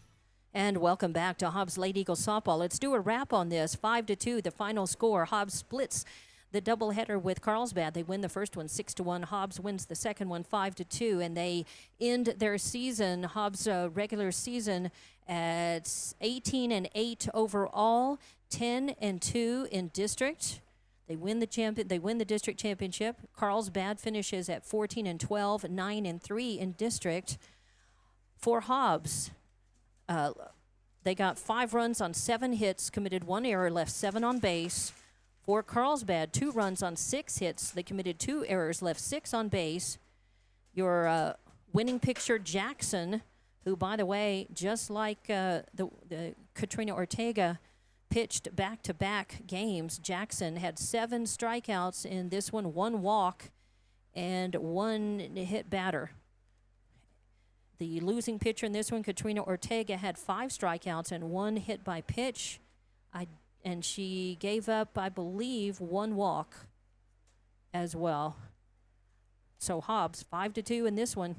And welcome back to Hobbs Lady Eagles softball. Let's do a wrap on this. 5-2, the final score. Hobbs splits the doubleheader with Carlsbad. They win the first one 6-1. Hobbs wins the second one 5-2, and they end their season, Hobbs' regular season, at 18-8 overall, 10-2 in district. They win the district championship. Carlsbad finishes at 14-12, 9-3 in district. For Hobbs, they got 5 runs on 7 hits, committed 1 error, left 7 on base. For Carlsbad, 2 runs on 6 hits, they committed 2 errors, left 6 on base. Your winning pitcher, Jackson, who, by the way, just like the Katrina Ortega, pitched back-to-back games. Jackson had 7 strikeouts in this one, 1 walk, and 1 hit batter. The losing pitcher in this one, Katrina Ortega, had 5 strikeouts and 1 hit by pitch. And she gave up, I believe, 1 walk as well. So Hobbs, 5-2 in this one.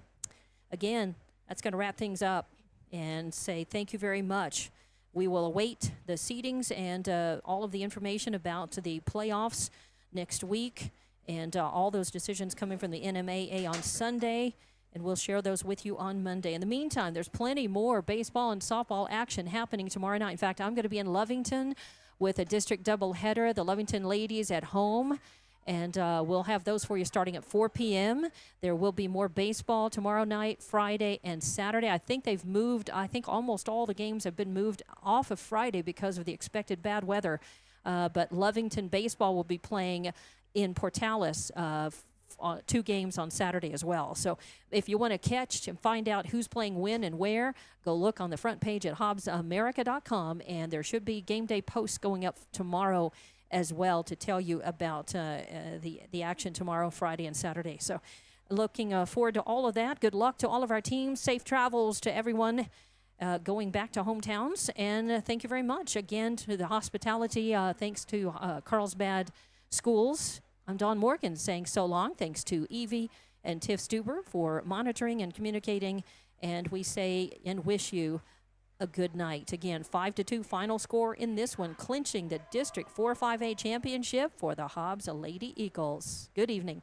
Again, that's going to wrap things up and say thank you very much. We will await the seedings and all of the information about the playoffs next week, and all those decisions coming from the NMAA on Sunday, and we'll share those with you on Monday. In the meantime, there's plenty more baseball and softball action happening tomorrow night. In fact, I'm going to be in Lovington with a district doubleheader, the Lovington ladies at home, and we'll have those for you starting at 4 p.m. There will be more baseball tomorrow night, Friday, and Saturday. I think they've moved, almost all the games have been moved off of Friday because of the expected bad weather. But Lovington baseball will be playing in Portales 2 games on Saturday as well. So if you want to catch and find out who's playing when and where, go look on the front page at hobbsamerica.com, and there should be game day posts going up tomorrow as well to tell you about the action tomorrow, Friday, and Saturday. So looking forward to all of that. Good luck to all of our teams. Safe travels to everyone going back to hometowns. And thank you very much again to the hospitality. Thanks to Carlsbad Schools. I'm Dawn Morgan saying so long. Thanks to Evie and Tiff Stuber for monitoring and communicating. And we say and wish you a good night. Again, 5-2 final score in this one, clinching the District 4-5A championship for the Hobbs Lady Eagles. Good evening.